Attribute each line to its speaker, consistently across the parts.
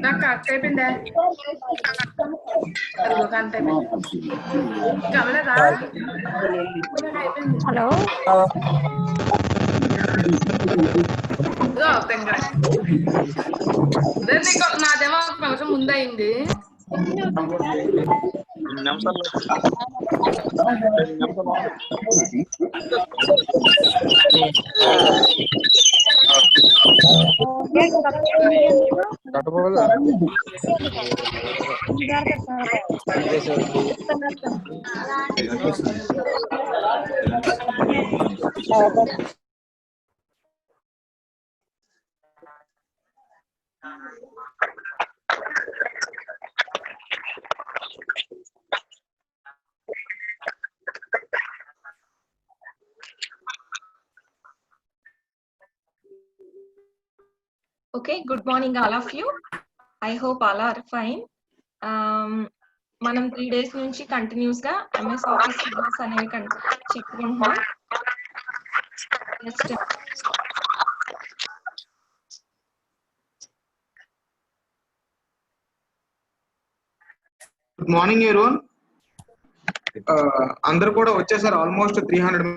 Speaker 1: నాకు కరెక్ట్ అయిపోయిందా అదిగో కరెక్ట్ అయిపోయింది కవలేదా
Speaker 2: హలో
Speaker 1: నాదేమో ఒక నిమిషం ముందయింది
Speaker 2: Okay, good morning all of you. I hope all are fine. మనం 3 days నుంచి కంటిన్యూస్ గా MS ఆఫీస్ సిలబస్ అనేవి చెప్పుకుంటున్నాం.
Speaker 3: Good morning everyone. అందరూ కూడా వచ్చేసారు almost 300.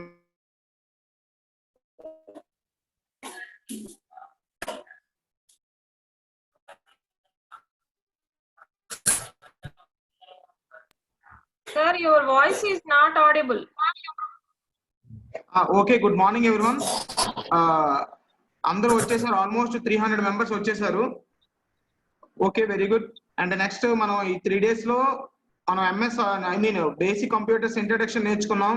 Speaker 2: Sir, your voice is not audible.
Speaker 3: Okay, good morning everyone. అందరూ వచ్చేసారు ఆల్మోస్ట్ 300 మెంబర్స్ వచ్చేసారు. Okay, very good. And next మనం ఈ 3 days లో మనం బేసిక్ కంప్యూటర్స్ ఇంట్రడక్షన్ నేర్చుకున్నాం.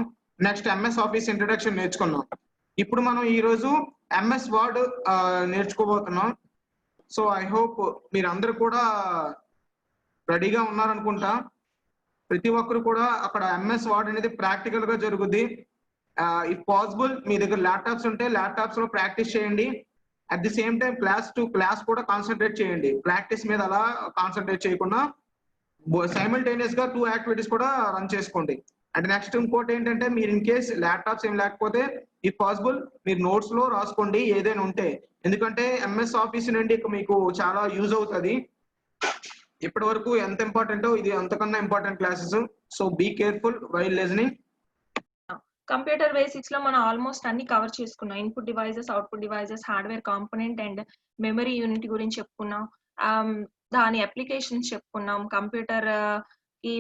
Speaker 3: నెక్స్ట్ MS ఆఫీస్ ఇంట్రడక్షన్ నేర్చుకున్నాం. ఇప్పుడు మనం ఈ రోజు MS వర్డ్ నేర్చుకోబోతున్నాం. సో ఐ హోప్ మీరు అందరూ కూడా రెడీగా ఉన్నారనుకుంటా. ప్రతి ఒక్కరు కూడా అక్కడ MS వర్డ్ అనేది ప్రాక్టికల్ గా జరుగుద్ది. ఇఫ్ పాసిబుల్ మీ దగ్గర ల్యాప్టాప్స్ ఉంటే ల్యాప్టాప్స్ లో ప్రాక్టీస్ చేయండి. At the same time class to class కూడా కాన్సన్ట్రేట్ చేయండి. ప్రాక్టీస్ మీద అలా కాన్సన్ట్రేట్ చేయకుండా సైమల్టేనియస్ గా 2 యాక్టివిటీస్ కూడా రన్ చేసుకోండి. అండ్ నెక్స్ట్ ఇంకోటి ఏంటంటే మీరు ఇన్ కేస్ ల్యాప్టాప్స్ ఏం లేకపోతే ఇఫ్ పాసిబుల్ మీరు నోట్స్ లో రాసుకోండి ఏదైనా ఉంటే. ఎందుకంటే MS ఆఫీస్ నుండి మీకు చాలా యూజ్ అవుతుంది. ఇప్పటి వరకు ఎంత ఇంపార్టెంటో ఇది అంతకన్నా important classes. So be careful while listening.
Speaker 2: Computer basics లో మనం ఆల్మోస్ట్ అన్ని కవర్ చేసుకున్నాం. Input devices, output devices, hardware component and memory unit గురించి చెప్పుకున్నాం. దాని అప్లికేషన్స్ చెప్పుకున్నాం. కంప్యూటర్ కి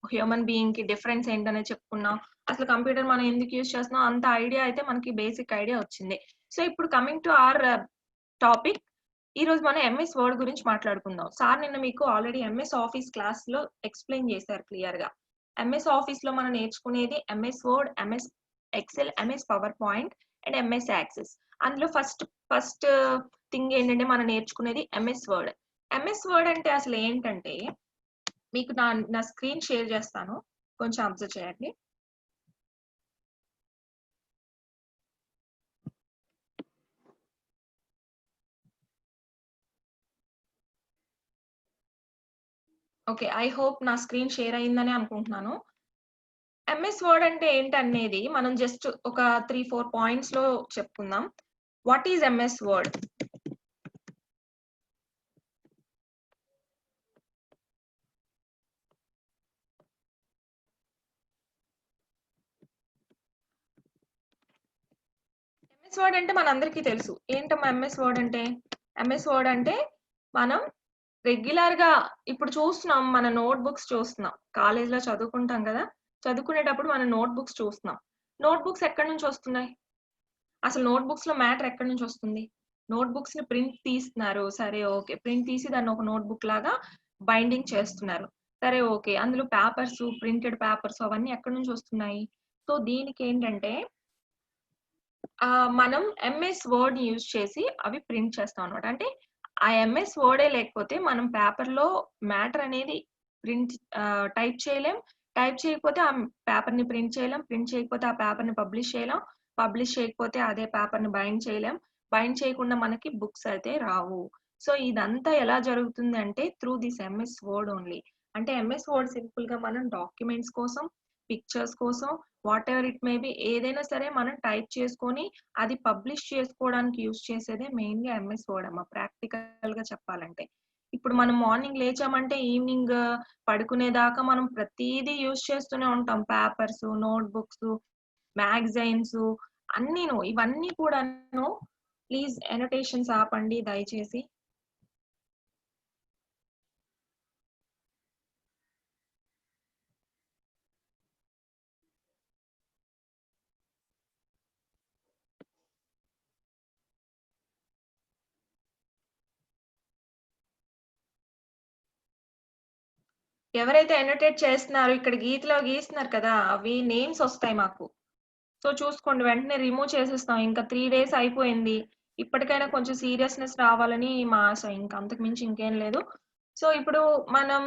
Speaker 2: హ్యూమన్ బీయింగ్ కి డిఫరెన్స్ ఏంటనే చెప్పుకున్నాం. అసలు కంప్యూటర్ మనం ఎందుకు యూజ్ చేస్తున్నాం అంత ఐడియా అయితే మనకి బేసిక్ ఐడియా వచ్చింది. సో ఇప్పుడు కమింగ్ టు అవర్ టాపిక్, ఈ రోజు మనం MS వర్డ్ గురించి మాట్లాడుకుందాం. సార్ నిన్న మీకు ఆల్రెడీ MS ఆఫీస్ క్లాస్ లో ఎక్స్ప్లెయిన్ చేశారు క్లియర్ గా. MS ఆఫీస్ లో మనం నేర్చుకునేది MS Word, MS Excel, MS PowerPoint and MS Access. అందులో ఫస్ట్ థింగ్ ఏంటంటే మనం నేర్చుకునేది MS వర్డ్. MS వర్డ్ అంటే అసలు ఏంటంటే మీకు నా స్క్రీన్ షేర్ చేస్తాను, కొంచెం అబ్జర్వ్ చేయండి. ఓకే, ఐ హోప్ నా స్క్రీన్ షేర్ అయిందని అనుకుంటున్నాను. MS వర్డ్ అంటే ఏంటనేది మనం జస్ట్ ఒక 3-4 పాయింట్స్ లో చెప్పుకుందాం. What is MS Word? MS word అంటే మనందరికీ తెలుసు. ఏంటమ్మా MS వర్డ్ అంటే? MS వర్డ్ అంటే మనం రెగ్యులర్ గా ఇప్పుడు చూస్తున్నాం, మన నోట్ బుక్స్ చూస్తున్నాం, కాలేజ్ లో చదువుకుంటాం కదా, చదువుకునేటప్పుడు మన నోట్ బుక్స్ చూస్తున్నాం. నోట్ బుక్స్ ఎక్కడి నుంచి వస్తున్నాయి? అసలు నోట్ బుక్స్ లో మ్యాటర్ ఎక్కడి నుంచి వస్తుంది? నోట్ బుక్స్ ని ప్రింట్ తీస్తున్నారు, సరే ఓకే, ప్రింట్ తీసి దాన్ని ఒక నోట్ బుక్ లాగా బైండింగ్ చేస్తున్నారు, సరే ఓకే. అందులో పేపర్స్, ప్రింటెడ్ పేపర్స్ అవన్నీ ఎక్కడి నుంచి వస్తున్నాయి? సో దీనికి ఏంటంటే మనం MS వర్డ్ యూజ్ చేసి అవి ప్రింట్ చేస్తాం అనమాట. అంటే ఆ MS వర్డే లేకపోతే మనం పేపర్ లో మ్యాటర్ అనేది ప్రింట్ టైప్ చేయలేం, టైప్ చేయకపోతే ఆ పేపర్ ని ప్రింట్ చేయలేం, ప్రింట్ చేయకపోతే ఆ పేపర్ ని పబ్లిష్ చేయలేం, పబ్లిష్ చేయకపోతే అదే పేపర్ ని బైండ్ చేయలేం, బైండ్ చేయకుండా మనకి బుక్స్ అయితే రావు. సో ఇదంతా ఎలా జరుగుతుంది అంటే through this MS word only. అంటే ఎంఎస్ వర్డ్ సింపుల్ గా మనం డాక్యుమెంట్స్ కోసం, పిక్చర్స్ కోసం, what ever it may be ఏదైనా సరే మనం టైప్ చేసుకొని అది పబ్లిష్ చేసుకోవడానికి యూజ్ చేసేదే మెయిన్ గా ఎంఎస్ వర్డ్ అమ్మ, ప్రాక్టికల్ గా చెప్పాలంటే. ఇప్పుడు మనం మార్నింగ్ లేచామంటే ఈవినింగ్ పడుకునేదాకా మనం ప్రతిదీ యూజ్ చేస్తూనే ఉంటాం. పేపర్స్, నోట్ బుక్స్, మ్యాగజైన్స్ అన్నీను. ఇవన్నీ కూడాను ప్లీజ్ ఎనోటేషన్స్ ఆపండి దయచేసి. ఎవరైతే ఎనోటేట్ చేస్తున్నారో ఇక్కడ గీతలో గీస్తున్నారు కదా, అవి నేమ్స్ వస్తాయి మాకు. సో చూసుకోండి, వెంటనే రిమూవ్ చేసేస్తాం. ఇంకా 3 days అయిపోయింది. ఇప్పటికైనా కొంచెం సీరియస్నెస్ రావాలని మా ఆశ. ఇంకా అంతకు మించి ఇంకేం లేదు. సో ఇప్పుడు మనం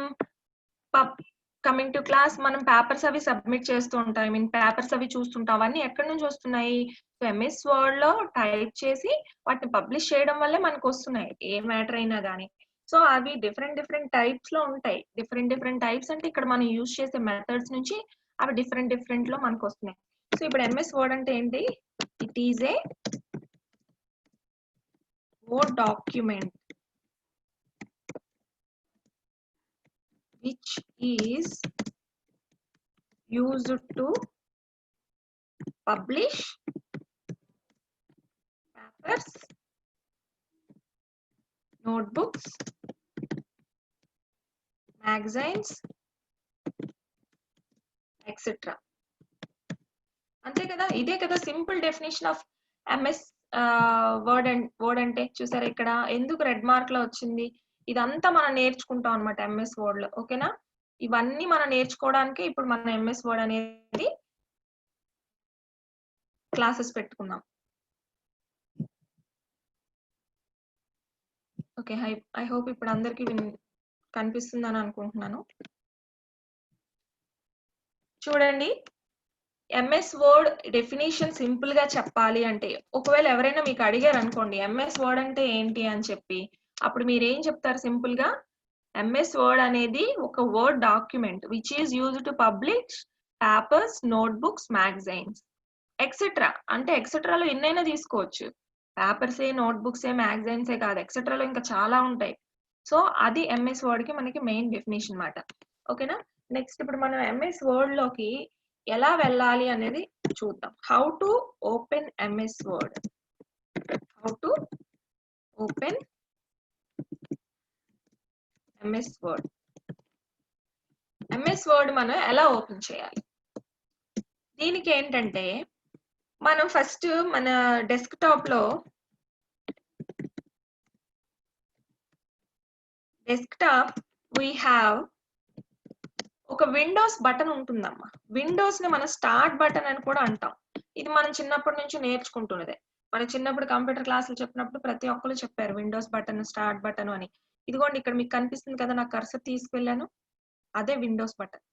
Speaker 2: కమింగ్ టు క్లాస్, మనం పేపర్స్ అవి సబ్మిట్ చేస్తూ ఉంటాం. ఐ మీన్ పేపర్స్ అవి చూస్తుంటాం. అవన్నీ ఎక్కడి నుంచి వస్తున్నాయి? సో ఎంఎస్ వర్డ్ లో టైప్ చేసి వాటిని పబ్లిష్ చేయడం వల్లే మనకు వస్తున్నాయి, ఏ మ్యాటర్ అయినా కానీ. సో అవి డిఫరెంట్ టైప్స్ లో ఉంటాయి. డిఫరెంట్ టైప్స్ అంటే ఇక్కడ మనం యూజ్ చేసే మెథడ్స్ నుంచి అవి డిఫరెంట్ లో మనకు వస్తున్నాయి. సో ఇప్పుడు ఎంఎస్ వర్డ్ అంటే ఏంటి? It is a word document which is used to publish papers, notebooks, magazines, etc. అంతే కదా, ఇదే కదా simple definition of MS word అంటే. చూసారా ఇక్కడ ఎందుకు రెడ్ మార్క్ లో వచ్చింది? ఇదంతా మనం నేర్చుకుంటాం అనమాట ఎంఎస్ వర్డ్ లో. ఓకేనా? ఇవన్నీ మనం నేర్చుకోవడానికి ఇప్పుడు మనం ఎంఎస్ వర్డ్ అనేది క్లాసెస్ పెట్టుకున్నాం. ఓకే, ఐ హోప్ ఇప్పుడు అందరికి కనిపిస్తుందని అనుకుంటున్నాను. చూడండి, ఎంఎస్ వర్డ్ డెఫినేషన్ సింపుల్ గా చెప్పాలి అంటే, ఒకవేళ ఎవరైనా మీకు అడిగారు అనుకోండి ఎంఎస్ వర్డ్ అంటే ఏంటి అని చెప్పి, అప్పుడు మీరు ఏం చెప్తారు? సింపుల్ గా ఎంఎస్ వర్డ్ అనేది ఒక word document which is used to publish papers, notebooks, magazines etcetera. అంటే ఎక్సెట్రాలో ఎన్నైనా తీసుకోవచ్చు. పేపర్సే, నోట్బుక్సే, మ్యాగజైన్సే కాదు, ఎక్సెట్రాలో ఇంకా చాలా ఉంటాయి. సో అది ఎంఎస్ వర్డ్ కి మనకి మెయిన్ డెఫినేషన్ అన్నమాట. ఓకేనా? నెక్స్ట్ ఇప్పుడు మనం ఎంఎస్ వర్డ్ లోకి ఎలా వెళ్ళాలి అనేది చూద్దాం. How to open MS word. How to open MS word. MS word మనం ఎలా ఓపెన్ చేయాలి? దీనికి ఏంటంటే మనం ఫస్ట్ మన డెస్క్టాప్ లో వీ హ్యావ్ ఒక విండోస్ బటన్ ఉంటుందమ్మా. విండోస్ ని మనం స్టార్ట్ బటన్ అని కూడా అంటాం. ఇది మనం చిన్నప్పటి నుంచి నేర్చుకుంటున్నదే. మన చిన్నప్పుడు కంప్యూటర్ క్లాసులు చెప్పినప్పుడు ప్రతి ఒక్కరు చెప్పారు విండోస్ బటన్, స్టార్ట్ బటన్ అని. ఇదిగోండి ఇక్కడ మీకు కనిపిస్తుంది కదా, నా కర్సర్ తీసుకెళ్ళాను, అదే విండోస్ బటన్.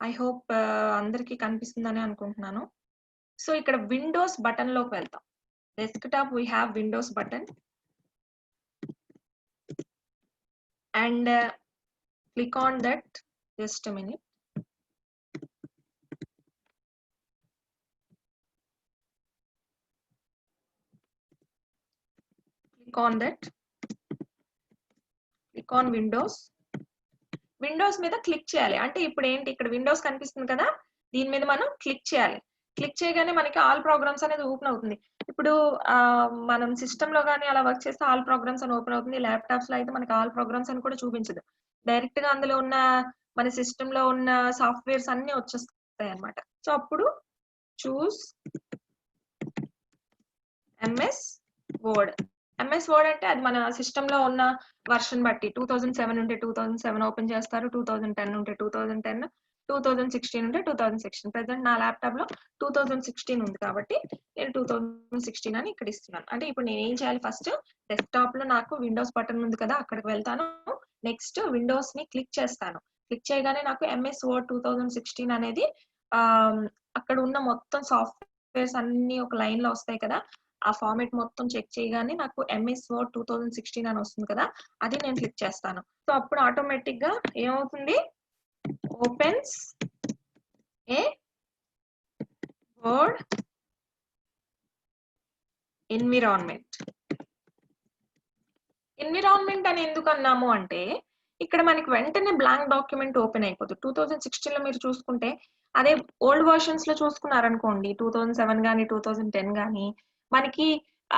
Speaker 2: ఐ హోప్ అందరికీ కనిపిస్తుందని అనుకుంటున్నాను. సో ఇక్కడ విండోస్ బటన్ లోకి వెళ్తాం. Desktop we have Windows button and click on that. Just a minute. Click on that. Click on Windows. Windows మీద క్లిక్ చేయాలి. అంటే ఇప్పుడు ఏంటి, ఇక్కడ విండోస్ కనిపిస్తుంది కదా, దీని మీద మనం క్లిక్ చేయాలి. క్లిక్ చేయగానే మనకి ఆల్ ప్రోగ్రామ్స్ అనేది ఓపెన్ అవుతుంది. ఇప్పుడు మనం సిస్టమ్ లో కానీ అలా వర్క్ చేస్తే ఆల్ ప్రోగ్రామ్స్ అని ఓపెన్ అవుతుంది. ల్యాప్టాప్స్ లో అయితే మనకి ఆల్ ప్రోగ్రామ్స్ అని కూడా చూపించదు. డైరెక్ట్ గా అందులో ఉన్న మన సిస్టమ్ లో ఉన్న సాఫ్ట్వేర్స్ అన్ని వచ్చేస్తాయి అన్నమాట. సో అప్పుడు చూస్ ఎంఎస్ వర్డ్. ఎంఎస్ వర్డ్ అంటే అది మన సిస్టమ్ లో ఉన్న వర్షన్ బట్టి 2007 ఉంటే 2007 ఓపెన్ చేస్తారు, 2010 ఉంటే 2010, 2016 ఉంటే 2016. ప్రెసెంట్ నా ల్యాప్టాప్ లో 2016 ఉంది కాబట్టి నేను 2016 అని ఇక్కడ ఇస్తున్నాను. అంటే ఇప్పుడు నేను ఏం చేయాలి? ఫస్ట్ డెస్క్టాప్ లో నాకు విండోస్ బటన్ ఉంది కదా, అక్కడికి వెళ్తాను. నెక్స్ట్ విండోస్ ని క్లిక్ చేస్తాను. క్లిక్ చేయగానే నాకు ఎంఎస్ వర్డ్ 2016 అనేది అక్కడ ఉన్న మొత్తం సాఫ్ట్వేర్స్ అన్ని ఒక లైన్ లో వస్తాయి కదా, ఆ ఫార్మేట్ మొత్తం చెక్ చేయగానే నాకు ఎంఎస్ వర్డ్ 2016 అని వస్తుంది కదా, అది నేను క్లిక్ చేస్తాను. సో అప్పుడు ఆటోమేటిక్ గా ఏమవుతుంది, ఓపెన్స్ ఏ వర్డ్ ఎన్విరాన్మెంట్. ఎన్విరాన్మెంట్ అని ఎందుకు అన్నాము అంటే ఇక్కడ మనకి వెంటనే బ్లాంక్ డాక్యుమెంట్ ఓపెన్ అయిపోతుంది. 2016 లో మీరు చూసుకుంటే, అదే ఓల్డ్ వర్షన్స్ లో చూసుకున్నారనుకోండి 2007 కానీ 2010 కానీ మనకి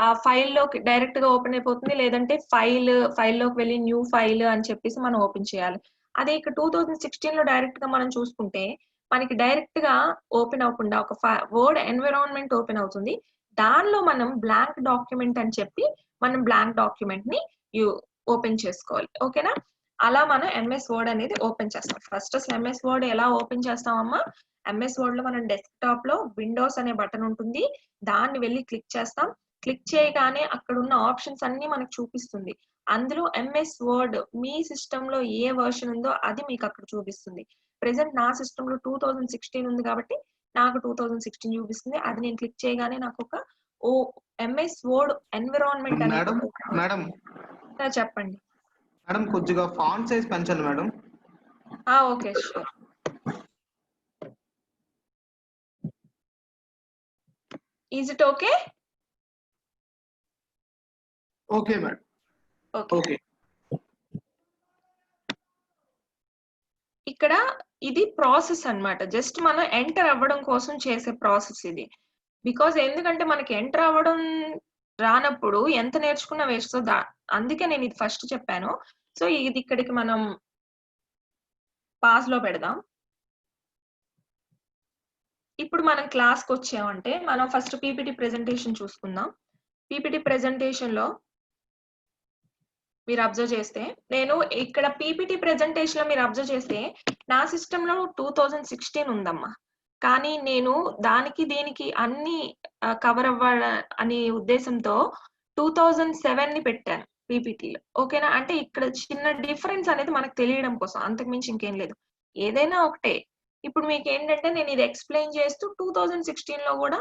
Speaker 2: ఆ ఫైల్ లోకి డైరెక్ట్ గా ఓపెన్ అయిపోతుంది, లేదంటే ఫైల్ లోకి వెళ్ళి న్యూ ఫైల్ అని చెప్పేసి మనం ఓపెన్ చేయాలి. అదే ఇక్కడ 2016 లో డైరెక్ట్ గా మనం చూసుకుంటే మనకి డైరెక్ట్ గా ఓపెన్ అవ్వకుండా ఒక వర్డ్ ఎన్విరాన్మెంట్ ఓపెన్ అవుతుంది. దానిలో మనం బ్లాంక్ డాక్యుమెంట్ అని చెప్పి మనం బ్లాంక్ డాక్యుమెంట్ ని ఓపెన్ చేసుకోవాలి. ఓకేనా, అలా మనం ఎంఎస్ వర్డ్ అనేది ఓపెన్ చేస్తాం. ఫస్ట్ అసలు ఎంఎస్ వర్డ్ ఎలా ఓపెన్ చేస్తామమ్మా, ఎంఎస్ వర్డ్ లో మనం డెస్క్టాప్ లో విండోస్ అనే బటన్ ఉంటుంది, దాన్ని వెళ్ళి క్లిక్ చేస్తాం. క్లిక్ చేయగానే అక్కడ ఉన్న ఆప్షన్స్ అన్ని మనకు చూపిస్తుంది. అందులో ఎంఎస్ వర్డ్ మీ సిస్టమ్ లో ఏ వర్షన్ ఉందో అది మీకు అక్కడ చూపిస్తుంది. ప్రెసెంట్ నా సిస్టమ్ లో 2016 ఉంది కాబట్టి నాకు 2016 చూపిస్తుంది. అది నేను క్లిక్ చేయగానే నాకు ఒక ఎంఎస్ వర్డ్ ఎన్విరాన్మెంట్
Speaker 3: మేడం
Speaker 2: చెప్పండి
Speaker 3: మేడం, కొద్దిగా ఫాంట్ సైజ్ పెంచండి madam.
Speaker 2: Okay sure. Is it okay?
Speaker 3: Okay madam. Okay.
Speaker 2: ఇక్కడ ఇది ప్రాసెస్ అన్నమాట, జస్ట్ మనం ఎంటర్ అవ్వడం కోసం చేసే ప్రాసెస్ ఇది. బికాజ్ ఎందుకంటే మనకి ఎంటర్ అవ్వడం రానప్పుడు ఎంత నేర్చుకున్నా వేస్ట్. సో అందుకే నేను ఇది ఫస్ట్ చెప్పాను. సో ఇది ఇక్కడికి మనం పాస్ లో పెడదాం. ఇప్పుడు మనం క్లాస్కి వచ్చామంటే మనం ఫస్ట్ పీపీటీ ప్రెజెంటేషన్ చూసుకుందాం. పీపీటీ ప్రెజెంటేషన్ లో మీరు అబ్జర్వ్ చేస్తే, నేను ఇక్కడ పీపీటీ ప్రెజెంటేషన్ లో మీరు అబ్జర్వ్ చేస్తే నా సిస్టమ్ లో 2016 ఉందమ్మా, కానీ నేను దానికి దీనికి అన్ని కవర్ అవ్వాల అనే ఉద్దేశంతో 2007 ని పెట్టాను పీపీటీలో. ఓకేనా, అంటే ఇక్కడ చిన్న డిఫరెన్స్ అనేది మనకు తెలియడం కోసం, అంతకుమించి ఇంకేం లేదు. ఏదైనా ఒకటే. ఇప్పుడు మీకు ఏంటంటే నేను ఇది ఎక్స్ప్లెయిన్ చేస్తూ 2016 లో కూడా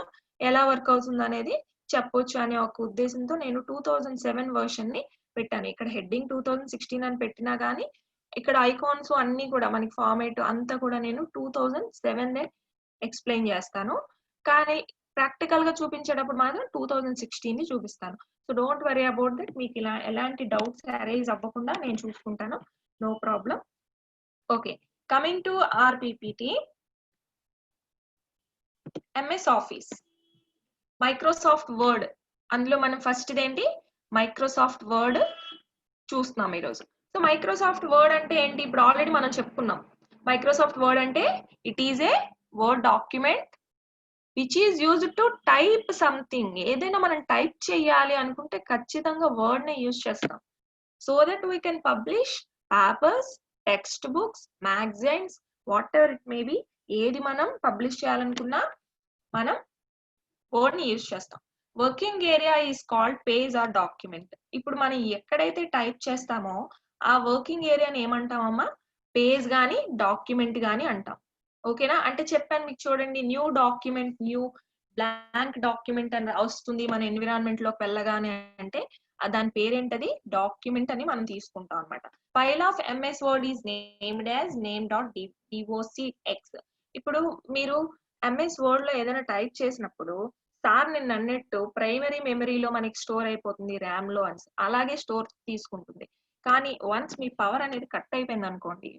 Speaker 2: ఎలా వర్క్ అవుతుంది అనేది చెప్పొచ్చు అనే ఒక ఉద్దేశంతో నేను 2007 వర్షన్ ని పెట్టాను. ఇక్కడ హెడ్డింగ్ 2016 అని పెట్టినా కానీ ఇక్కడ ఐకాన్స్ అన్ని కూడా మనకి ఫార్మేట్ అంతా కూడా నేను 2007 ఎక్స్ప్లెయిన్ చేస్తాను. కానీ ప్రాక్టికల్ గా చూపించేటప్పుడు మాత్రం 2016 ని చూపిస్తాను. So don't worry about that. మీకు ఇలా ఎలాంటి డౌట్స్ అరైజ్ అవ్వకుండా నేను చూసుకుంటాను, no problem. Okay, coming to our PPT. MS Office, Microsoft Word, అందులో మనం ఫస్ట్ ఏంటి, మైక్రోసాఫ్ట్ వర్డ్ చూస్తున్నాం ఈరోజు. సో మైక్రోసాఫ్ట్ వర్డ్ అంటే ఏంటి, ఇప్పుడు ఆల్రెడీ మనం చెప్పుకున్నాం. మైక్రోసాఫ్ట్ వర్డ్ అంటే it is a word document which is used to type something. ఏదైనా మనం టైప్ చేయాలి అనుకుంటే ఖచ్చితంగా వర్డ్ ని యూజ్ చేస్తాం. So that we can publish papers, text books, magazines, what ever it may be. ఏది మనం పబ్లిష్ చేయాలనుకున్నా మనం వర్డ్ ని యూజ్ చేస్తాం. Working area is called page or document. ఇప్పుడు మనం ఎక్కడైతే టైప్ చేస్తామో ఆ వర్కింగ్ ఏరియాని ఏమంటామమ్మా, పేజ్ గాని డాక్యుమెంట్ గాని అంటాం. ఓకేనా, అంటే చెప్పాను మీకు చూడండి, new document, new blank document అని వస్తుంది మన ఎన్విరాన్మెంట్ లోకి వెళ్ళగానే అంటే దాని పేరేంటది, డాక్యుమెంట్ అని మనం తీసుకుంటాం అనమాట. File of MS word is named as name.docx. ఇప్పుడు మీరు ఎంఎస్ వర్డ్ లో ఏదైనా టైప్ చేసినప్పుడు సార్ నేను అన్నట్టు ప్రైమరీ మెమరీలో మనకి స్టోర్ అయిపోతుంది ర్యామ్ లో అని, అలాగే స్టోర్ తీసుకుంటుంది. కానీ వన్స్ మీ పవర్ అనేది కట్ అయిపోయింది అనుకోండి,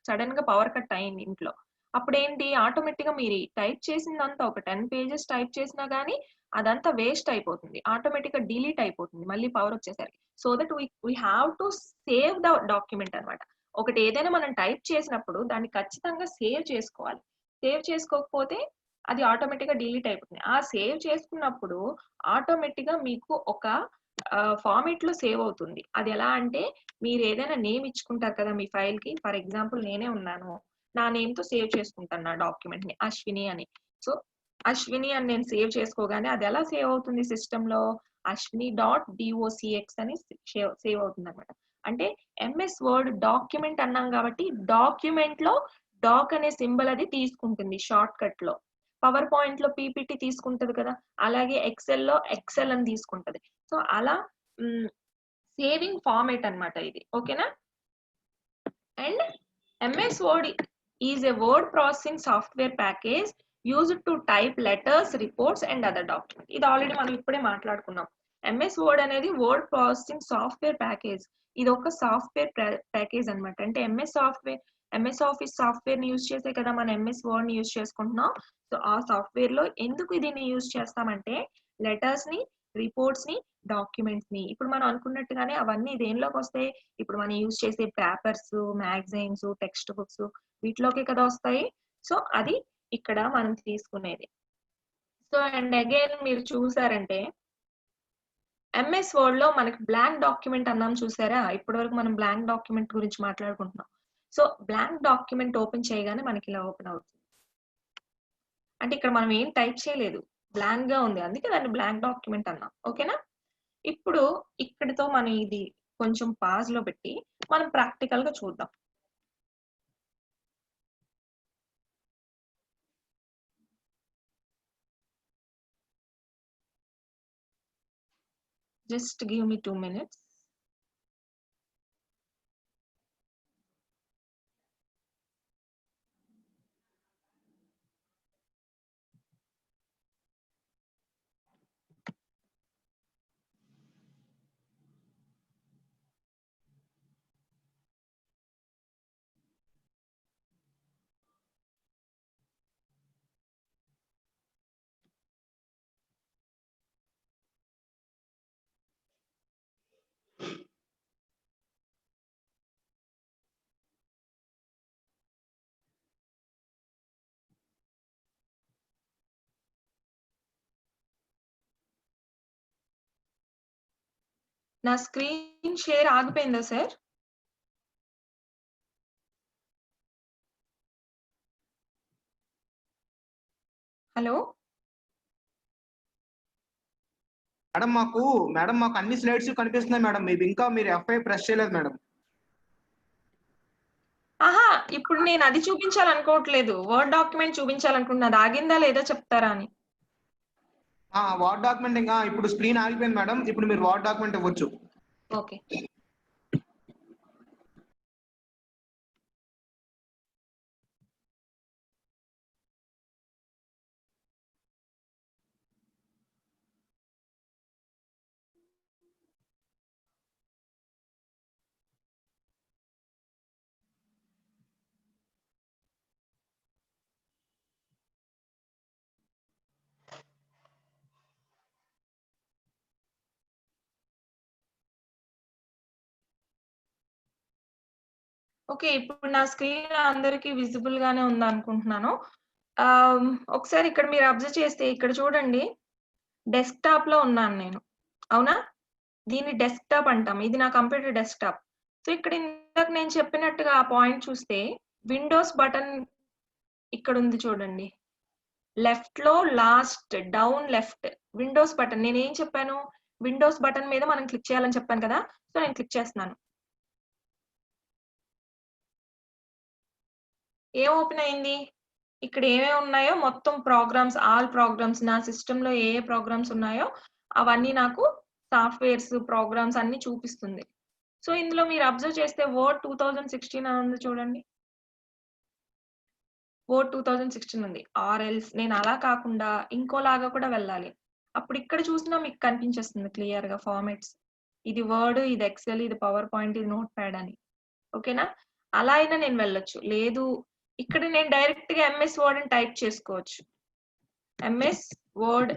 Speaker 2: సడన్ గా పవర్ కట్ అయింది ఇంట్లో, అప్పుడు ఏంటి, ఆటోమేటిక్ గా మీరు టైప్ చేసిందంతా ఒక 10 pages టైప్ చేసినా గానీ అదంతా వేస్ట్ అయిపోతుంది, ఆటోమేటిక్ గా డిలీట్ అయిపోతుంది మళ్ళీ పవర్ వచ్చేసరికి. So that we have to save the document అనమాట. ఒకటి ఏదైనా మనం టైప్ చేసినప్పుడు దాన్ని ఖచ్చితంగా సేవ్ చేసుకోవాలి. సేవ్ చేసుకోకపోతే అది ఆటోమేటిక్ గా డిలీట్ అయిపోతుంది. ఆ సేవ్ చేసుకున్నప్పుడు ఆటోమేటిక్ గా మీకు ఒక ఫార్మేట్ లో సేవ్ అవుతుంది. అది ఎలా అంటే, మీరు ఏదైనా నేమ్ ఇచ్చుకుంటారు కదా మీ ఫైల్ కి, ఫర్ ఎగ్జాంపుల్ నేనే ఉన్నాను, నా నేమ్ తో సేవ్ చేసుకుంటాను నా డాక్యుమెంట్ ని అశ్విని అని. సో అశ్విని అని నేను సేవ్ చేసుకోగానే అది ఎలా సేవ్ అవుతుంది సిస్టమ్ లో, ashwini.docx అని సేవ్ అవుతుంది అనమాట. అంటే ఎంఎస్ వర్డ్ డాక్యుమెంట్ అన్నాం కాబట్టి డాక్యుమెంట్ లో డాక్ అనే సింబల్ అది తీసుకుంటుంది షార్ట్ కట్ లో. పవర్ పాయింట్ లో పీపీటీ తీసుకుంటది కదా, అలాగే ఎక్సెల్ లో ఎక్సెల్ అని తీసుకుంటది. సో అలా సేవింగ్ ఫార్మేట్ అన్నమాట ఇది. ఓకేనా? And MS word is a word processing software package used to type letters, reports and other document. ఇది ఆల్రెడీ మనం ఇప్పుడే మాట్లాడుకున్నాం. ఎంఎస్ వర్డ్ అనేది వర్డ్ ప్రాసెసింగ్ సాఫ్ట్వేర్ ప్యాకేజ్. ఇది ఒక సాఫ్ట్వేర్ ప్యాకేజ్ అన్నమాట. అంటే ఎంఎస్ ఆఫీస్ సాఫ్ట్వేర్ ని యూజ్ చేసే కదా మనం ఎంఎస్ వర్డ్ ని యూజ్ చేసుకుంటున్నాం. సో ఆ సాఫ్ట్వేర్ లో ఎందుకు దీన్ని యూజ్ చేస్తామంటే లెటర్స్ ని, రిపోర్ట్స్ ని, డాక్యుమెంట్స్ ని. ఇప్పుడు మనం అనుకున్నట్టుగానే అవన్నీ దేనిలోకి వస్తాయి? ఇప్పుడు మనం యూజ్ చేసే పేపర్స్, మ్యాగజైన్స్, టెక్స్ట్ బుక్స్ వీటిలోకి కదా వస్తాయి. సో అది ఇక్కడ మనం తీసుకునేది. సో అండ్ అగైన్ మీరు చూసారంటే ఎంఎస్ వర్డ్ లో మనకి బ్లాంక్ డాక్యుమెంట్ అన్నాం చూసారా? ఇప్పటి వరకు మనం బ్లాంక్ డాక్యుమెంట్ గురించి మాట్లాడుకుంటున్నాం. సో బ్లాంక్ డాక్యుమెంట్ ఓపెన్ చేయగానే మనకి ఇలా ఓపెన్ అవుతుంది. అంటే ఇక్కడ మనం ఏం టైప్ చేయలేదు, బ్లాంక్ గా ఉంది, అందుకే దాన్ని బ్లాంక్ డాక్యుమెంట్ అన్నాం. ఓకేనా? ఇప్పుడు ఇక్కడితో మనం ఇది కొంచెం పాజ్ లో పెట్టి మనం ప్రాక్టికల్ గా చూద్దాం. Just give me 2 minutes. నా స్క్రీన్ షేర్ ఆగిపోయిందా సార్? హలో
Speaker 3: మేడం మాకు అన్ని స్లైడ్స్ కనిపిస్తున్నాయి మేడం. మీరు F5 ప్రెస్ చేయలేదు మేడం.
Speaker 2: ఆహా, ఇప్పుడు నేను అది చూపించాలనుకోవట్లేదు, వర్డ్ డాక్యుమెంట్ చూపించాలనుకుంటున్నా. అది ఆగిందా లేదా చెప్తారా అని.
Speaker 3: వార్డ్ డాక్యుమెంట్ ఇంకా ఇప్పుడు స్క్రీన్ ఆగిపోయింది మేడం. ఇప్పుడు మీరు వార్డ్ డాక్యుమెంట్ ఇవ్వచ్చు.
Speaker 2: ఓకే. ఓకే, ఇప్పుడు నా స్క్రీన్ అందరికి విజిబుల్ గానే ఉంది అనుకుంటున్నాను. ఒకసారి ఇక్కడ మీరు అబ్జర్వ్ చేస్తే ఇక్కడ చూడండి, డెస్క్టాప్ లో ఉన్నాను నేను. అవునా? దీన్ని డెస్క్టాప్ అంటాం. ఇది నా కంప్యూటర్ డెస్క్టాప్. సో ఇక్కడ ఇందాక నేను చెప్పినట్టుగా ఆ పాయింట్ చూస్తే విండోస్ బటన్ ఇక్కడ ఉంది చూడండి, లెఫ్ట్ లో last down left Windows button. నేను ఏం చెప్పాను? విండోస్ బటన్ మీద మనం క్లిక్ చేయాలని చెప్పాను కదా. సో నేను క్లిక్ చేస్తున్నాను. ఏం ఓపెన్ అయింది? ఇక్కడ ఏమేమి ఉన్నాయో మొత్తం ప్రోగ్రామ్స్, ఆల్ ప్రోగ్రామ్స్, నా సిస్టమ్ లో ఏ ప్రోగ్రామ్స్ ఉన్నాయో అవన్నీ నాకు సాఫ్ట్వేర్స్, ప్రోగ్రామ్స్ అన్ని చూపిస్తుంది. సో ఇందులో మీరు అబ్జర్వ్ చేస్తే వర్డ్ 2016 అని ఉంది చూడండి. వర్డ్ 2016 ఉంది. ఆర్ఎల్స్ నేను అలా కాకుండా ఇంకోలాగా కూడా వెళ్ళాలి. అప్పుడు ఇక్కడ చూసినా మీకు కనిపించేస్తుంది క్లియర్ గా ఫార్మాట్స్. ఇది వర్డ్, ఇది ఎక్సెల్, ఇది పవర్ పాయింట్, ఇది నోట్ ప్యాడ్ అని. ఓకేనా? అలా అయినా నేను వెళ్ళొచ్చు. లేదు ఇక్కడ నేను డైరెక్ట్ గా ఎంఎస్ వర్డ్ అని టైప్ చేసుకోవచ్చు. ఎంఎస్ వర్డ్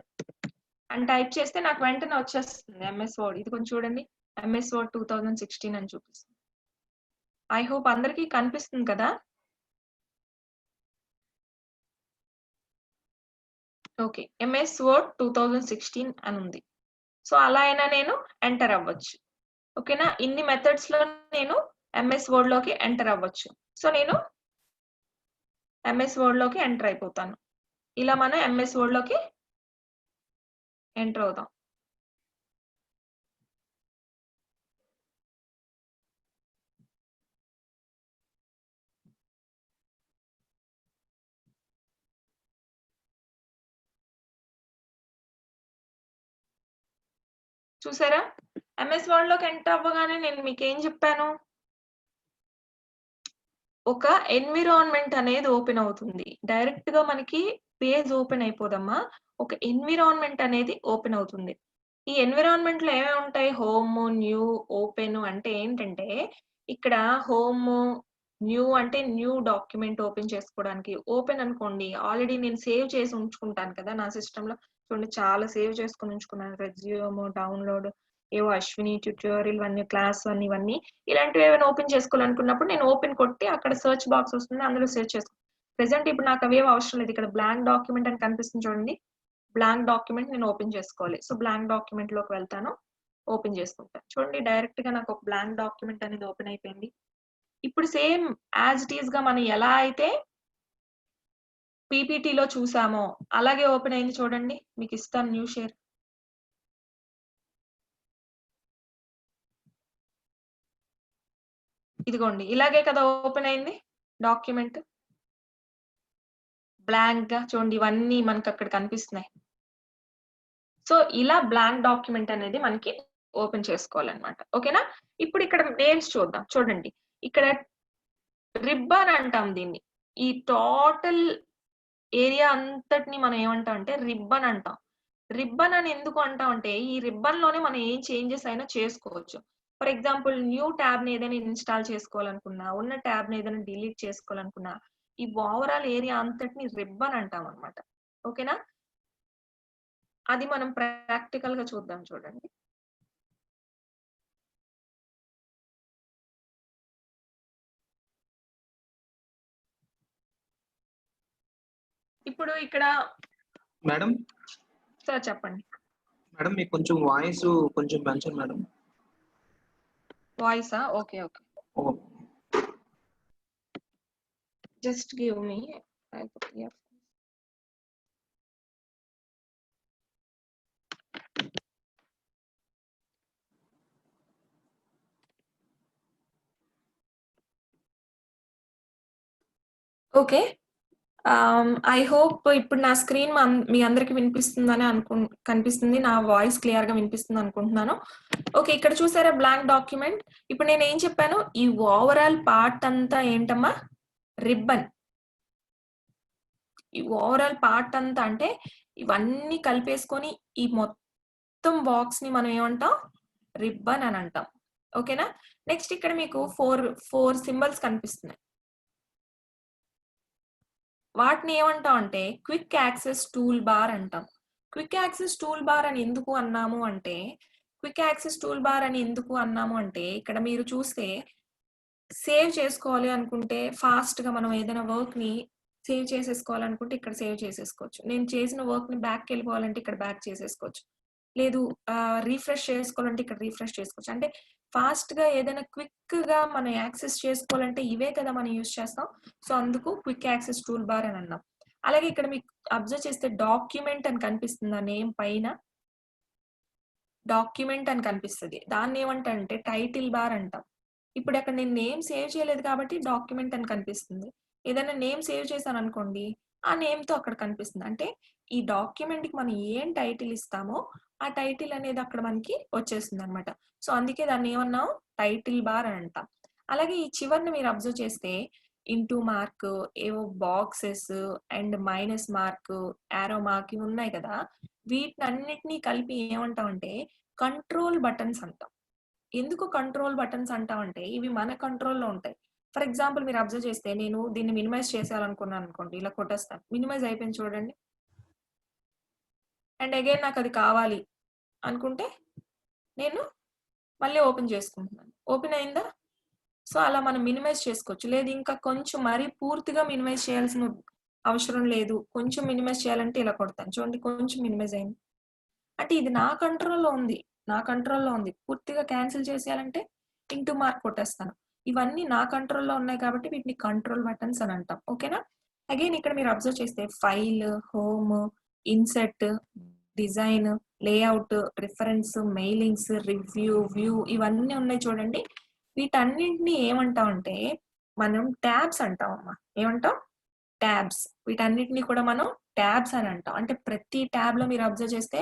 Speaker 2: అని టైప్ చేస్తే నాకు వెంటనే వచ్చేస్తుంది ఎంఎస్ వర్డ్. ఇది కొంచెం చూడండి, ఎంఎస్ వర్డ్ 2016 అని చూపిస్తుంది. ఐ హోప్ అందరికీ కనిపిస్తుంది కదా? ఓకే, ఎంఎస్ వర్డ్ 2016 అని ఉంది. సో అలా అయినా నేను ఎంటర్ అవ్వచ్చు. ఓకేనా? ఇన్ని మెథడ్స్ లో నేను ఎంఎస్ వర్డ్ లోకి ఎంటర్ అవ్వచ్చు. సో నేను ఎంఎస్ వర్డ్ లోకి ఎంటర్ అయిపోతాను. ఇలా మనం ఎంఎస్ వర్డ్ లోకి ఎంటర్ అవుతాం. చూసారా? ఎంఎస్ వర్డ్ లోకి ఎంటర్ అవ్వగానే నేను మీకు ఏం చెప్పాను? ఒక ఎన్విరాన్మెంట్ అనేది ఓపెన్ అవుతుంది. డైరెక్ట్ గా మనకి పేజ్ ఓపెన్ అయిపోదమ్మా. ఒక ఎన్విరాన్మెంట్ అనేది ఓపెన్ అవుతుంది. ఈ ఎన్విరాన్మెంట్ లో ఏమేమి ఉంటాయి? హోమ్, న్యూ, ఓపెన్ అంటే ఏంటంటే ఇక్కడ హోమ్, న్యూ అంటే న్యూ డాక్యుమెంట్ ఓపెన్ చేసుకోవడానికి. ఓపెన్ అనుకోండి ఆల్రెడీ నేను సేవ్ చేసి ఉంచుకుంటాను కదా నా సిస్టమ్ లో. చూడండి చాలా సేవ్ చేసుకొని ఉంచుకున్నాను. రెజ్యూమ్, డౌన్లోడ్, ఏవో అశ్విని ట్యుటోరియల్ 1 క్లాస్ 1 ఇవన్నీ ఇలాంటివి ఏమైనా ఓపెన్ చేసుకోవాలనుకున్నప్పుడు నేను ఓపెన్ కొట్టి అక్కడ సెర్చ్ బాక్స్ వస్తుంది, అందులో సెర్చ్ చేసుకో. ప్రెసెంట్ ఇప్పుడు నాకు అవేం అవసరం లేదు. ఇక్కడ బ్లాంక్ డాక్యుమెంట్ అని కనిపిస్తుంది చూడండి. బ్లాంక్ డాక్యుమెంట్ నేను ఓపెన్ చేసుకోవాలి. సో బ్లాంక్ డాక్యుమెంట్ లోకి వెళ్తాను, ఓపెన్ చేసుకుంటాను. చూడండి డైరెక్ట్ గా నాకు ఒక బ్లాంక్ డాక్యుమెంట్ అనేది ఓపెన్ అయిపోయింది. ఇప్పుడు సేమ్ యాజ్ ఇట్ ఈస్ గా మనం ఎలా అయితే పీపీటీలో చూసామో అలాగే ఓపెన్ అయింది చూడండి. మీకు ఇస్తాను న్యూ షేర్. ఇదిగోండి ఇలాగే కదా ఓపెన్ అయింది డాక్యుమెంట్. బ్లాంక్ గా చూడండి ఇవన్నీ మనకి అక్కడ కనిపిస్తున్నాయి. సో ఇలా బ్లాంక్ డాక్యుమెంట్ అనేది మనకి ఓపెన్ చేసుకోవాలన్నమాట. ఓకేనా? ఇప్పుడు ఇక్కడ నేమ్స్ చూద్దాం. చూడండి ఇక్కడ రిబ్బన్ అంటాం దీన్ని. ఈ టోటల్ ఏరియా అంతటిని మనం ఏమంటాం అంటే రిబ్బన్ అంటాం. రిబ్బన్ అని ఎందుకు అంటాం అంటే ఈ రిబ్బన్ లోనే మనం ఏం చేంజెస్ అయినా చేసుకోవచ్చు. ఫర్ ఎగ్జాంపుల్ న్యూ ట్యాబ్ ని ఏదైనా ఇన్స్టాల్ చేసుకోవాలనుకున్నా, ఉన్న ట్యాబ్ ని ఏదైనా డిలీట్ చేసుకోవాలనుకున్నా, ఈ ఓవరాల్ ఏరియా అంతటిని రిబ్బన్ అంటాం అన్నమాట. ఓకేనా? అది మనం ప్రాక్టికల్ గా చూద్దాం. చూడండి ఇప్పుడు ఇక్కడ
Speaker 3: మేడం
Speaker 2: సార్ చెప్పండి.
Speaker 3: మేడం మీకు కొంచెం వాయిస్ కొంచెం పెంచండి మేడం.
Speaker 2: వాయిసా? Okay okay, just give me. Okay, I hope ఇప్పుడు నా స్క్రీన్ మీ అందరికి వినిపిస్తుందని కనిపిస్తుంది. నా వాయిస్ క్లియర్ గా వినిపిస్తుంది అనుకుంటున్నాను. ఓకే, ఇక్కడ చూసారా బ్లాంక్ డాక్యుమెంట్. ఇప్పుడు నేను ఏం చెప్పాను? ఈ ఓవరాల్ పార్ట్ అంతా ఏంటమ్మా? రిబ్బన్. ఈ ఓవరాల్ పార్ట్ అంతా అంటే ఇవన్నీ కలిపేసుకొని ఈ మొత్తం బాక్స్ ని మనం ఏమంటాం? రిబ్బన్ అని అంటాం. ఓకేనా? నెక్స్ట్ ఇక్కడ మీకు ఫోర్ సింబల్స్ కనిపిస్తున్నాయి. వాటిని ఏమంటాం అంటే క్విక్ యాక్సెస్ టూల్ బార్ అంటాం. క్విక్ యాక్సెస్ టూల్ బార్ అని ఎందుకు అన్నాము అంటే ఇక్కడ మీరు చూస్తే సేవ్ చేసుకోవాలి అనుకుంటే ఫాస్ట్ గా మనం ఏదైనా వర్క్ ని సేవ్ చేసేసుకోవాలనుకుంటే ఇక్కడ సేవ్ చేసేసుకోవచ్చు. నేను చేసిన వర్క్ ని బ్యాక్ వెళ్ళిపోవాలంటే ఇక్కడ బ్యాక్ చేసేసుకోవచ్చు. లేదు రీఫ్రెష్ చేసుకోవాలంటే ఇక్కడ రీఫ్రెష్ చేసుకోవచ్చు. అంటే ఫాస్ట్ గా ఏదైనా క్విక్ గా మనం యాక్సెస్ చేసుకోవాలంటే ఇవే కదా మనం యూజ్ చేస్తాం. సో అందుకు క్విక్ యాక్సెస్ టూల్ బార్ అని అన్నాం. అలాగే ఇక్కడ మీకు అబ్జర్వ్ చేస్తే డాక్యుమెంట్ అని కనిపిస్తుంది. ఆ నేమ్ పైన డాక్యుమెంట్ అని కనిపిస్తుంది. దాన్ని ఏమంటే టైటిల్ బార్ అంటాం. ఇప్పుడు అక్కడ నేను నేమ్ సేవ్ చేయలేదు కాబట్టి డాక్యుమెంట్ అని కనిపిస్తుంది. ఏదైనా నేమ్ సేవ్ చేశాను అనుకోండి, ఆ నేమ్ తో అక్కడ కనిపిస్తుంది. అంటే ఈ డాక్యుమెంట్ కి మనం ఏం టైటిల్ ఇస్తామో ఆ టైటిల్ అనేది అక్కడ మనకి వచ్చేస్తుంది అనమాట. సో అందుకే దాన్ని ఏమన్నాం? టైటిల్ బార్ అని అంటాం. అలాగే ఈ చివరిని మీరు అబ్జర్వ్ చేస్తే ఇంటూ మార్క్, ఏవో boxes and minus mark, arrow mark ఇవి ఉన్నాయి కదా. వీటినన్నిటినీ కలిపి ఏమంటాం అంటే కంట్రోల్ బటన్స్ అంటాం. ఎందుకు కంట్రోల్ బటన్స్ అంటాం అంటే ఇవి మన కంట్రోల్లో ఉంటాయి. ఫర్ ఎగ్జాంపుల్ మీరు అబ్జర్వ్ చేస్తే నేను దీన్ని మినిమైజ్ చేయాలనుకున్నాను అనుకోండి, ఇలా కొట్టేస్తాను. మినిమైజ్ అయిపోయింది చూడండి. అండ్ అగైన్ నాకు అది కావాలి అనుకుంటే నేను మళ్ళీ ఓపెన్ చేసుకుంటున్నాను. ఓపెన్ అయిందా? సో అలా మనం మినిమైజ్ చేసుకోవచ్చు. లేదు ఇంకా కొంచెం మరీ పూర్తిగా మినిమైజ్ చేయాల్సిన అవసరం లేదు, కొంచెం మినిమైజ్ చేయాలంటే ఇలా కొడతాను. చూడండి కొంచెం మినిమైజ్ అయింది. అంటే ఇది నా కంట్రోల్లో ఉంది. పూర్తిగా క్యాన్సిల్ చేసేయాలంటే ఇంటూ మార్క్ కొట్టేస్తాను. ఇవన్నీ నా కంట్రోల్లో ఉన్నాయి కాబట్టి వీటిని కంట్రోల్ బటన్స్ అని అంటాం. ఓకేనా? అగైన్ ఇక్కడ మీరు అబ్జర్వ్ చేస్తే file, home, INCET, design, layout, reference, mailings, review, view ఇవన్నీ ఉన్నాయి చూడండి. వీటన్నింటినీ ఏమంటాం అంటే మనం ట్యాబ్స్ అంటాం అమ్మా. ఏమంటాం? ట్యాబ్స్. వీటన్నిటిని కూడా మనం ట్యాబ్స్ అని అంటాం. అంటే ప్రతి ట్యాబ్ లో మీరు అబ్జర్వ్ చేస్తే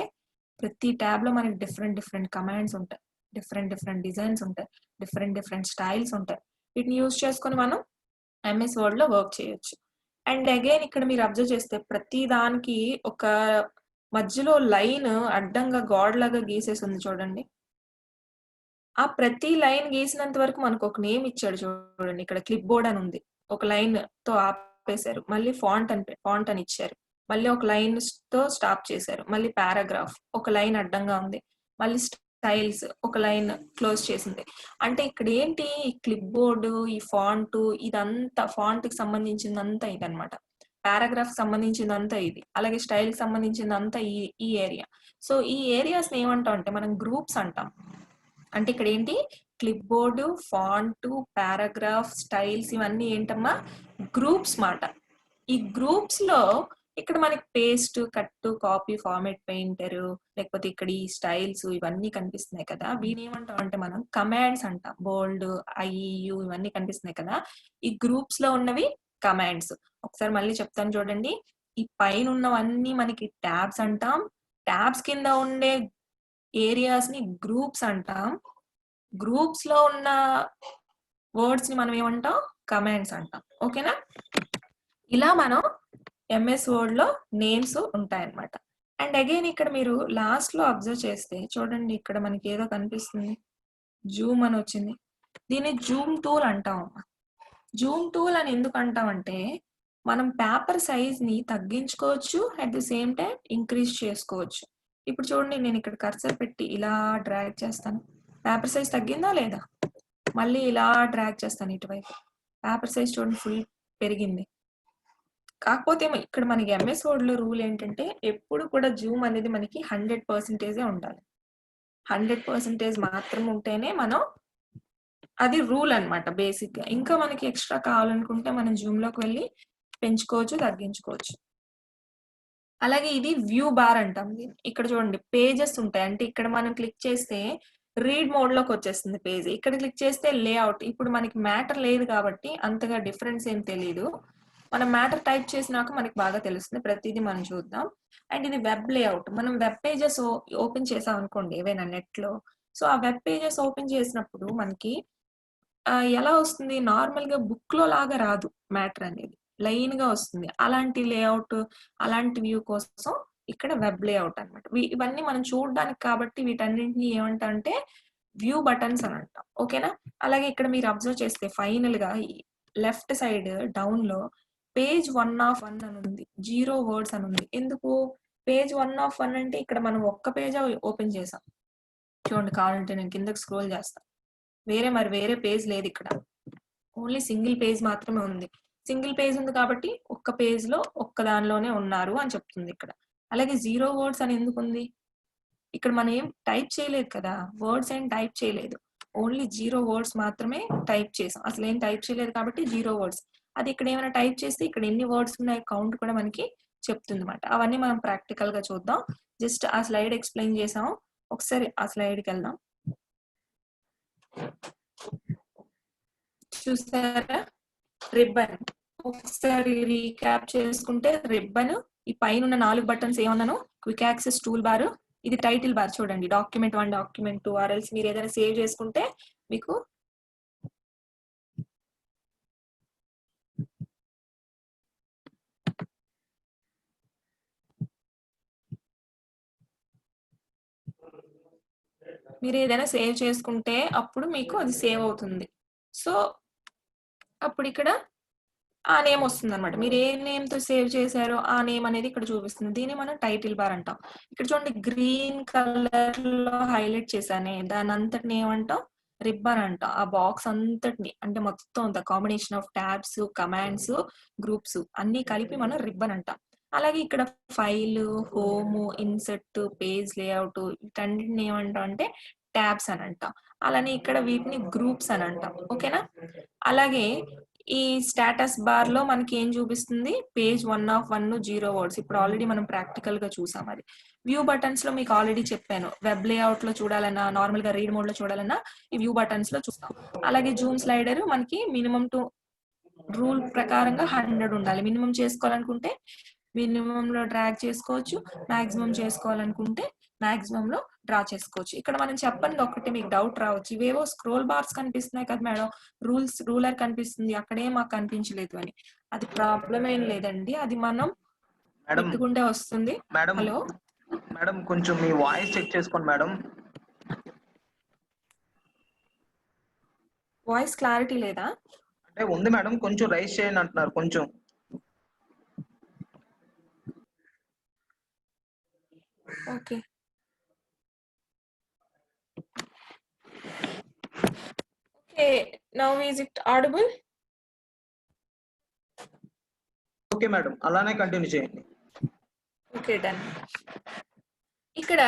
Speaker 2: ప్రతి ట్యాబ్ లో మనకి డిఫరెంట్ కమాండ్స్ ఉంటాయి, డిఫరెంట్ డిజైన్స్ ఉంటాయి, డిఫరెంట్ స్టైల్స్ ఉంటాయి. వీటిని యూజ్ చేసుకొని మనం ఎంఎస్ వర్డ్ లో వర్క్ చేయొచ్చు. అండ్ అగైన్ ఇక్కడ మీరు అబ్జర్వ్ చేస్తే ప్రతి దానికి ఒక మధ్యలో లైన్ అడ్డంగా గాడ్ లాగా గీసేసి ఉంది చూడండి. ఆ ప్రతి లైన్ గీసినంత వరకు మనకు ఒక నేమ్ ఇచ్చాడు చూడండి. ఇక్కడ క్లిప్ బోర్డ్ అని ఉంది, ఒక లైన్ తో ఆపేశారు, మళ్ళీ ఫాంట్ అని ఇచ్చారు, మళ్ళీ ఒక లైన్ తో స్టాప్ చేశారు, మళ్ళీ పారాగ్రాఫ్ ఒక లైన్ అడ్డంగా ఉంది, మళ్ళీ స్టైల్స్ ఒక లైన్ క్లోజ్ చేసింది. అంటే ఇక్కడ ఏంటి, ఈ క్లిప్ బోర్డు, ఈ ఫాంట్, ఇదంతా ఫాంట్ కి సంబంధించిందంతా ఇదన్నమాట. పారాగ్రాఫ్ సంబంధించిందంతా ఇది, అలాగే స్టైల్ కి సంబంధించిందంతా ఈ ఏరియా. సో ఈ ఏరియాస్ ఏమంటాం అంటే మనం గ్రూప్స్ అంటాం. అంటే ఇక్కడ ఏంటి, clipboard, font, paragraph, styles ఇవన్నీ ఏంటమ్మా, గ్రూప్స్ మాట. ఈ గ్రూప్స్ లో ఇక్కడ మనకి paste, cut, copy, format, painter, లేకపోతే ఇక్కడ ఈ స్టైల్స్ ఇవన్నీ కనిపిస్తున్నాయి కదా, వీని ఏమంటాం అంటే మనం కమాండ్స్ అంటాం. బోల్డ్, ఐయు ఇవన్నీ కనిపిస్తున్నాయి కదా, ఈ గ్రూప్స్ లో ఉన్నవి కమాండ్స్. ఒకసారి మళ్ళీ చెప్తాను చూడండి. ఈ పైన ఉన్నవన్నీ మనకి ట్యాబ్స్ అంటాం. ట్యాబ్స్ కింద ఉండే ఏరియాస్ ని గ్రూప్స్ అంటాం. గ్రూప్స్ లో ఉన్న వర్డ్స్ ని మనం ఏమంటాం, కమాండ్స్ అంటాం. ఓకేనా? ఇలా మనం ఎంఎస్ వర్డ్ లో నేమ్స్ ఉంటాయన్నమాట. అండ్ అగైన్ ఇక్కడ మీరు లాస్ట్ లో అబ్జర్వ్ చేస్తే చూడండి, ఇక్కడ మనకి ఏదో కనిపిస్తుంది, జూమ్ అని వచ్చింది. దీన్ని జూమ్ టూల్ అంటాం. జూమ్ టూల్ అని ఎందుకు అంటామంటే మనం పేపర్ సైజ్ ని తగ్గించుకోవచ్చు, at the same time increase చేసుకోవచ్చు. ఇప్పుడు చూడండి, నేను ఇక్కడ కర్సర్ పెట్టి ఇలా డ్రాగ్ చేస్తాను, పేపర్ సైజ్ తగ్గిందా లేదా? మళ్ళీ ఇలా డ్రాగ్ చేస్తాను ఇటువైపు, పేపర్ సైజ్ చూడండి ఫుల్ పెరిగింది. కాకపోతే ఇక్కడ మనకి ఎంఎస్ వర్డ్ లో రూల్ ఏంటంటే ఎప్పుడు కూడా జూమ్ అనేది మనకి 100% ఉండాలి. 100% మాత్రం ఉంటేనే మనం, అది రూల్ అన్నమాట బేసిక్ గా. ఇంకా మనకి ఎక్స్ట్రా కావాలనుకుంటే మనం జూమ్ లోకి వెళ్ళి పెంచుకోవచ్చు, తగ్గించుకోవచ్చు. అలాగే ఇది వ్యూ బార్ అంటాం. ఇక్కడ చూడండి పేజెస్ ఉంటాయి, అంటే ఇక్కడ మనం క్లిక్ చేస్తే రీడ్ మోడ్ లోకి వచ్చేస్తుంది పేజ్. ఇక్కడ క్లిక్ చేస్తే లేఅవుట్. ఇప్పుడు మనకి మ్యాటర్ లేదు కాబట్టి అంతగా డిఫరెన్స్ ఏం తెలియదు. మనం మ్యాటర్ టైప్ చేసినాక మనకి బాగా తెలుస్తుంది. ప్రతిదీ మనం చూద్దాం. అండ్ ఇది వెబ్ లేఅవుట్. మనం వెబ్ పేజెస్ ఓపెన్ చేసాం అనుకోండి ఏవైనా నెట్ లో, సో ఆ వెబ్ పేజెస్ ఓపెన్ చేసినప్పుడు మనకి ఎలా వస్తుంది, నార్మల్ గా బుక్ లో లాగా రాదు, మ్యాటర్ అనేది లైన్ గా వస్తుంది. అలాంటి లేఅవుట్, అలాంటి వ్యూ కోసం ఇక్కడ వెబ్ లేఅవుట్ అనమాట. ఇవన్నీ మనం చూడడానికి కాబట్టి వీటన్నింటినీ ఏమంటా అంటే వ్యూ బటన్స్ అని అంటాం. ఓకేనా? అలాగే ఇక్కడ మీరు అబ్జర్వ్ చేస్తే ఫైనల్ గా లెఫ్ట్ సైడ్ డౌన్ లో పేజ్ 1 of 1 అని ఉంది, 0 words అని ఉంది. ఎందుకు పేజ్ 1 of 1 అంటే ఇక్కడ మనం ఒక్క పేజ్ ఓపెన్ చేసాం చూడండి. కావాలంటే నేను కిందకి స్క్రోల్ చేస్తాను, వేరే పేజ్ లేదు ఇక్కడ, ఓన్లీ సింగిల్ పేజ్ మాత్రమే ఉంది. సింగిల్ పేజ్ ఉంది కాబట్టి ఒక్క పేజ్ లో ఒక్క దానిలోనే ఉన్నారు అని చెప్తుంది ఇక్కడ. అలాగే 0 words అని ఎందుకు ఉంది, ఇక్కడ మనం ఏం టైప్ చేయలేదు కదా, వర్డ్స్ ఏం టైప్ చేయలేదు, ఓన్లీ 0 words మాత్రమే టైప్ చేసాం. అసలు ఏం టైప్ చేయలేదు కాబట్టి 0 words. అది ఇక్కడ ఏమైనా టైప్ చేస్తే ఇక్కడ ఎన్ని వర్డ్స్ ఉన్నాయి కౌంట్ కూడా మనకి చెప్తుంది అనమాట. అవన్నీ మనం ప్రాక్టికల్ గా చూద్దాం. జస్ట్ ఆ స్లైడ్ ఎక్స్ప్లెయిన్ చేసాం, ఒకసారి ఆ స్లైడ్కి వెళ్దాం. చూసారా రిబ్బన్, ఒకసారి రీక్యాప్ చేసుకుంటే రిబ్బన్, ఈ పైన ఉన్న 4 బటన్స్ ఏమన్నాను, క్విక్ యాక్సెస్ టూల్ బార్, ఇది టైటిల్ బార్ చూడండి, డాక్యుమెంట్ 1, డాక్యుమెంట్ 2, ఆర్ఎల్స్ మీరు ఏదైనా సేవ్ చేసుకుంటే మీకు సేవ్ చేసుకుంటే అప్పుడు మీకు అది సేవ్ అవుతుంది. సో అప్పుడు ఇక్కడ ఆ నేమ్ వస్తుంది అనమాట. మీరు ఏ నేమ్ తో సేవ్ చేశారో ఆ నేమ్ అనేది ఇక్కడ చూపిస్తుంది. దీన్ని మనం టైటిల్ బార్ అంటాం. ఇక్కడ చూడండి గ్రీన్ కలర్ లో హైలైట్ చేశానే, దాని అంతటిని ఏమంటాం, రిబ్బన్ అంటాం. ఆ బాక్స్ అంతటిని, అంటే మొత్తం the combination of tabs, commands, groups అన్ని కలిపి మనం రిబ్బన్ అంటాం. అలాగే ఇక్కడ file, home, insert, page layout వీటన్నిటిని ఏమంటాం అంటే ట్యాబ్స్ అని అంటాం. అలానే ఇక్కడ వీటిని గ్రూప్స్ అని అంటాం. ఓకేనా? అలాగే ఈ స్టేటస్ బార్ లో మనకి ఏం చూపిస్తుంది, పేజ్ 1 of 1, 0 words. ఇప్పుడు ఆల్రెడీ మనం ప్రాక్టికల్ గా చూసాం. అది వ్యూ బటన్స్ లో మీకు ఆల్రెడీ చెప్పాను, వెబ్ లేఅవుట్ లో చూడాలన్నా, నార్మల్ గా రీడ్ మోడ్ లో చూడాలన్నా ఈ వ్యూ బటన్స్ లో చూస్తాం. అలాగే జూమ్ స్లైడర్ మనకి మినిమం టు రూల్ ప్రకారంగా 100 ఉండాలి. మినిమం చేసుకోవాలనుకుంటే మినిమం లో డ్రాగ్ చేసుకోవచ్చు, మాక్సిమం చేసుకోవాలనుకుంటే మాక్సిమం లో డ్రా చేసుకోవచ్చు. ఇక్కడ మనం చెప్పండి, ఒకటి మీకు డౌట్ రావచ్చు, ఇవేవో స్క్రోల్ బార్స్ కనిపిస్తున్నాయి కదా మేడం, రూలర్ కనిపిస్తుంది, అక్కడే మాకు కనిపించలేదు అని. అది ప్రాబ్లం ఏం లేదండి, అది మనం పెట్టుకుంటే వస్తుంది. హలో
Speaker 3: మేడం, కొంచెం మీ వాయిస్ చెక్ చేసుకోండి మేడం.
Speaker 2: వాయిస్ క్లారిటీ లేదా?
Speaker 3: అంటే ఉంది మేడం, కొంచెం రైస్ చేయండి అంటున్నారు కొంచెం.
Speaker 2: Okay, okay, now is it audible?
Speaker 3: Okay madam, అలానే కంటిన్యూ చేయండి.
Speaker 2: Okay, done. ఇక్కడ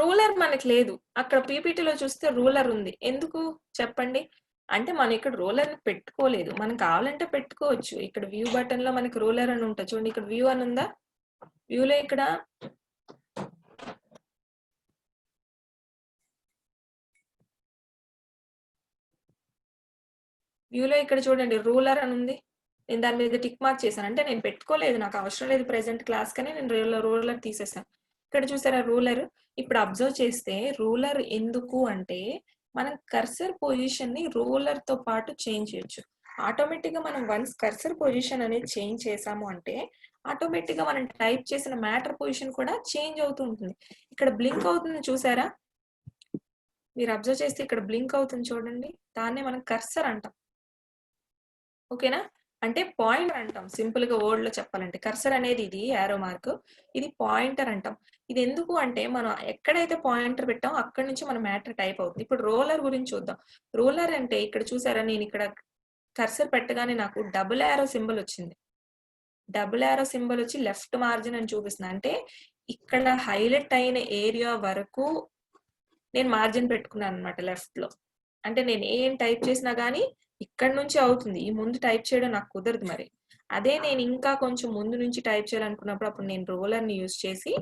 Speaker 2: రూలర్ మనకి లేదు, అక్కడ పీపీటీలో చూస్తే రూలర్ ఉంది. ఎందుకు చెప్పండి? అంటే మనం ఇక్కడ రూలర్ పెట్టుకోలేదు, మనం కావాలంటే పెట్టుకోవచ్చు. ఇక్కడ వ్యూ బటన్ లో మనకి రూలర్ అని ఉంటుంది చూడండి, ఇక్కడ వ్యూ అని ఉందా? వ్యూలో ఇక్కడ చూడండి రూలర్ అని ఉంది. నేను దాని మీద టిక్ మార్క్ చేశాను, అంటే నేను పెట్టుకోలేదు, నాకు అవసరం లేదు ప్రెసెంట్ క్లాస్ కానీ నేను రూలర్ తీసేసాను. ఇక్కడ చూసారా రూలర్? ఇప్పుడు అబ్జర్వ్ చేస్తే రూలర్ ఎందుకు అంటే మనం కర్సర్ పొజిషన్ ని రూలర్ తో పాటు చేంజ్ చేయొచ్చు. ఆటోమేటిక్ గా మనం వన్స్ కర్సర్ పొజిషన్ అనేది చేంజ్ చేసాము అంటే ఆటోమేటిక్ గా మనం టైప్ చేసిన మ్యాటర్ పొజిషన్ కూడా చేంజ్ అవుతూ ఉంటుంది. ఇక్కడ బ్లింక్ అవుతుంది చూసారా? మీరు అబ్జర్వ్ చేస్తే ఇక్కడ బ్లింక్ అవుతుంది చూడండి, దాన్నే మనం కర్సర్ అంటాం. ఓకేనా? అంటే పాయింటర్ అంటాం, సింపుల్ గా వర్డ్ లో చెప్పాలంటే. కర్సర్ అనేది ఇది యారో మార్క్, ఇది పాయింటర్ అంటాం. ఇది ఎందుకు అంటే మనం ఎక్కడైతే పాయింటర్ పెట్టామో అక్కడ నుంచి మన మ్యాటర్ టైప్ అవుతుంది. ఇప్పుడు రోలర్ గురించి చూద్దాం. రోలర్ అంటే ఇక్కడ చూసారా, నేను ఇక్కడ కర్సర్ పెట్టగానే నాకు డబుల్ యారో సింబల్ వచ్చింది. డబుల్ యారో సింబల్ వచ్చి లెఫ్ట్ మార్జిన్ అని చూపిస్తుంది. అంటే ఇక్కడ హైలైట్ అయిన ఏరియా వరకు నేను మార్జిన్ పెట్టుకున్నాను అనమాట లెఫ్ట్ లో. అంటే నేను ఏం టైప్ చేసినా గానీ ఇక్కడ నుంచి అవుతుంది, ఈ ముందు టైప్ చేయడం నాకు కుదరదు. మరి అదే నేను ఇంకా కొంచెం ముందు నుంచి టైప్ చేయాలనుకున్నప్పుడు అప్పుడు నేను రూలర్ ని యూజ్ చేసి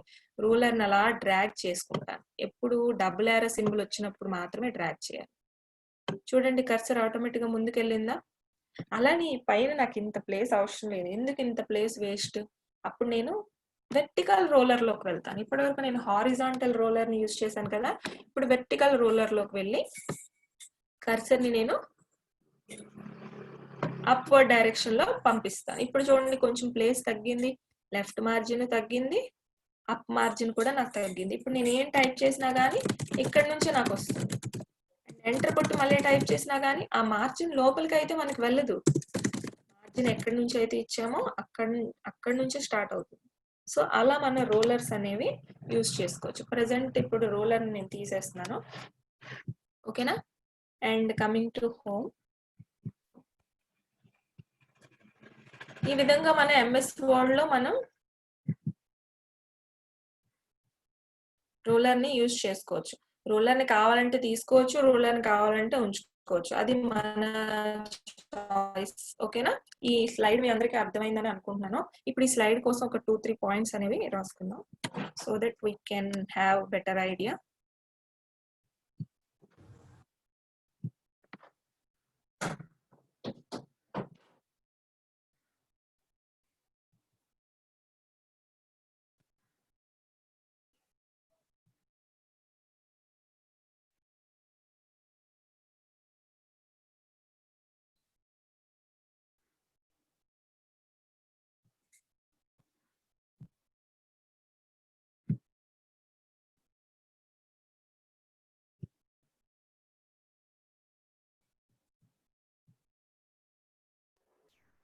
Speaker 2: రూలర్ ని అలా డ్రాగ్ చేసుకుంటాను. ఎప్పుడు డబుల్ యారో సింబల్ వచ్చినప్పుడు మాత్రమే డ్రాగ్ చేయాలి. చూడండి కర్సర్ ఆటోమేటిక్ గా ముందుకు వెళ్ళిందా? అలానే పైన నాకు ఇంత ప్లేస్ అవసరం లేదు, ఎందుకు ఇంత ప్లేస్ వేస్ట్? అప్పుడు నేను వెర్టికల్ రోలర్ లోకి వెళ్తాను. ఇప్పటి వరకు నేను హారిజాంటల్ రోలర్ ని యూజ్ చేశాను కదా, ఇప్పుడు వెర్టికల్ రోలర్ లోకి వెళ్ళి కర్సర్ ని నేను అప్వర్డ్ డైరెక్షన్ లో పంపిస్తాను. ఇప్పుడు చూడండి కొంచెం ప్లేస్ తగ్గింది, లెఫ్ట్ మార్జిన్ తగ్గింది, అప్ మార్జిన్ కూడా నాకు తగ్గింది. ఇప్పుడు నేను ఏం టైప్ చేసినా గానీ ఇక్కడ నుంచి నాకు వస్తుంది. ఎంటర్ కొట్టి మళ్ళీ టైప్ చేసినా గానీ ఆ మార్జిన్ లోపలికి అయితే మనకి వెళ్ళదు. మార్జిన్ ఎక్కడి నుంచి అయితే ఇచ్చామో అక్కడ నుంచి స్టార్ట్ అవుతుంది. సో అలా మన రోలర్స్ అనేవి యూజ్ చేసుకోవచ్చు. ప్రెసెంట్ ఇప్పుడు రోలర్ నేను తీసేస్తున్నాను. ఓకేనా? అండ్ కమింగ్ టు హోమ్, ఈ విధంగా మన ఎంఎస్ వర్డ్ లో మనం రూలర్ ని యూజ్ చేసుకోవచ్చు. రూలర్ ని కావాలంటే తీసుకోవచ్చు, రూలర్ ని కావాలంటే ఉంచుకోవచ్చు, అది మన చాయిస్. ఓకేనా? ఈ స్లైడ్ మీ అందరికీ అర్థమైందని అనుకుంటున్నాను. ఇప్పుడు ఈ స్లైడ్ కోసం ఒక 2-3 పాయింట్స్ అనేవి రాసుకుందాం, so that we can have better idea.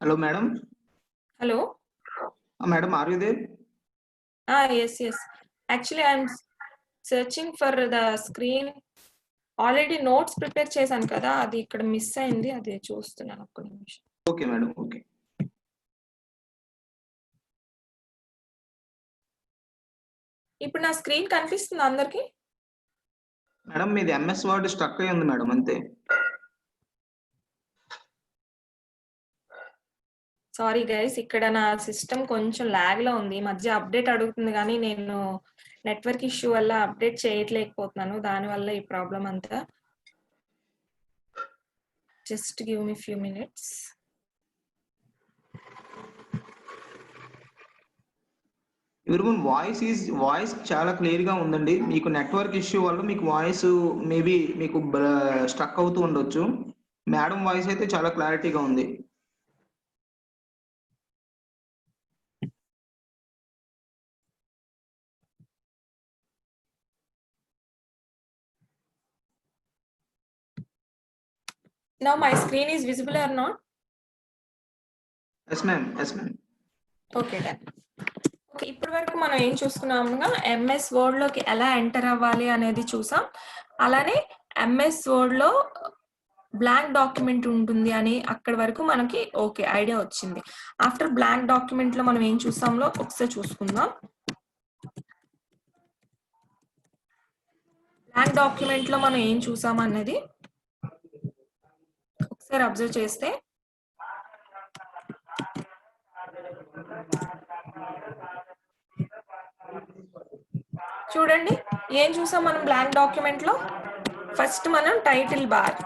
Speaker 3: Hello, madam.
Speaker 2: Hello.
Speaker 3: Madam, are you there?
Speaker 2: Yes. Actually, I'm searching for the screen. Already notes prepare చేశాను కదా, అది ఇక్కడ మిస్ అయింది, అది చూస్తున్నాను. ఒక్క నిమిషం.
Speaker 3: Okay madam, okay.
Speaker 2: ఇప్పుడు నా స్క్రీన్ కనిపిస్తుంది అందరికి?
Speaker 3: మేడం మీది ఎంఎస్ వర్డ్ స్ట్రక్ అయి ఉంది మేడం, అంతే.
Speaker 2: సారీ గైస్, ఇక్కడ నా సిస్టమ్ కొంచెం లాగ్ లో ఉంది, మధ్య అప్డేట్ అడుగుతుంది కానీ నేను నెట్వర్క్ ఇష్యూ వల్ల అప్డేట్ చేయట్లేకపోతున్నాను, దానివల్ల ఈ ప్రాబ్లం అంతా. జస్ట్ గివ్ మీ ఫ్యూ మినిట్స్.
Speaker 3: ఎవరివన్ వాయిస్ చాలా క్లియర్ గా ఉందండి. మీకు నెట్వర్క్ ఇష్యూ వల్ల మీకు వాయిస్ మేబీ మీకు స్ట్రక్ అవుతూ ఉండొచ్చు. మేడం వాయిస్ అయితే చాలా క్లారిటీగా ఉంది.
Speaker 2: Now my screen is visible or not?
Speaker 3: Yes ma'am, yes ma'am.
Speaker 2: Okay done. Okay, ఇప్పటి వరకు మనం ఏం చూసుకున్నాముగా ఎంఎస్ వర్డ్ లోకి ఎలా ఎంటర్ అవ్వాలి అనేది చూసాం. అలానే ఎంఎస్ వర్డ్ లో బ్లాంక్ డాక్యుమెంట్ ఉంటుంది అని అక్కడి వరకు మనకి ఓకే ఐడియా వచ్చింది. ఆఫ్టర్ బ్లాంక్ డాక్యుమెంట్ లో మనం ఏం చూసాంలో ఒకసారి చూసుకుందాం. బ్లాంక్ డాక్యుమెంట్ లో మనం ఏం చూసాం అన్నది ఒకసారి అబ్జర్వ్ చేస్తే చూడండి ఏం చూసాం మనం బ్లాంక్ డాక్యుమెంట్ లో. ఫస్ట్ మనం టైటిల్ బార్,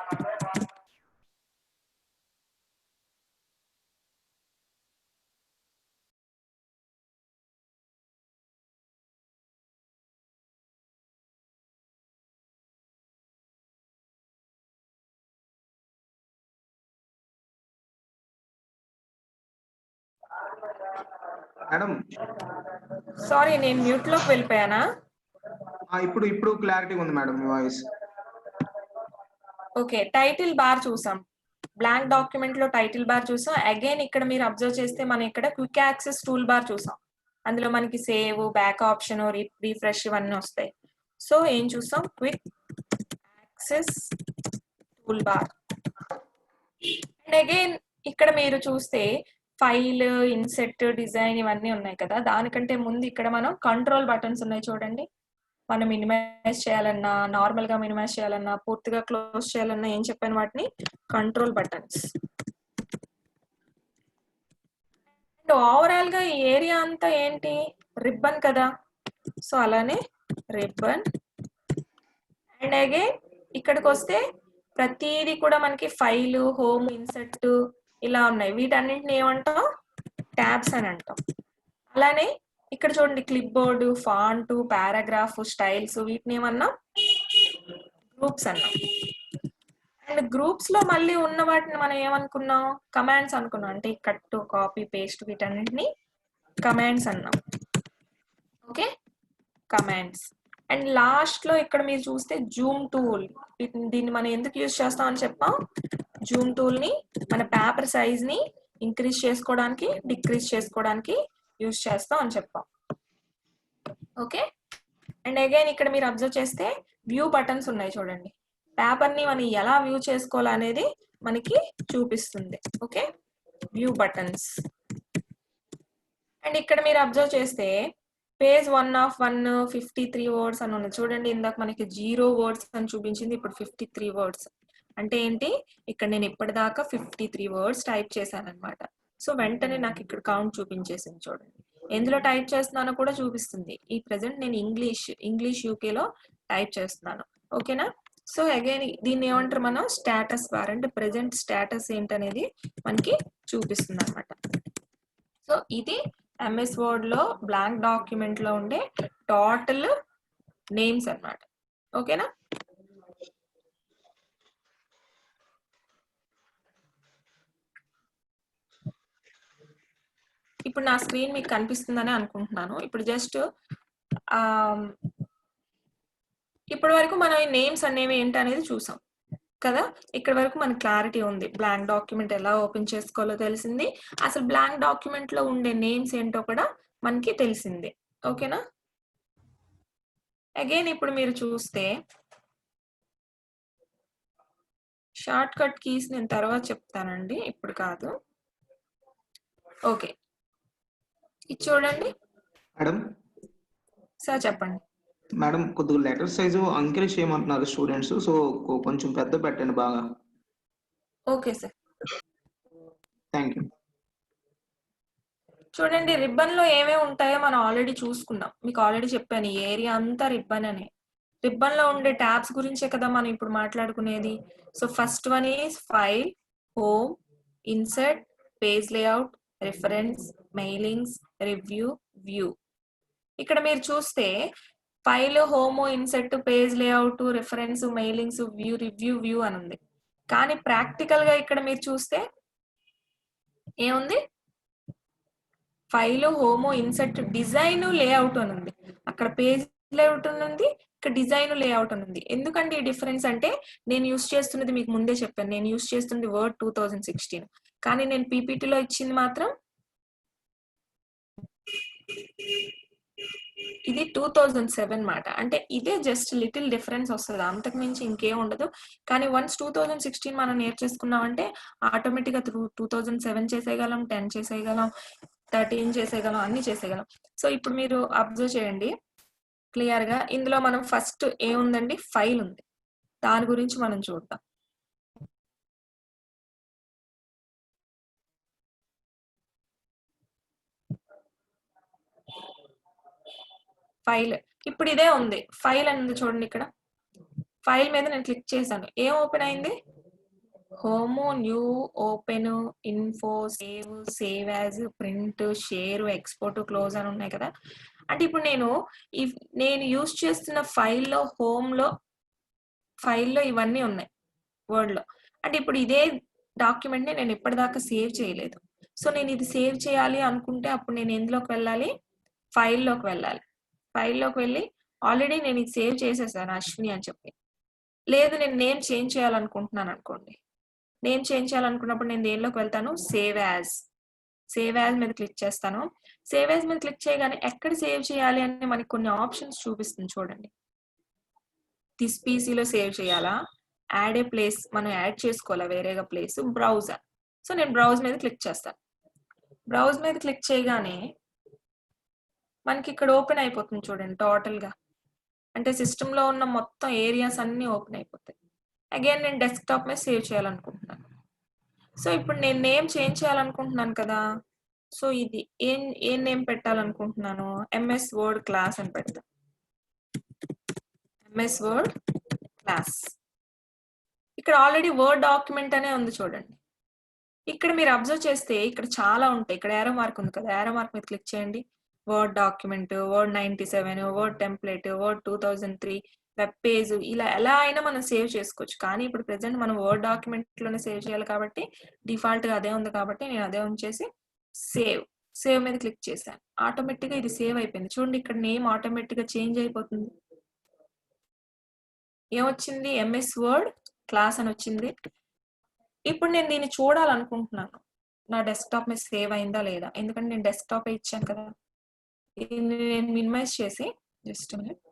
Speaker 3: మేడం
Speaker 2: సారీ నేను మ్యూట్ లోకి వెళ్ళిపోయానా?
Speaker 3: ఇప్పుడు క్లారిటీగా ఉంది మేడం మీ వాయిస్.
Speaker 2: ఓకే, టైటిల్ బార్ చూసాం. బ్లాంక్ డాక్యుమెంట్ లో టైటిల్ బార్ చూసాం. అగైన్ ఇక్కడ మీరు అబ్జర్వ్ చేస్తే మనం ఇక్కడ క్విక్ యాక్సెస్ టూల్ బార్ చూసాం. అందులో మనకి సేవ్, బ్యాక్ ఆప్షన్, రీఫ్రెష్ ఇవన్నీ వస్తాయి. సో ఏం చూసాం? Quick access tool bar. And again ఇక్కడ మీరు చూస్తే ఫైల్, ఇన్సెట్, డిజైన్ ఇవన్నీ ఉన్నాయి కదా. దానికంటే ముందు ఇక్కడ మనం కంట్రోల్ బటన్స్ ఉన్నాయి చూడండి. మనం మినిమైజ్ చేయాలన్నా, నార్మల్ గా మినిమైజ్ చేయాలన్నా, పూర్తిగా క్లోజ్ చేయాలన్నా ఏం చెప్పాను వాటిని కంట్రోల్ బటన్స్. అండ్ ఓవరాల్ గా ఈ ఏరియా అంతా ఏంటి రిబ్బన్ కదా. సో అలానే రిబ్బన్. అండ్ అగైన్ ఇక్కడికి వస్తే ప్రతిదీ కూడా మనకి ఫైల్, హోమ్, ఇన్సెట్ ఇలా ఉన్నాయి. వీటన్నింటిని ఏమంటాం? ట్యాబ్స్ అని అంటాం. అలానే ఇక్కడ చూడండి clip board, font, paragraph, styles వీటిని ఏమన్నా గ్రూప్స్ అన్నాం. అండ్ గ్రూప్స్ లో మళ్ళీ ఉన్న వాటిని మనం ఏమనుకున్నాం? కమాండ్స్ అనుకున్నాం. అంటే కట్, కాపీ, పేస్ట్ వీటన్నింటిని కమాండ్స్ అన్నాం. Okay, commands. అండ్ లాస్ట్ లో ఇక్కడ మీరు చూస్తే జూమ్ టూల్. దీన్ని మనం ఎందుకు యూజ్ చేస్తాం అని చెప్పాం? జూమ్ టూల్ ని మన పేపర్ సైజ్ ని ఇంక్రీజ్ చేసుకోవడానికి, డిక్రీజ్ చేసుకోవడానికి యూజ్ చేస్తాం అని చెప్పాం. ఓకే, అండ్ అగైన్ ఇక్కడ మీరు అబ్జర్వ్ చేస్తే వ్యూ బటన్స్ ఉన్నాయి చూడండి. పేపర్ ని మనం ఎలా వ్యూ చేసుకోవాలనేది మనకి చూపిస్తుంది. Okay, view buttons. అండ్ ఇక్కడ మీరు అబ్జర్వ్ చేస్తే పేజ్ 1 of 153 వర్డ్స్ అని ఉంది చూడండి. ఇందాక మనకి 0 వర్డ్స్ అని చూపించింది, ఇప్పుడు 53 వర్డ్స్. అంటే ఏంటి? ఇక్కడ నేను ఇప్పటిదాకా 53 వర్డ్స్ టైప్ చేశాను అనమాట. సో వెంటనే నాకు ఇక్కడ కౌంట్ చూపించేసింది చూడండి. ఎందులో టైప్ చేస్తున్నానో కూడా చూపిస్తుంది. ఈ ప్రెసెంట్ నేను ఇంగ్లీష్ యూకేలో టైప్ చేస్తున్నాను. ఓకేనా? సో అగైన్ దీన్ని ఏమంటారు మనం? Status bar. అంటే ప్రెసెంట్ స్టేటస్ ఏంటనేది మనకి చూపిస్తుంది అనమాట. సో ఇది ఎంఎస్ వర్డ్ లో బ్లాంక్ డాక్యుమెంట్ లో ఉండే టోటల్ నేమ్స్ అన్నమాట. ఓకేనా? ఇప్పుడు నా స్క్రీన్ మీకు కనిపిస్తుందని అనుకుంటున్నాను. ఇప్పుడు జస్ట్ ఇప్పటి వరకు మనం ఈ నేమ్స్ అనేవి ఏంటనేది చూసాం కదా. ఇక్కడ వరకు మనకి క్లారిటీ ఉంది. బ్లాంక్ డాక్యుమెంట్ ఎలా ఓపెన్ చేసుకోవాలో తెలిసింది. అసలు బ్లాంక్ డాక్యుమెంట్ లో ఉండే నేమ్స్ ఏంటో కూడా మనకి తెలిసింది. ఓకేనా? అగైన్ ఇప్పుడు మీరు చూస్తే షార్ట్ కట్ కీస్ నేను తర్వాత చెప్తానండి, ఇప్పుడు కాదు. ఓకే, ఇది చూడండి.
Speaker 3: మేడం
Speaker 2: సార్ చెప్పండి.
Speaker 3: మేడం కొద్దిగా లెటర్ సైజు అంకెల్ చేయమంటున్నారు స్టూడెంట్స్. సో కొంచెం పెద్ద పెట్టండి బాగా.
Speaker 2: Okay sir.
Speaker 3: Thank you.
Speaker 2: చూడండి రిబ్బన్ లో ఏమేమి ఉంటాయో మనం ఆల్రెడీ చూసుకున్నాం. మీకు ఆల్రెడీ చెప్పాను ఈ ఏరియా అంతా రిబ్బన్ అని. రిబ్బన్ లో ఉండే ట్యాబ్స్ గురించే కదా మనం ఇప్పుడు మాట్లాడుకునేది. So first one is file, home, insert, page layout, reference, mailings, review, view. ఇక్కడ మీరు చూస్తే file, home, INCET, page layout, reference, mailings, view, review అని ఉంది. కానీ ప్రాక్టికల్ గా ఇక్కడ మీరు చూస్తే ఏముంది? File, home, INCET, design, layout అని ఉంది. అక్కడ పేజ్ లేఅవుట్ ఉంది, ఇక్కడ డిజైన్ లేఅవుట్ అని ఉంది. ఎందుకంటే ఈ డిఫరెన్స్ అంటే నేను యూస్ చేస్తున్నది మీకు ముందే చెప్పాను, నేను యూస్ చేస్తున్నది వర్డ్ 2016, కానీ నేను పీపీటీలో ఇచ్చింది మాత్రం ఇది 2007 మాట. అంటే ఇదే జస్ట్ లిటిల్ డిఫరెన్స్ వస్తుంది, అంతకు మించి ఇంకేం ఉండదు. కానీ వన్స్ 2016 మనం నేర్చేసుకున్నామంటే ఆటోమేటిక్ గా 2007 చేసేయగలం, 10 చేసేయగలం, 13 చేసేయగలం, అన్ని చేసేయగలం. సో ఇప్పుడు మీరు అబ్జర్వ్ చేయండి క్లియర్ గా. ఇందులో మనం ఫస్ట్ ఏముందండి? ఫైల్ ఉంది. దాని గురించి మనం చూద్దాం. ఫైల్ ఇప్పుడు ఇదే ఉంది. ఫైల్ అనేది చూడండి, ఇక్కడ ఫైల్ మీద నేను క్లిక్ చేశాను. ఏం ఓపెన్ అయింది? Home, new, open, info, save, save as, print, share, export, close అని ఉన్నాయి కదా. అంటే ఇప్పుడు నేను యూస్ చేస్తున్న ఫైల్లో ఇవన్నీ ఉన్నాయి వర్డ్ లో. అంటే ఇప్పుడు ఇదే డాక్యుమెంట్ ని నేను ఇప్పటిదాకా సేవ్ చేయలేదు. సో నేను ఇది సేవ్ చేయాలి అనుకుంటే అప్పుడు నేను ఎందులోకి వెళ్ళాలి? ఫైల్లోకి వెళ్ళాలి. ఫైల్లోకి వెళ్ళి ఆల్రెడీ నేను ఇది సేవ్ చేసేసాను అశ్విని అని చెప్పి. లేదు నేను నేమ్ చేంజ్ చేయాలనుకుంటున్నాను అనుకోండి. నేమ్ చేంజ్ చేయాలనుకున్నప్పుడు నేను దేనిలోకి వెళ్తాను? Save as. సేవ్ యాజ్ మీద క్లిక్ చేస్తాను. సేవ్ యాజ్ మీద క్లిక్ చేయగానే ఎక్కడ సేవ్ చేయాలి అని మనకి కొన్ని ఆప్షన్స్ చూపిస్తుంది చూడండి. దిస్ పీసీలో సేవ్ చేయాలా, యాడ్ ఏ ప్లేస్ మనం యాడ్ చేసుకోవాలా వేరేగా ప్లేస్, బ్రౌజర్. సో నేను బ్రౌజ్ మీద క్లిక్ చేస్తాను. బ్రౌజ్ మీద క్లిక్ చేయగానే మనకి ఇక్కడ ఓపెన్ అయిపోతుంది చూడండి టోటల్ గా. అంటే సిస్టమ్ లో ఉన్న మొత్తం ఏరియాస్ అన్ని ఓపెన్ అయిపోతాయి. అగైన్ నేను డెస్క్టాప్ మీద సేవ్ చేయాలనుకుంటున్నాను. సో ఇప్పుడు నేను నేమ్ చేంజ్ చేయాలనుకుంటున్నాను కదా. సో ఇది ఏం నేమ్ పెట్టాలనుకుంటున్నాను? ఎంఎస్ వర్డ్ క్లాస్ అని పెడతా. MS word class. ఇక్కడ ఆల్రెడీ వర్డ్ డాక్యుమెంట్ అనే ఉంది చూడండి. ఇక్కడ మీరు అబ్జర్వ్ చేస్తే ఇక్కడ చాలా ఉంటాయి. ఇక్కడ ఏరో మార్క్ ఉంది కదా, ఏరో మార్క్ మీద క్లిక్ చేయండి. Word document, word 97, word template, word 2003, web page, ఇలా ఎలా అయినా మనం సేవ్ చేసుకోవచ్చు. కానీ ఇప్పుడు ప్రెసెంట్ మనం వర్డ్ డాక్యుమెంట్ లోనే సేవ్ చేయాలి కాబట్టి డిఫాల్ట్ గా అదే ఉంది కాబట్టి నేను అదే ఉంచేసి సేవ్ మీద క్లిక్ చేశాను. ఆటోమేటిక్ గా ఇది సేవ్ అయిపోయింది. చూడండి ఇక్కడ నేమ్ ఆటోమేటిక్ గా చేంజ్ అయిపోతుంది. ఏమొచ్చింది? ఎంఎస్ వర్డ్ క్లాస్ అని వచ్చింది. ఇప్పుడు నేను దీన్ని చూడాలనుకుంటున్నాను, నా డెస్క్టాప్ మీద సేవ్ అయిందా లేదా. ఎందుకంటే నేను డెస్క్టాప్ ఇచ్చాను కదా. నేను మినిమైజ్ చేసి జస్ట్ మినిట్.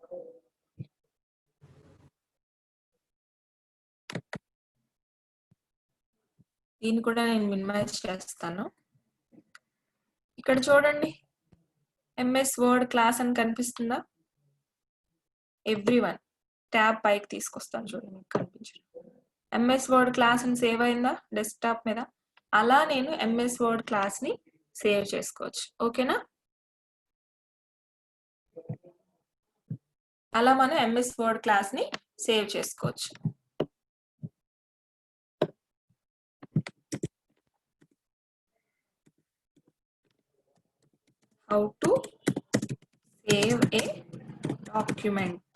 Speaker 2: దీన్ని కూడా నేను మినిమైజ్ చేస్తాను. ఇక్కడ చూడండి ఎంఎస్ వర్డ్ క్లాస్ అని కనిపిస్తుందా? ఎవ్రీవన్ ట్యాబ్ పైకి తీసుకొస్తాను చూడండి, మీకు కనిపించదు. ఎంఎస్ వర్డ్ క్లాస్ అని సేవ్ అయిందా డెస్క్టాప్ మీద? అలా నేను ఎంఎస్ వర్డ్ క్లాస్ ని సేవ్ చేసుకోవచ్చు. ఓకేనా? అలా మనం ఎంఎస్ వర్డ్ క్లాస్ ని సేవ్ చేసుకోవచ్చు. How to save a document.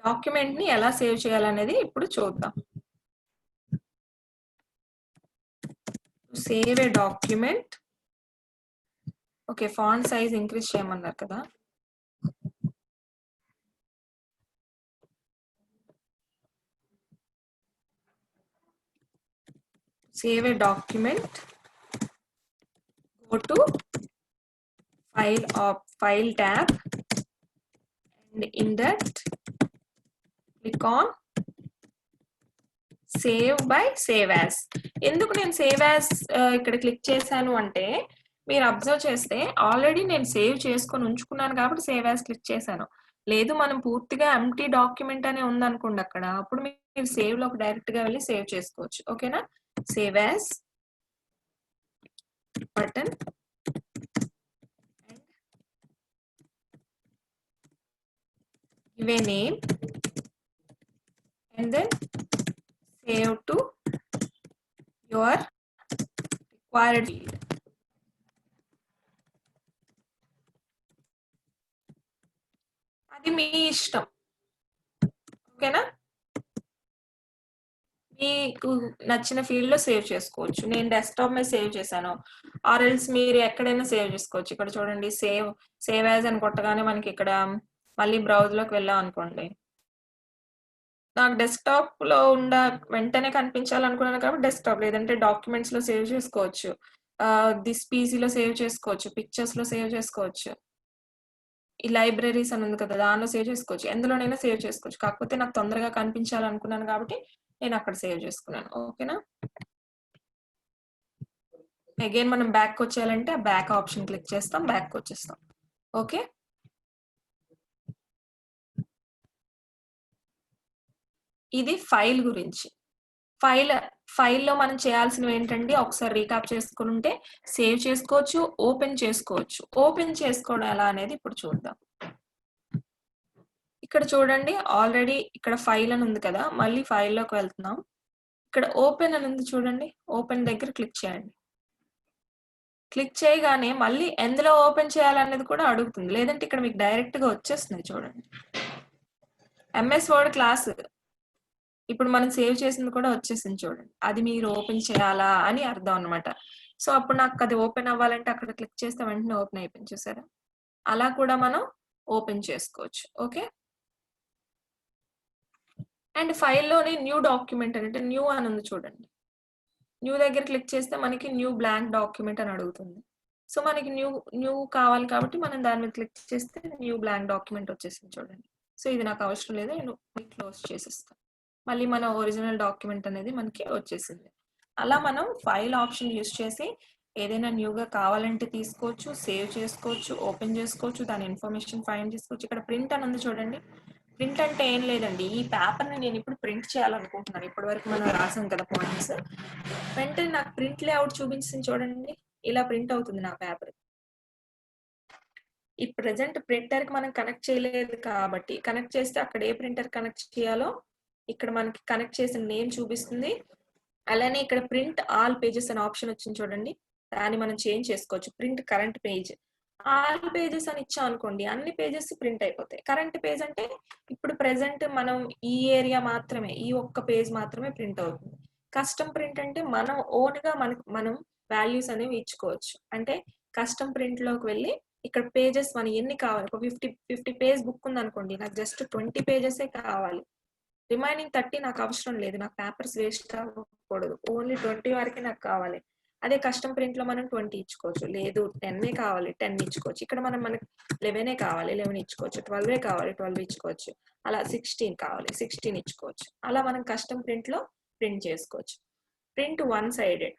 Speaker 2: Document ని ఎలా సేవ్ చేయాలనేది ఇప్పుడు చూద్దాం. Save a document. Okay, font size increase చేయమన్నారు కదా. Save a document, go to file tab and in that click on save by save as. ఎందుకు నేను సేవ్ యాజ్ ఇక్కడ క్లిక్ చేశాను అంటే మీరు అబ్జర్వ్ చేస్తే ఆల్రెడీ నేను సేవ్ చేసుకొని ఉంచుకున్నాను కాబట్టి సేవ్ యాజ్ క్లిక్ చేశాను. లేదు మనం పూర్తిగా ఎంటీ డాక్యుమెంట్ అనే ఉందనుకోండి అక్కడ, అప్పుడు మీరు సేవ్ లోకి డైరెక్ట్ గా వెళ్ళి సేవ్ చేసుకోవచ్చు. ఓకేనా? Save as button and give a name and then save to your required field. అది మీ ఇష్టం. ఓకేనా? మీకు నచ్చిన ఫీల్డ్ లో సేవ్ చేసుకోవచ్చు. నేను డెస్క్టాప్ మీద సేవ్ చేశాను. ఆర్ ఎల్స్ మీరు ఎక్కడైనా సేవ్ చేసుకోవచ్చు. ఇక్కడ చూడండి, సేవ్ యాజ్ అని కొట్టగానే మనకి ఇక్కడ మళ్ళీ బ్రౌజ్ లోకి వెళ్ళాం అనుకోండి, నాకు డెస్క్టాప్ లో వెంటనే కనిపించాలనుకున్నాను కాబట్టి డెస్క్టాప్, లేదంటే డాక్యుమెంట్స్ లో సేవ్ చేసుకోవచ్చు, దిస్ పీసీలో సేవ్ చేసుకోవచ్చు, పిక్చర్స్ లో సేవ్ చేసుకోవచ్చు, ఈ లైబ్రరీస్ అని ఉంది కదా దానిలో సేవ్ చేసుకోవచ్చు, ఎందులోనైనా సేవ్ చేసుకోవచ్చు. కాకపోతే నాకు తొందరగా కనిపించాలనుకున్నాను కాబట్టి నేను అక్కడ సేవ్ చేసుకున్నాను. ఓకేనా? అగైన్ మనం బ్యాక్ వచ్చేయాలంటే ఆ బ్యాక్ ఆప్షన్ క్లిక్ చేస్తాం, బ్యాక్ వచ్చేస్తాం. ఓకే, ఇది ఫైల్ గురించి. ఫైల్లో మనం చేయాల్సినవి ఏంటంటే ఒకసారి రీకాప్ చేసుకుంటే సేవ్ చేసుకోవచ్చు, ఓపెన్ చేసుకోవచ్చు. ఓపెన్ చేసుకోవడం ఎలా అనేది ఇప్పుడు చూద్దాం. ఇక్కడ చూడండి, ఆల్రెడీ ఇక్కడ ఫైల్ అని ఉంది కదా, మళ్ళీ ఫైల్లోకి వెళ్తున్నాం. ఇక్కడ ఓపెన్ అని ఉంది చూడండి, ఓపెన్ దగ్గర క్లిక్ చేయండి. క్లిక్ చేయగానే మళ్ళీ ఎందులో ఓపెన్ చేయాలనేది కూడా అడుగుతుంది, లేదంటే ఇక్కడ మీకు డైరెక్ట్ గా వచ్చేస్తుంది. చూడండి, ఎంఎస్ వర్డ్ క్లాస్ ఇప్పుడు మనం సేవ్ చేసింది కూడా వచ్చేసింది. చూడండి, అది మీరు ఓపెన్ చేయాలా అని అర్థం అనమాట. సో అప్పుడు నాకు అది ఓపెన్ అవ్వాలంటే అక్కడ క్లిక్ చేస్తే వెంటనే ఓపెన్ అయిపోయింది. చూసారా? అలా కూడా మనం ఓపెన్ చేసుకోవచ్చు. ఓకే, అండ్ ఫైల్లోని న్యూ డాక్యుమెంట్ అంటే న్యూ అని ఉంది చూడండి, న్యూ దగ్గర క్లిక్ చేస్తే మనకి న్యూ బ్లాంక్ డాక్యుమెంట్ అని అడుగుతుంది. సో మనకి న్యూ కావాలి కాబట్టి మనం దాని మీద క్లిక్ చేస్తే న్యూ బ్లాంక్ డాక్యుమెంట్ వచ్చేసింది. చూడండి, సో ఇది నాకు అవసరం లేదు, నేను క్లోజ్ చేసేస్తాను. మళ్ళీ మన ఒరిజినల్ డాక్యుమెంట్ అనేది మనకి వచ్చేసింది. అలా మనం ఫైల్ ఆప్షన్ యూస్ చేసి ఏదైనా న్యూగా కావాలంటే తీసుకోవచ్చు, సేవ్ చేసుకోవచ్చు, ఓపెన్ చేసుకోవచ్చు, దాని ఇన్ఫర్మేషన్ ఫైండ్ చేసుకోవచ్చు. ఇక్కడ ప్రింట్ అని ఉంది చూడండి, ప్రింట్ అంటే ఏం లేదండి, ఈ పేపర్ని నేను ఇప్పుడు ప్రింట్ చేయాలనుకుంటున్నాను. ఇప్పటి వరకు మనం రాసాం కదా పాయింట్స్, వెంటనే నాకు ప్రింట్ లేఅవుట్ చూపించింది చూడండి, ఇలా ప్రింట్ అవుతుంది నా పేపర్. ఈ ప్రెసెంట్ ప్రింటర్ కి మనం కనెక్ట్ చేయలేదు కాబట్టి, కనెక్ట్ చేస్తే అక్కడ ఏ ప్రింటర్ కనెక్ట్ చేయాలో ఇక్కడ మనకి కనెక్ట్ చేసిన నేమ్ చూపిస్తుంది. అలానే ఇక్కడ ప్రింట్ ఆల్ పేజెస్ అనే ఆప్షన్ వచ్చింది చూడండి, దాన్ని మనం చేంజ్ చేసుకోవచ్చు. Print current page, all pages అని ఇచ్చాం అనుకోండి, అన్ని పేజెస్ ప్రింట్ అయిపోతాయి. కరెంట్ పేజ్ అంటే ఇప్పుడు ప్రెసెంట్ మనం ఈ ఏరియా మాత్రమే, ఈ ఒక్క పేజ్ మాత్రమే ప్రింట్ అవుతుంది. కస్టమ్ ప్రింట్ అంటే మనం ఓన్ గా మనం వాల్యూస్ అనేవి ఇచ్చుకోవచ్చు. అంటే కస్టమ్ ప్రింట్ లోకి వెళ్ళి ఇక్కడ పేజెస్ మనం ఎన్ని కావాలి, ఒక 50 పేజ్ బుక్ ఉంది అనుకోండి, నాకు జస్ట్ 20 పేజెసే కావాలి, రిమైనింగ్ 30 నాకు అవసరం లేదు, నాకు పేపర్స్ వేస్ట్ అవ్వకూడదు, ఓన్లీ 20 వరకే నాకు కావాలి. అదే కస్టమ్ ప్రింట్ లో మనం 20 ఇచ్చుకోవచ్చు, లేదు 10 కావాలి 10 ఇచ్చుకోవచ్చు. ఇక్కడ మనకి 11 కావాలి 11 ఇచ్చుకోవచ్చు, 12 కావాలి 12 ఇచ్చుకోవచ్చు, అలా 16 కావాలి 16 ఇచ్చుకోవచ్చు. అలా మనం కస్టమ్ ప్రింట్ లో ప్రింట్ చేసుకోవచ్చు. ప్రింట్ వన్ సైడెడ్,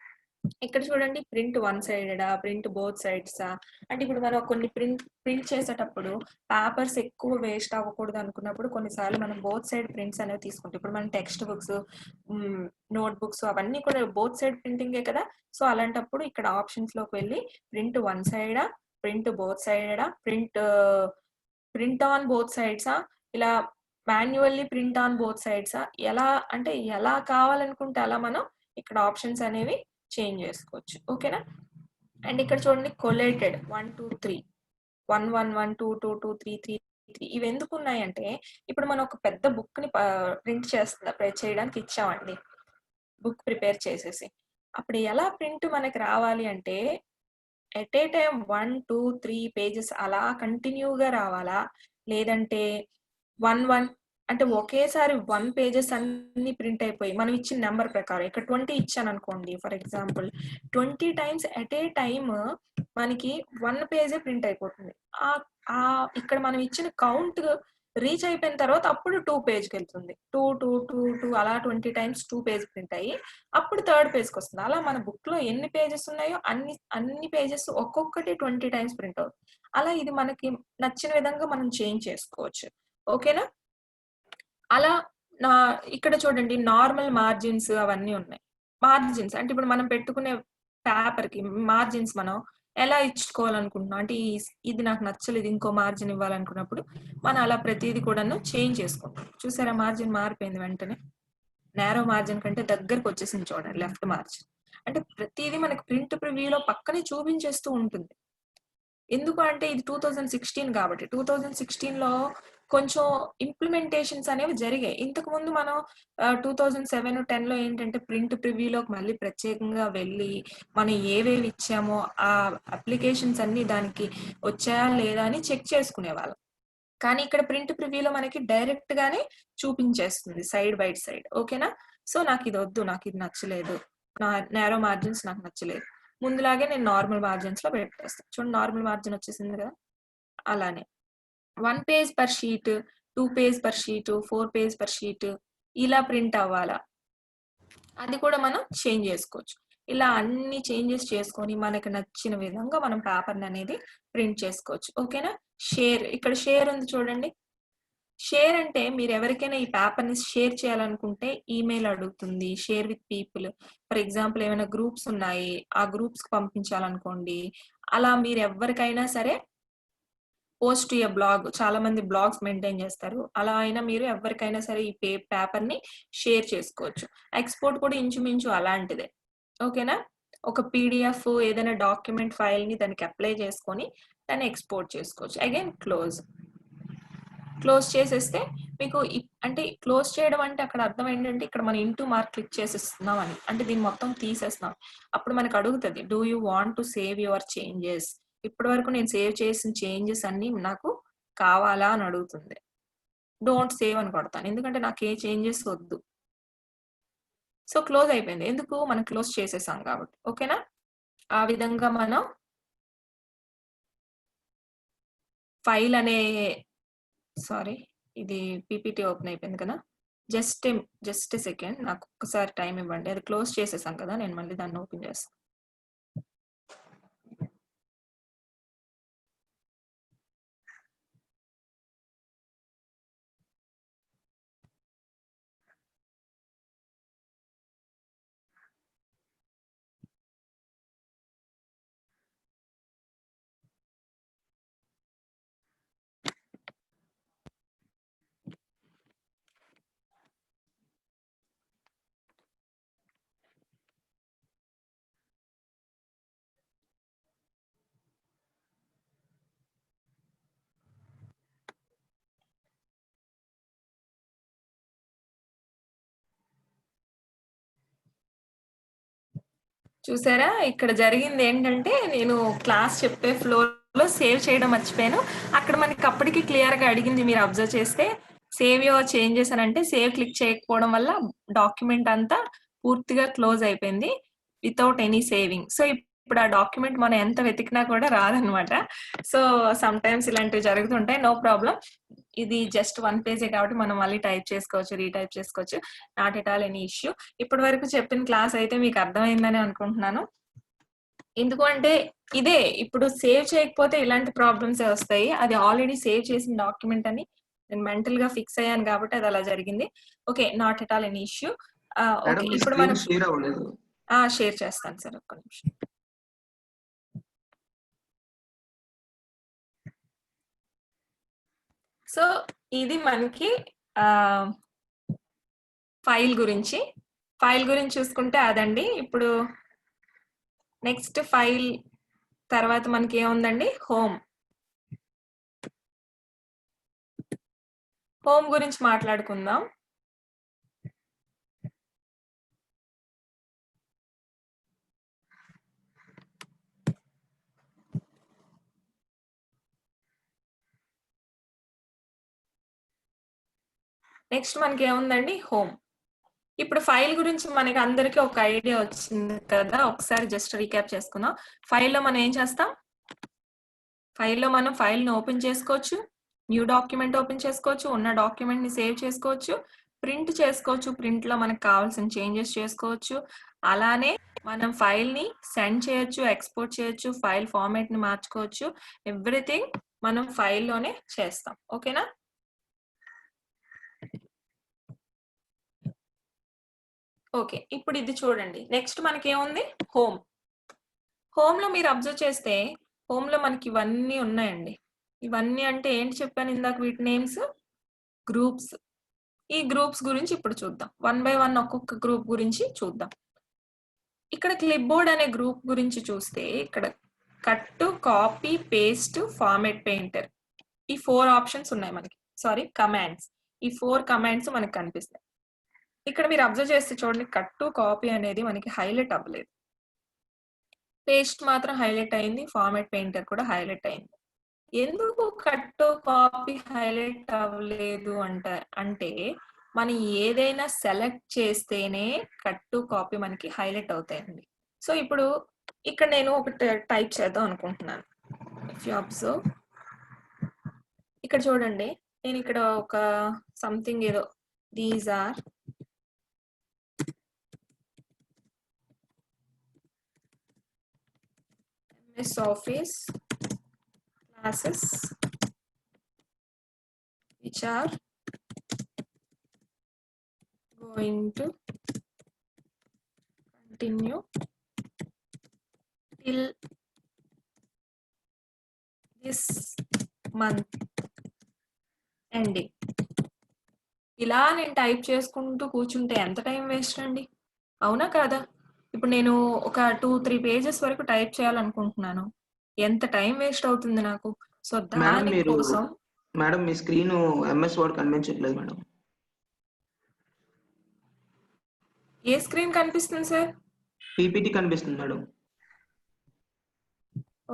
Speaker 2: ఇక్కడ చూడండి, ప్రింట్ వన్ సైడెడా, ప్రింట్ బోత్ సైడ్సా అంటే ఇప్పుడు మనం కొన్ని ప్రింట్ చేసేటప్పుడు పేపర్స్ ఎక్కువ వేస్ట్ అవ్వకూడదు అనుకున్నప్పుడు కొన్నిసార్లు మనం బోత్ సైడ్ ప్రింట్స్ అనేవి తీసుకుంటాం. ఇప్పుడు మనం టెక్స్ట్ బుక్స్, నోట్ బుక్స్ అవన్నీ కూడా బోత్ సైడ్ ప్రింటింగే కదా. సో అలాంటప్పుడు ఇక్కడ ఆప్షన్స్ లోకి వెళ్ళి ప్రింట్ వన్ సైడా, ప్రింట్ బోత్ సైడెడా, ప్రింట్ ఆన్ బోత్ సైడ్సా, ఇలా మాన్యువల్లీ ప్రింట్ ఆన్ బోత్ సైడ్సా, ఎలా కావాలనుకుంటే అలా మనం ఇక్కడ ఆప్షన్స్ అనేవి చేంజ్ చేసుకోవచ్చు. ఓకేనా? అండ్ ఇక్కడ చూడండి, కొలేటెడ్ 1 2 3 1 1 1 2 2 2 3 3 3 ఇవి ఎందుకు ఉన్నాయంటే ఇప్పుడు మనం ఒక పెద్ద బుక్ ని ప్రింట్ చేయడానికి ఇచ్చామండి, బుక్ ప్రిపేర్ చేసేసి అప్పుడు ఎలా ప్రింట్ మనకి రావాలి అంటే ఎట్ ఏ టైం 1 2 3 పేజెస్ అలా కంటిన్యూగా రావాలా, లేదంటే 1 అంటే ఒకేసారి 1 పేజెస్ అన్ని ప్రింట్ అయిపోయి మనం ఇచ్చిన నెంబర్ ప్రకారం ఇక్కడ 20 ఇచ్చాను అనుకోండి, for example 20 times at a time మనకి 1 పేజే ప్రింట్ అయిపోతుంది. ఇక్కడ మనం ఇచ్చిన కౌంట్ రీచ్ అయిపోయిన తర్వాత అప్పుడు 2 పేజ్కి వెళ్తుంది, 2 2 2 2 అలా 20 టైమ్స్ 2 పేజ్ ప్రింట్ అయ్యి అప్పుడు 3rd పేజ్కి వస్తుంది. అలా మన బుక్ లో ఎన్ని పేజెస్ ఉన్నాయో అన్ని పేజెస్ ఒక్కొక్కటి 20 టైమ్స్ ప్రింట్ అవుతుంది. అలా ఇది మనకి నచ్చిన విధంగా మనం చేంజ్ చేసుకోవచ్చు. ఓకేనా? అలా ఇక్కడ చూడండి, నార్మల్ మార్జిన్స్ అవన్నీ ఉన్నాయి. మార్జిన్స్ అంటే ఇప్పుడు మనం పెట్టుకునే పేపర్ కి మార్జిన్స్ మనం ఎలా ఇచ్చుకోవాలనుకుంటున్నాం అంటే ఇది నాకు నచ్చలేదు ఇంకో మార్జిన్ ఇవ్వాలనుకున్నప్పుడు మనం అలా ప్రతిదీ కూడాను చేంజ్ చేసుకుంటాం. చూసారా, మార్జిన్ మారిపోయింది, వెంటనే నేరో మార్జిన్ కంటే దగ్గరకు వచ్చేసింది చూడండి, లెఫ్ట్ మార్జిన్. అంటే ప్రతిదీ మనకి ప్రింట్ ప్రివ్యూలో పక్కనే చూపించేస్తూ ఉంటుంది. ఎందుకు అంటే ఇది 2016 కాబట్టి 2016లో కొంచెం ఇంప్లిమెంటేషన్స్ అనేవి జరిగాయి. ఇంతకు ముందు మనం 2007, 10లో ఏంటంటే ప్రింట్ ప్రివ్యూలోకి మళ్ళీ ప్రత్యేకంగా వెళ్ళి మనం ఏవేవి ఇచ్చామో ఆ అప్లికేషన్స్ అన్ని దానికి వచ్చాయా లేదా అని చెక్ చేసుకునేవాళ్ళం. కానీ ఇక్కడ ప్రింట్ ప్రివ్యూలో మనకి డైరెక్ట్ గానే చూపించేస్తుంది సైడ్ బై సైడ్. ఓకేనా? సో నాకు ఇది వద్దు, నాకు ఇది నచ్చలేదు, నారో మార్జిన్స్ నాకు నచ్చలేదు. ముందులాగే నేను నార్మల్ మార్జిన్స్ లో పెట్టేస్తాను. చూడండి నార్మల్ మార్జిన్ వచ్చేసింది కదా. అలానే 1 page per sheet, 2 page per sheet, 4 page per sheet ఇలా ప్రింట్ అవ్వాలా అది కూడా మనం చేంజ్ చేసుకోవచ్చు. ఇలా అన్ని చేంజెస్ చేసుకొని మనకు నచ్చిన విధంగా మనం పేపర్ అనేది ప్రింట్ చేసుకోవచ్చు. ఓకేనా? షేర్, ఇక్కడ షేర్ ఉంది చూడండి. షేర్ అంటే మీరు ఎవరికైనా ఈ పేపర్ ని షేర్ చేయాలనుకుంటే ఈమెయిల్ అడుగుతుంది, share with people. For example ఏమైనా గ్రూప్స్ ఉన్నాయి, ఆ గ్రూప్స్ కి పంపించాలనుకోండి. అలా మీరు ఎవరికైనా సరే పోస్ట్ ఏ బ్లాగ్, చాలా మంది బ్లాగ్స్ మెయింటైన్ చేస్తారు. అలా అయినా మీరు ఎవరికైనా సరే ఈ పేపర్ ని షేర్ చేసుకోవచ్చు. ఎక్స్పోర్ట్ కూడా ఇంచుమించు అలాంటిదే. ఓకేనా? ఒక పీడిఎఫ్ ఏదైనా డాక్యుమెంట్ ఫైల్ ని దానికి అప్లై చేసుకొని దాన్ని ఎక్స్పోర్ట్ చేసుకోవచ్చు. అగైన్ క్లోజ్ చేసేస్తే మీకు అంటే క్లోజ్ చేయడం అంటే అక్కడ అర్థం ఏంటంటే ఇక్కడ మనం ఇంటూ మార్క్ క్లిక్ చేసేస్తున్నాం అని, అంటే దీన్ని మొత్తం తీసేస్తున్నాం. అప్పుడు మనకు అడుగుతుంది, do you want to save your changes? ఇప్పటి వరకు నేను సేవ్ చేసిన చేంజెస్ అన్ని నాకు కావాలా అని అడుగుతుంది. డోంట్ సేవ్ అని కొడతాను, ఎందుకంటే నాకు ఏ చేంజెస్ వద్దు. సో క్లోజ్ అయిపోయింది, ఎందుకు మనం క్లోజ్ చేసేసాం కాబట్టి. ఓకేనా? ఆ విధంగా మనం ఫైల్ అనే ఇది పీపీటీ ఓపెన్ అయిపోయింది కదా. జస్ట్ సెకండ్, నాకు ఒక్కసారి టైం ఇవ్వండి. అది క్లోజ్ చేసేసాం కదా, నేను మళ్ళీ దాన్ని ఓపెన్ చేస్తాను. చూసారా, ఇక్కడ జరిగింది ఏంటంటే నేను క్లాస్ చెప్పే ఫ్లోర్ లో సేవ్ చేయడం మర్చిపోయాను. అక్కడ మనకి అప్పటికి క్లియర్ గా అడిగింది, మీరు అబ్జర్వ్ చేస్తే సేవ్ యువర్ చేంజెస్ అని అంటే సేవ్ క్లిక్ చేయకపోవడం వల్ల డాక్యుమెంట్ అంతా పూర్తిగా క్లోజ్ అయిపోయింది వితౌట్ ఎనీ సేవింగ్. సో ఇప్పుడు ఆ డాక్యుమెంట్ మనం ఎంత వెతికినా కూడా రాదనమాట. సో సమ్ టైమ్స్ ఇలాంటివి జరుగుతుంటాయి, నో ప్రాబ్లం. ఇది జస్ట్ 1 పేజే కాబట్టి మనం మళ్ళీ టైప్ చేసుకోవచ్చు, రీటైప్ చేసుకోవచ్చు, not at all any issue. ఇప్పటి వరకు చెప్పిన క్లాస్ అయితే మీకు అర్థమైందని అనుకుంటున్నాను. ఎందుకు అంటే ఇదే, ఇప్పుడు సేవ్ చేయకపోతే ఇలాంటి ప్రాబ్లమ్స్ వస్తాయి. అది ఆల్రెడీ సేవ్ చేసిన డాక్యుమెంట్ అని నేను మెంటల్ గా ఫిక్స్ అయ్యాను కాబట్టి అది అలా జరిగింది. Okay, not at all any issue. Okay, ఇప్పుడు మనం షేర్ చేస్తాను సార్, ఒక్క నిమిషం. సో ఇది మనకి ఫైల్ గురించి చూసుకుంటే అదండి. ఇప్పుడు నెక్స్ట్ ఫైల్ తర్వాత మనకి ఏముందండి, హోమ్ గురించి మాట్లాడుకుందాం. నెక్స్ట్ మనకి ఏముందండి, హోమ్. ఇప్పుడు ఫైల్ గురించి మనకి అందరికీ ఒక ఐడియా వచ్చింది కదా, ఒకసారి జస్ట్ రీక్యాప్ చేసుకుందాం. ఫైల్లో మనం ఏం చేస్తాం, ఫైల్లో మనం ఫైల్ని ఓపెన్ చేసుకోవచ్చు, న్యూ డాక్యుమెంట్ ఓపెన్ చేసుకోవచ్చు, ఉన్న డాక్యుమెంట్ ని సేవ్ చేసుకోవచ్చు, ప్రింట్ చేసుకోవచ్చు, ప్రింట్ లో మనకు కావాల్సిన చేంజెస్ చేసుకోవచ్చు. అలానే మనం ఫైల్ ని సెండ్ చేయొచ్చు, ఎక్స్పోర్ట్ చేయొచ్చు, ఫైల్ ఫార్మాట్ ని మార్చుకోవచ్చు. ఎవ్రీథింగ్ మనం ఫైల్లోనే చేస్తాం. ఓకేనా? ఓకే, ఇప్పుడు ఇది చూడండి. నెక్స్ట్ మనకి ఏముంది, హోమ్ లో మీరు అబ్జర్వ్ చేస్తే హోమ్ లో మనకి ఇవన్నీ ఉన్నాయండి. ఇవన్నీ అంటే ఏంటి చెప్పాను ఇందాక, వీటి నేమ్స్ గ్రూప్స్. ఈ గ్రూప్స్ గురించి ఇప్పుడు చూద్దాం, 1 by 1 ఒక్కొక్క గ్రూప్ గురించి చూద్దాం. ఇక్కడ క్లిప్ బోర్డ్ అనే గ్రూప్ గురించి చూస్తే ఇక్కడ cut, copy, paste, format painter, ఈ 4 ఆప్షన్స్ ఉన్నాయి మనకి. కమాండ్స్. ఈ 4 కమాండ్స్ మనకు కనిపిస్తాయి. ఇక్కడ మీరు అబ్జర్వ్ చేస్తే చూడండి, కట్ టు కాపీ అనేది మనకి హైలైట్ అవ్వలేదు. పేస్ట్ మాత్రం హైలైట్ అయింది, ఫార్మాట్ పెయింటర్ కూడా హైలైట్ అయింది. ఎందుకు కట్ టు కాపీ హైలైట్ అవ్వలేదు అంటే మనం ఏదైనా సెలెక్ట్ చేస్తేనే కట్ టు కాపీ మనకి హైలైట్ అవుతాయండి. సో ఇప్పుడు ఇక్కడ నేను ఒకటి టైప్ చేద్దాం అనుకుంటున్నాను. ఇఫ్ యు అబ్జర్వ్, ఇక్కడ చూడండి, నేను ఇక్కడ ఒక సంథింగ్ ఏదో, these are MS Office classes which are going to continue till this month ending. ఇలా నేను టైప్ చేసుకుంటూ కూర్చుంటే ఎంత టైం వేస్ట్ అండి, అవునా కాదా? ఇప్పుడు నేను ఒక 2-3 పేజెస్ వరకు టైప్ చేయాలనుకుంటున్నాను, ఎంత టైం వేస్ట్ అవుతుంది నాకు. సో దానికోసం
Speaker 3: మేడం మీ స్క్రీన్ MS వర్డ్ కనిపించట్లేదు మేడం.
Speaker 2: ఏ స్క్రీన్ కనిపిస్తుంది సార్?
Speaker 3: PPT కనిపిస్తుంది మేడం.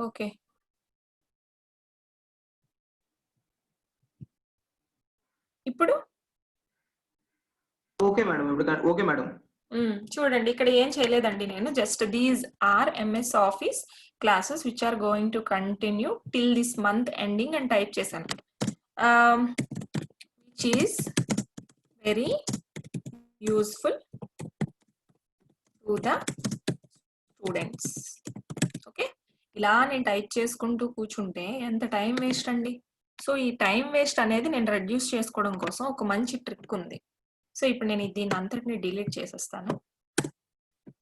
Speaker 2: ఓకే, ఇప్పుడు
Speaker 3: ఓకే మేడం, ఇప్పుడు ఓకే మేడం.
Speaker 2: చూడండి, ఇక్కడ ఏం చేయలేదండి, నేను just these are MS Office classes which are going to continue till this month ending అని టైప్ చేశాను, which is very useful to the students. Okay, ఇలా నేను టైప్ చేసుకుంటూ కూర్చుంటే ఎంత టైం వేస్ట్ అండి. సో ఈ టైం వేస్ట్ అనేది నేను రెడ్యూస్ చేసుకోవడం కోసం ఒక మంచి ట్రిక్ ఉంది. సో ఇప్పుడు నేను దీన్ని అంతటిని డిలీట్ చేసేస్తాను.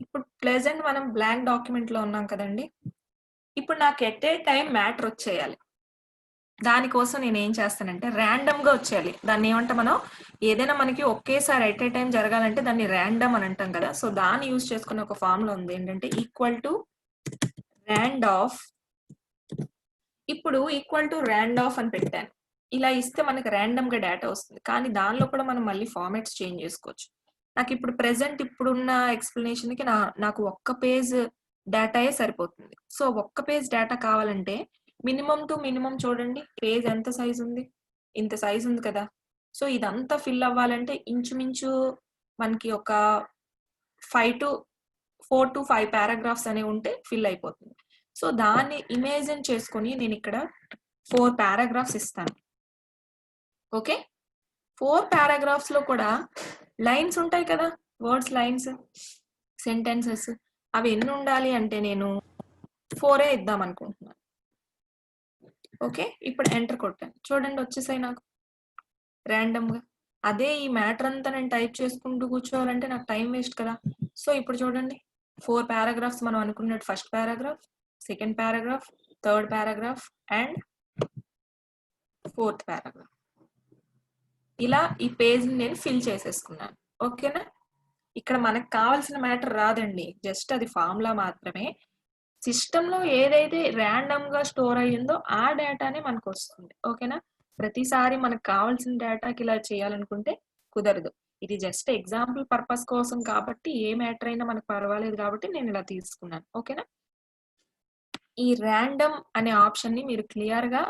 Speaker 2: ఇప్పుడు ప్రెజెంట్ మనం బ్లాంక్ డాక్యుమెంట్ లో ఉన్నాం కదండి. ఇప్పుడు నాకు ఎట్ ఏ టైం మ్యాటర్ వచ్చేయాలి. దానికోసం నేను ఏం చేస్తానంటే ర్యాండమ్ గా వచ్చేయాలి. దాన్ని ఏమంటే మనం ఏదైనా మనకి ఒకేసారి ఎట్ ఏ టైం జరగాలంటే దాన్ని ర్యాండమ్ అని అంటాం కదా. సో దాన్ని యూజ్ చేసుకునే ఒక ఫార్ములా ఉంది, ఏంటంటే ఈక్వల్ టు ర్యాండ్ ఆఫ్. ఇప్పుడు ఈక్వల్ టు ర్యాండ్ ఆఫ్ అని పెట్టాను. ఇలా ఇస్తే మనకి ర్యాండమ్ గా డేటా వస్తుంది, కానీ దానిలో కూడా మనం మళ్ళీ ఫార్మాట్స్ చేంజ్ చేసుకోవచ్చు. నాకు ఇప్పుడు ప్రెసెంట్ ఇప్పుడున్న ఎక్స్ప్లెనేషన్ కి నాకు ఒక్క పేజ్ డేటాయే సరిపోతుంది. సో ఒక్క పేజ్ డేటా కావాలంటే మినిమం టు మినిమం చూడండి, పేజ్ ఎంత సైజ్ ఉంది, ఇంత సైజ్ ఉంది కదా. సో ఇదంతా ఫిల్ అవ్వాలంటే ఇంచుమించు మనకి ఒక 4 to 5 పారాగ్రాఫ్స్ అనేవి ఉంటే ఫిల్ అయిపోతుంది. సో దాన్ని ఇమేజిన్ చేసుకొని నేను ఇక్కడ 4 పారాగ్రాఫ్స్ ఇస్తాను. ఓకే, 4 పారాగ్రాఫ్స్ లో కూడా లైన్స్ ఉంటాయి కదా, వర్డ్స్, లైన్స్, సెంటెన్సెస్, అవి ఎన్ని ఉండాలి అంటే నేను 4 ఇద్దాం అనుకుంటున్నాను. ఓకే, ఇప్పుడు ఎంటర్ కొట్టాను, చూడండి వచ్చేసాయి నాకు ర్యాండమ్ గా. అదే ఈ మ్యాటర్ అంతా నేను టైప్ చేసుకుంటూ కూర్చోవాలంటే నాకు టైం వేస్ట్ కదా. సో ఇప్పుడు చూడండి 4 పారాగ్రాఫ్స్ మనం అనుకున్నట్టు, first paragraph, second paragraph, third paragraph and 4th paragraph. ఇలా ఈ పేజ్ ని నేను ఫిల్ చేసేసుకున్నాను. ఓకేనా, ఇక్కడ మనకు కావాల్సిన మ్యాటర్ రాదండి, జస్ట్ అది ఫార్ములా మాత్రమే. సిస్టమ్ లో ఏదైతే ర్యాండమ్ గా స్టోర్ అయ్యిందో ఆ డేటానే మనకు వస్తుంది. ఓకేనా, ప్రతిసారి మనకు కావాల్సిన డేటాకి ఇలా చేయాలనుకుంటే కుదరదు. ఇది జస్ట్ ఎగ్జాంపుల్ పర్పస్ కోసం కాబట్టి ఏ మ్యాటర్ అయినా మనకు పర్వాలేదు కాబట్టి నేను ఇలా తీసుకున్నాను. ఓకేనా, ఈ ర్యాండమ్ అనే ఆప్షన్ ని మీరు క్లియర్ గా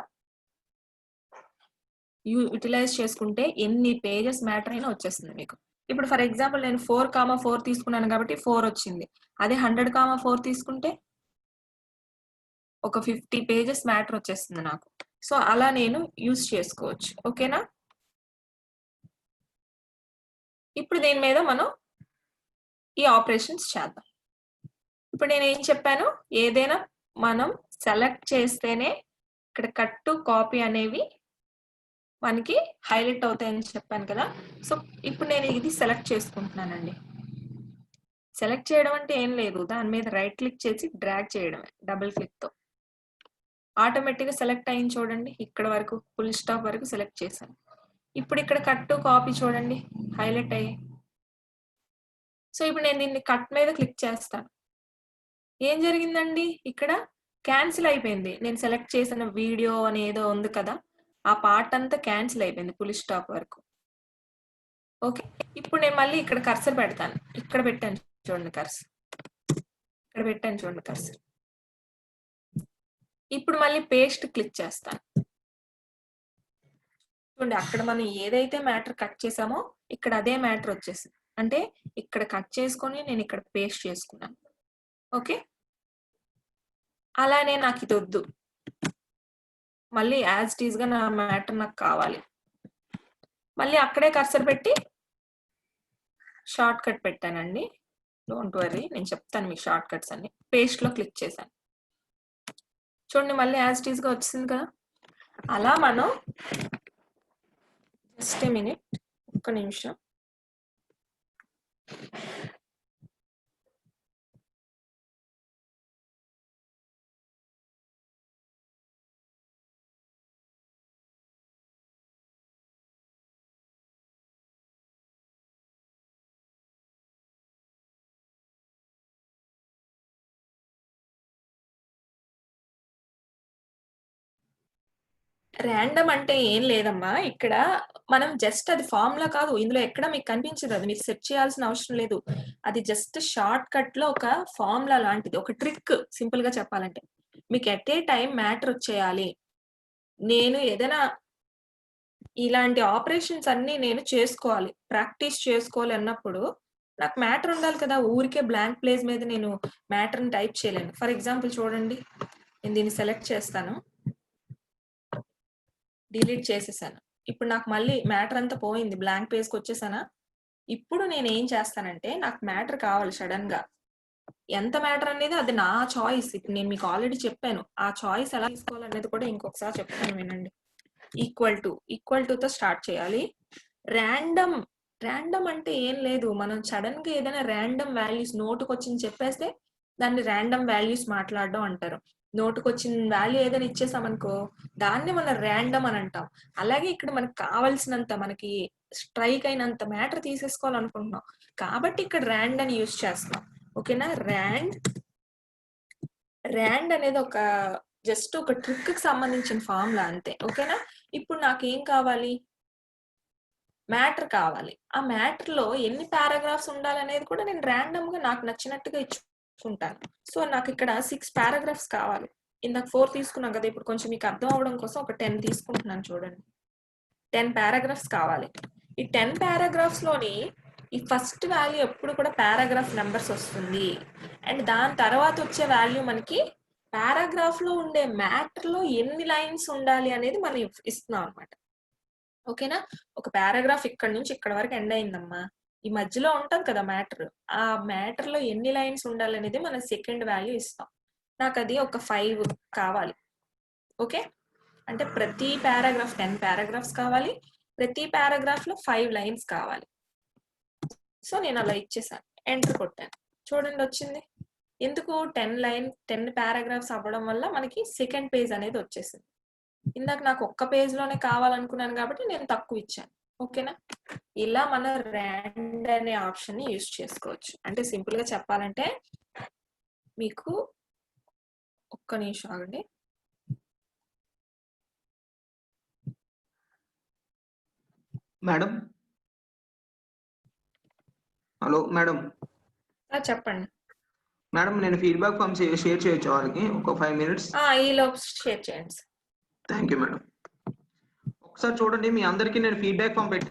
Speaker 2: యూటిలైజ్ చేసుకుంటే ఎన్ని పేజెస్ మ్యాటర్ అయినా వచ్చేస్తుంది మీకు. ఇప్పుడు ఫర్ ఎగ్జాంపుల్ నేను 4,4 తీసుకున్నాను కాబట్టి 4 వచ్చింది. అదే 100,4 తీసుకుంటే ఒక 50 పేజెస్ మ్యాటర్ వచ్చేస్తుంది నాకు. సో అలా నేను యూజ్ చేసుకోవచ్చు. ఓకేనా, ఇప్పుడు దీని మీద మనం ఈ ఆపరేషన్స్ చేద్దాం. ఇప్పుడు నేను ఏం చెప్పాను, ఏదైనా మనం సెలెక్ట్ చేస్తేనే ఇక్కడ కట్ టు కాపీ అనేవి మనకి హైలైట్ అవుతాయని చెప్పాను కదా. సో ఇప్పుడు నేను ఇది సెలెక్ట్ చేసుకుంటున్నానండి. సెలెక్ట్ చేయడం అంటే ఏం లేదు, దాని మీద రైట్ క్లిక్ చేసి డ్రాగ్ చేయడమే, డబుల్ క్లిక్ తో ఆటోమేటిక్ గా సెలెక్ట్ అయింది. చూడండి ఇక్కడ వరకు ఫుల్ స్టాప్ వరకు సెలెక్ట్ చేశాను. ఇప్పుడు ఇక్కడ కట్ టు కాపీ చూడండి హైలైట్ అయ్యి. సో ఇప్పుడు నేను దీన్ని కట్ మీద క్లిక్ చేస్తాను. ఏం జరిగిందండి, ఇక్కడ క్యాన్సిల్ అయిపోయింది. నేను సెలెక్ట్ చేసిన వీడియో అని ఏదో ఉంది కదా, ఆ పార్ట్ అంతా క్యాన్సిల్ అయిపోయింది ఫుల్ స్టాప్ వరకు. ఓకే, ఇప్పుడు నేను మళ్ళీ ఇక్కడ కర్సర్ పెడతాను. ఇక్కడ పెట్టాను చూడండి కర్సర్, ఇక్కడ పెట్టాను చూడండి కర్సర్. ఇప్పుడు మళ్ళీ పేస్ట్ క్లిక్ చేస్తాను. చూడండి అక్కడ మనం ఏదైతే మ్యాటర్ కట్ చేసామో ఇక్కడ అదే మ్యాటర్ వచ్చేసింది. అంటే ఇక్కడ కట్ చేసుకొని నేను ఇక్కడ పేస్ట్ చేసుకున్నాను. ఓకే, అలానే నాకు ఇది వద్దు, మళ్ళీ యాజ్ ఇట్ ఈస్ గా నా మ్యాటర్ నాకు కావాలి. మళ్ళీ అక్కడే కర్సర్ పెట్టి షార్ట్ కట్ పెట్టానండి. డోంట్ వరీ, నేను చెప్తాను మీకు షార్ట్ కట్స్ అన్ని. పేస్ట్ లో క్లిక్ చేశాను చూడండి, మళ్ళీ యాజ్ ఇట్ ఈస్ గా వచ్చింది కదా. అలా మనం జస్ట్ ఏ మినిట్, ఒక్క నిమిషం. ర్యాండమ్ అంటే ఏం లేదమ్మా, ఇక్కడ మనం జస్ట్ అది ఫార్ములా కాదు, ఇందులో ఎక్కడ మీకు కనిపించదు, అది మీరు సెట్ చేయాల్సిన అవసరం లేదు. అది జస్ట్ షార్ట్ కట్ లో ఒక ఫార్ములా లాంటిది, ఒక ట్రిక్. సింపుల్ గా చెప్పాలంటే మీకు ఎట్ ఏ టైం మ్యాటర్ వచ్చేయాలి, నేను ఏదైనా ఇలాంటి ఆపరేషన్స్ అన్ని నేను చేసుకోవాలి, ప్రాక్టీస్ చేసుకోవాలి అన్నప్పుడు నాకు మ్యాటర్ ఉండాలి కదా. ఊరికే బ్లాంక్ ప్లేస్ మీద నేను మ్యాటర్ని టైప్ చేయలేను. ఫర్ ఎగ్జాంపుల్ చూడండి, నేను దీన్ని సెలెక్ట్ చేస్తాను, డిలీట్ చేసేసాను. ఇప్పుడు నాకు మళ్ళీ మ్యాటర్ అంతా పోయింది, బ్లాంక్ పేజ్కి వచ్చేసానా. ఇప్పుడు నేను ఏం చేస్తానంటే నాకు మ్యాటర్ కావాలి సడన్ గా, ఎంత మ్యాటర్ అనేది అది నా చాయిస్. ఇప్పుడు నేను మీకు ఆల్రెడీ చెప్పాను, ఆ చాయిస్ ఎలా తీసుకోవాలనేది కూడా ఇంకొకసారి చెప్తాను వినండి. ఈక్వల్ టు తో స్టార్ట్ చేయాలి. ర్యాండమ్ అంటే ఏం లేదు, మనం సడన్ గా ఏదైనా ర్యాండమ్ వాల్యూస్ నోటుకు వచ్చింది చెప్పేస్తే దాన్ని ర్యాండమ్ వాల్యూస్ మాట్లాడడం అంటారు. నోటుకు వచ్చిన వాల్యూ ఏదైనా ఇచ్చేసామనుకో దాన్ని మనం ర్యాండమ్ అని అంటాం. అలాగే ఇక్కడ మనకు కావాల్సినంత, మనకి స్ట్రైక్ అయినంత మ్యాటర్ తీసేసుకోవాలనుకుంటున్నాం కాబట్టి ఇక్కడ ర్యాండ్ అని యూజ్ చేస్తాం. ఓకేనా, ర్యాండ్ అనేది ఒక జస్ట్ ఒక ట్రిక్ కి సంబంధించిన ఫార్ములా అంతే. ఓకేనా, ఇప్పుడు నాకేం కావాలి, మ్యాటర్ కావాలి. ఆ మ్యాటర్ లో ఎన్ని పారాగ్రాఫ్స్ ఉండాలనేది కూడా నేను ర్యాండమ్ గా నాకు నచ్చినట్టుగా ఇచ్చుకుంటాను. సో నాకు ఇక్కడ 6 పారాగ్రాఫ్స్ కావాలి. ఇందాక 4 తీసుకున్నాం కదా, ఇప్పుడు కొంచెం మీకు అర్థం అవడం కోసం ఒక 10 తీసుకుంటున్నాను చూడండి. 10 పారాగ్రాఫ్స్ కావాలి. ఈ 10 పారాగ్రాఫ్స్ లోని ఈ ఫస్ట్ వాల్యూ ఎప్పుడు కూడా పారాగ్రాఫ్ నెంబర్స్ వస్తుంది. అండ్ దాని తర్వాత వచ్చే వాల్యూ మనకి పారాగ్రాఫ్ లో ఉండే మ్యాటర్ లో ఎన్ని లైన్స్ ఉండాలి అనేది మనం ఇస్తున్నాం అనమాట. ఓకేనా, ఒక పారాగ్రాఫ్ ఇక్కడ నుంచి ఇక్కడ వరకు ఎండ్ అయిందమ్మా, ఈ మధ్యలో ఉంటది కదా మ్యాటర్, ఆ మ్యాటర్ లో ఎన్ని లైన్స్ ఉండాలి అనేది మనం సెకండ్ వాల్యూ ఇస్తాం. నాకు అది ఒక 5 కావాలి. ఓకే, అంటే ప్రతి పారాగ్రాఫ్ 10 పారాగ్రాఫ్స్ కావాలి, ప్రతి పారాగ్రాఫ్ లో 5 లైన్స్ కావాలి. సో నేను అలా ఇచ్చేసాను, ఎంటర్ కొట్టాను, చూడండి వచ్చింది. ఎందుకు 10 పారాగ్రాఫ్స్ అవ్వడం వల్ల మనకి సెకండ్ పేజ్ అనేది వచ్చేసింది. ఇందాక నాకు ఒక్క పేజ్ లోనే కావాలనుకున్నాను కాబట్టి నేను తక్కువ ఇచ్చాను. ఓకేనా, ఇలా మన ర్యాండ్ అనే ఆప్షన్ ని యూజ్ చేసుకోవచ్చు. అంటే సింపుల్ గా చెప్పాలంటే మీకు ఒక్క నిమిషం ఆగండి.
Speaker 3: Madam, hello madam.
Speaker 2: చెప్పండి
Speaker 3: మేడం, నేను ఫీడ్బ్యాక్ ఫామ్ షేర్ చేయొచ్చు వాళ్ళకి ఒక 5 minutes?
Speaker 2: ఈ లోపు షేర్ చేయండి.
Speaker 3: Thank you madam. ఒకసారి చూడండి, మీ అందరికీ నేను ఫీడ్బ్యాక్ ఫామ్ పెట్టి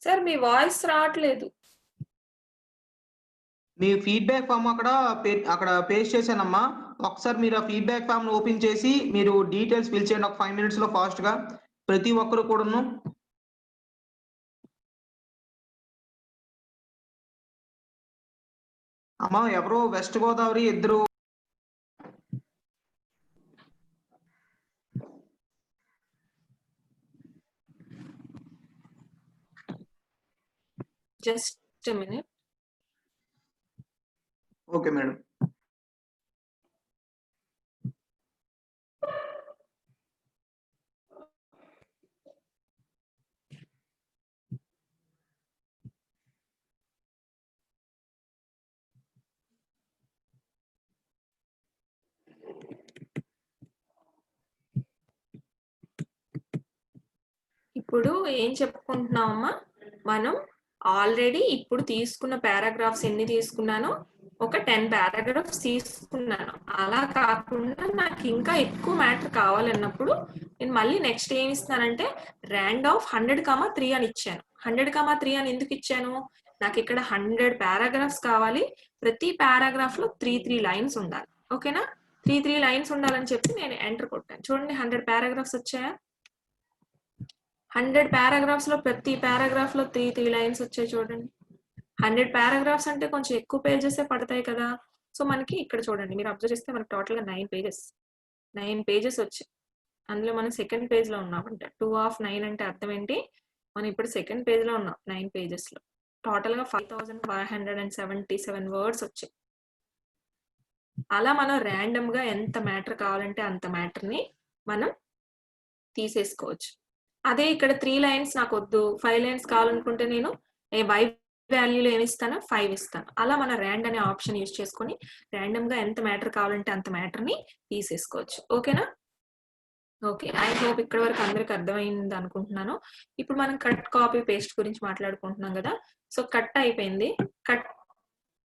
Speaker 2: సార్ మీ వాయిస్ రావట్లేదు.
Speaker 3: మీ ఫీడ్బ్యాక్ ఫామ్ అక్కడ పేస్ట్ చేశానమ్మా. ఒకసారి మీరు ఆ ఫీడ్బ్యాక్ ఫామ్ ఓపెన్ చేసి మీరు డీటెయిల్స్ ఫిల్ చేయండి ఒక 5 minutes లో ఫాస్ట్ గా, ప్రతి ఒక్కరు కూడాను. అమ్మా ఎవరో వెస్ట్ గోదావరి ఇద్దరు
Speaker 2: జస్ట్ మినిట్.
Speaker 3: Okay madam.
Speaker 2: ఇప్పుడు ఏం చెప్పుకుంటున్నామమ్మా, మనం ఆల్రెడీ ఇప్పుడు తీసుకున్న పారాగ్రాఫ్స్ ఎన్ని తీసుకున్నానో ఒక 10 పారాగ్రాఫ్స్ తీసుకున్నాను. అలా కాకుండా నాకు ఇంకా ఎక్కువ మ్యాటర్ కావాలన్నప్పుడు నేను మళ్ళీ నెక్స్ట్ ఏమి ఇస్తానంటే ర్యాండ్ ఆఫ్ 100,3 అని ఇచ్చాను. 100,3 అని ఎందుకు ఇచ్చాను? నాకు ఇక్కడ 100 పారాగ్రాఫ్స్ కావాలి. ప్రతి పారాగ్రాఫ్ లో 3 లైన్స్ ఉండాలి. ఓకేనా? 3 లైన్స్ ఉండాలని చెప్పి నేను ఎంటర్ కొట్టాను. చూడండి 100 పారాగ్రాఫ్స్ వచ్చాయా? 100 పారాగ్రాఫ్స్ లో ప్రతి పారాగ్రాఫ్ లో 3 లైన్స్ వచ్చాయి చూడండి. 100 పారాగ్రాఫ్స్ అంటే కొంచెం ఎక్కువ పేజెస్ పడతాయి కదా. సో మనకి ఇక్కడ చూడండి, మీరు అబ్జర్వ్ చేస్తే మనకి టోటల్ గా 9 పేజెస్ వచ్చాయి. అందులో మనం సెకండ్ పేజ్ లో ఉన్నామంటే 2 of 9 అంటే అర్థం ఏంటి? మనం ఇప్పుడు సెకండ్ పేజ్ లో ఉన్నాం 9 పేజెస్ లో. టోటల్ గా 5577 వర్డ్స్ వచ్చాయి. అలా మనం ర్యాండమ్ గా ఎంత మ్యాటర్ కావాలంటే అంత మ్యాటర్ ని మనం తీసేసుకోవచ్చు. అదే ఇక్కడ 3 లైన్స్ నాకు వద్దు, 5 లైన్స్ కావాలనుకుంటే నేను వై వాల్యూలో ఏమి ఇస్తాను? 5 ఇస్తాను. అలా మన ర్యాండ్ అనే ఆప్షన్ యూజ్ చేసుకొని ర్యాండమ్ గా ఎంత మ్యాటర్ కావాలంటే అంత మ్యాటర్ ని తీసేసుకోవచ్చు. ఓకేనా? ఓకే, ఐ హోప్ ఇక్కడ వరకు అందరికి అర్థమైంది అనుకుంటున్నాను. ఇప్పుడు మనం కట్ కాపీ పేస్ట్ గురించి మాట్లాడుకుంటున్నాం కదా. సో కట్ అయిపోయింది.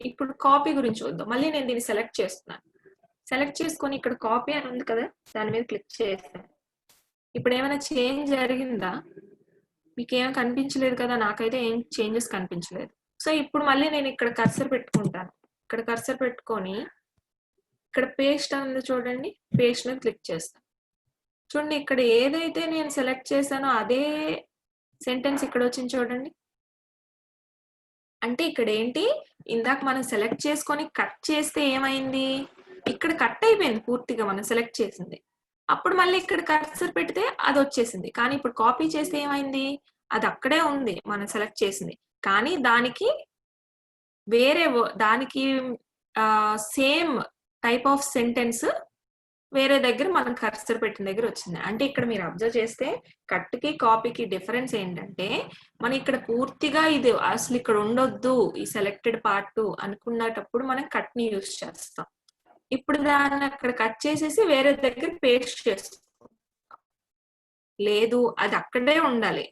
Speaker 2: ఇప్పుడు కాపీ గురించి చూద్దాం. మళ్ళీ నేను దీన్ని సెలెక్ట్ చేస్తున్నాను. సెలెక్ట్ చేసుకొని ఇక్కడ కాపీ అని ఉంది కదా, దాని మీద క్లిక్ చేస్తాను. ఇప్పుడు ఏమైనా చేంజ్ జరిగిందా? మీకేం కనిపించలేదు కదా, నాకైతే ఏం చేంజెస్ కనిపించలేదు. సో ఇప్పుడు మళ్ళీ నేను ఇక్కడ కర్సర్ పెట్టుకుంటాను. ఇక్కడ కర్సర్ పెట్టుకొని ఇక్కడ పేస్ట్ అనేది చూడండి, పేస్ట్ మీద క్లిక్ చేస్తాను. చూడండి ఇక్కడ ఏదైతే నేను సెలెక్ట్ చేశానో అదే సెంటెన్స్ ఇక్కడ వచ్చింది చూడండి. అంటే ఇక్కడ ఏంటి, ఇందాక మనం సెలెక్ట్ చేసుకొని కట్ చేస్తే ఏమైంది, ఇక్కడ కట్ అయిపోయింది పూర్తిగా మనం సెలెక్ట్ చేసింది. అప్పుడు మళ్ళీ ఇక్కడ కర్సర్ పెడితే అది వచ్చేసింది. కానీ ఇప్పుడు కాపీ చేస్తే ఏమైంది, అది అక్కడే ఉంది మనం సెలెక్ట్ చేసింది. కానీ దానికి దానికి సేమ్ టైప్ ఆఫ్ సెంటెన్స్ వేరే దగ్గర మనం కర్సర్ పెట్టిన దగ్గర వచ్చింది. అంటే ఇక్కడ మీరు అబ్జర్వ్ చేస్తే కట్ కి కాపీకి డిఫరెన్స్ ఏంటంటే, మనం ఇక్కడ పూర్తిగా ఇది అసలు ఇక్కడ ఉండొద్దు ఈ సెలెక్టెడ్ పార్ట్ అనుకున్నటప్పుడు మనం కట్ ని యూజ్ చేస్తాం. ఇప్పుడు దాన్ని అక్కడ కట్ చేసేసి వేరే దగ్గర పేస్ట్ చేస్తాం. లేదు, అది అక్కడే ఉండాలి.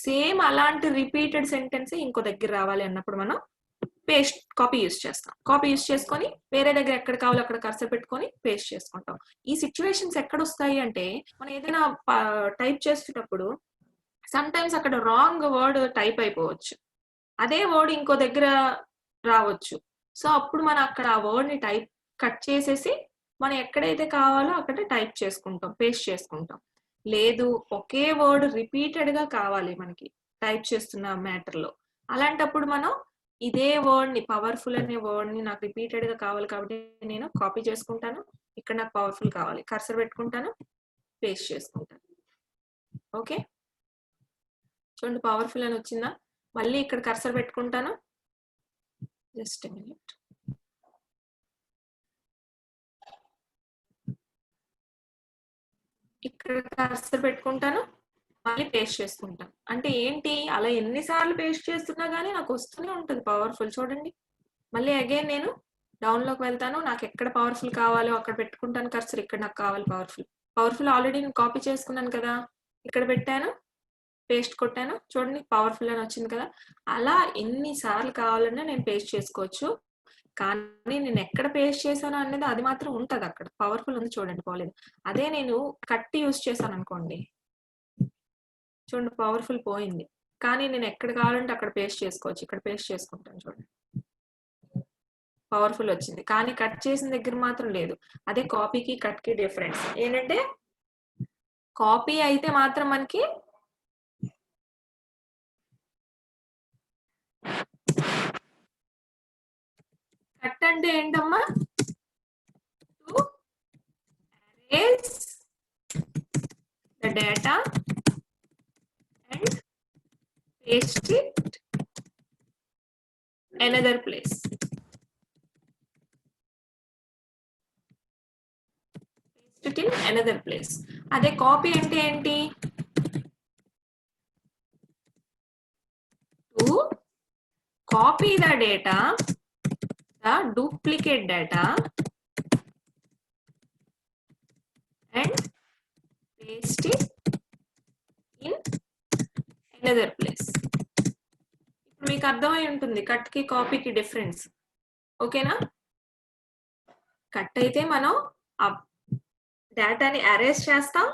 Speaker 2: సేమ్ అలాంటి రిపీటెడ్ సెంటెన్స్ ఇంకో దగ్గర రావాలి అన్నప్పుడు మనం పేస్ట్ కాపీ యూజ్ చేస్తాం. కాపీ యూజ్ చేసుకొని వేరే దగ్గర ఎక్కడ కావాలో అక్కడ కర్సర్ పెట్టుకొని పేస్ట్ చేసుకుంటాం. ఈ సిచ్యువేషన్స్ ఎక్కడ వస్తాయి అంటే, మనం ఏదైనా టైప్ చేసేటప్పుడు సమ్ టైమ్స్ అక్కడ రాంగ్ వర్డ్ టైప్ అయిపోవచ్చు, అదే వర్డ్ ఇంకో దగ్గర రావచ్చు. సో అప్పుడు మనం అక్కడ ఆ వర్డ్ ని టైప్ కట్ చేసేసి మనం ఎక్కడైతే కావాలో అక్కడ టైప్ చేసుకుంటాం, పేస్ట్ చేసుకుంటాం. లేదు, ఒకే వర్డ్ రిపీటెడ్ గా కావాలి మనకి టైప్ చేస్తున్న మ్యాటర్ లో, అలాంటప్పుడు మనం ఇదే వర్డ్ ని, పవర్ఫుల్ అనే వర్డ్ ని నాకు రిపీటెడ్ గా కావాలి కాబట్టి నేను కాపీ చేసుకుంటాను. ఇక్కడ నాకు పవర్ఫుల్ కావాలి, కర్సర్ పెట్టుకుంటాను, పేస్ట్ చేసుకుంటాను. ఓకే, చూడండి పవర్ఫుల్ అని వచ్చిందా. మళ్ళీ ఇక్కడ కర్సర్ పెట్టుకుంటాను. Just a minute. ఇక్కడ కర్సర్ పెట్టుకుంటాను, మళ్ళీ పేస్ట్ చేసుకుంటాను. అంటే ఏంటి, అలా ఎన్నిసార్లు పేస్ట్ చేస్తున్నా గానీ నాకు వస్తూనే ఉంటుంది పవర్ఫుల్. చూడండి, మళ్ళీ అగైన్ నేను డౌన్ లోకి వెళ్తాను, నాకు ఎక్కడ పవర్ఫుల్ కావాలో అక్కడ పెట్టుకుంటాను కర్సర్. ఇక్కడ నాకు కావాలి పవర్ఫుల్ ఆల్రెడీ నేను కాపీ చేసుకున్నాను కదా, ఇక్కడ పెట్టాను, పేస్ట్ కొట్టాను, చూడండి పవర్ఫుల్ అని వచ్చింది కదా. అలా ఎన్నిసార్లు కావాలన్నా నేను పేస్ట్ చేసుకోవచ్చు. కానీ నేను ఎక్కడ పేస్ట్ చేశాను అనేది అది మాత్రం ఉంటది, అక్కడ పవర్ఫుల్ ఉంది చూడండి, పోలేదు. అదే నేను కట్ యూజ్ చేశాను అనుకోండి, చూడండి పవర్ఫుల్ పోయింది. కానీ నేను ఎక్కడ కావాలంటే అక్కడ పేస్ట్ చేసుకోవచ్చు. ఇక్కడ పేస్ట్ చేసుకుంటాను, చూడండి పవర్ఫుల్ వచ్చింది. కానీ కట్ చేసిన దగ్గర మాత్రం లేదు. అదే కాపీకి కట్ కి డిఫరెన్స్ ఏంటంటే, కాపీ అయితే మాత్రం మనకి కట్ అంటే ఏంటమ్మా, to erase the data and paste it another place. Paste it in another place. అదే కాపీ అంటే ఏంటి, to copy the data, the duplicate data and paste it in other place. ఇప్పుడు మీకు అర్థమై ఉంటుంది కట్ కి కాపీకి డిఫరెన్స్. ఓకేనా? కట్ అయితే మనం ఆ డేటాని అరేంజ్ చేస్తాం,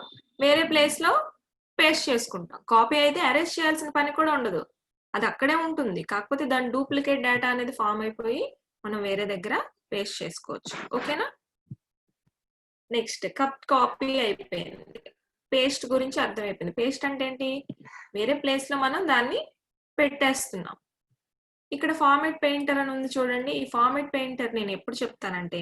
Speaker 2: వేరే ప్లేస్ లో పేస్ట్ చేసుకుంటాం. కాపీ అయితే అరేంజ్ చేయాల్సిన పని కూడా ఉండదు, అది అక్కడే ఉంటుంది. కాకపోతే దాని డూప్లికేట్ డేటా అనేది ఫామ్ అయిపోయి మనం వేరే దగ్గర పేస్ట్ చేసుకోవచ్చు. ఓకేనా? నెక్స్ట్ కట్ కాపీ అయిపోయింది. పేస్ట్ గురించి అర్థమైపోయింది. పేస్ట్ అంటే ఏంటి? వేరే ప్లేస్ లో మనం దాన్ని పెట్టేస్తున్నాం. ఇక్కడ ఫార్మాట్ పెయింటర్ అని ఉంది చూడండి. ఈ ఫార్మాట్ పెయింటర్ నేను ఎప్పుడు చెప్తానంటే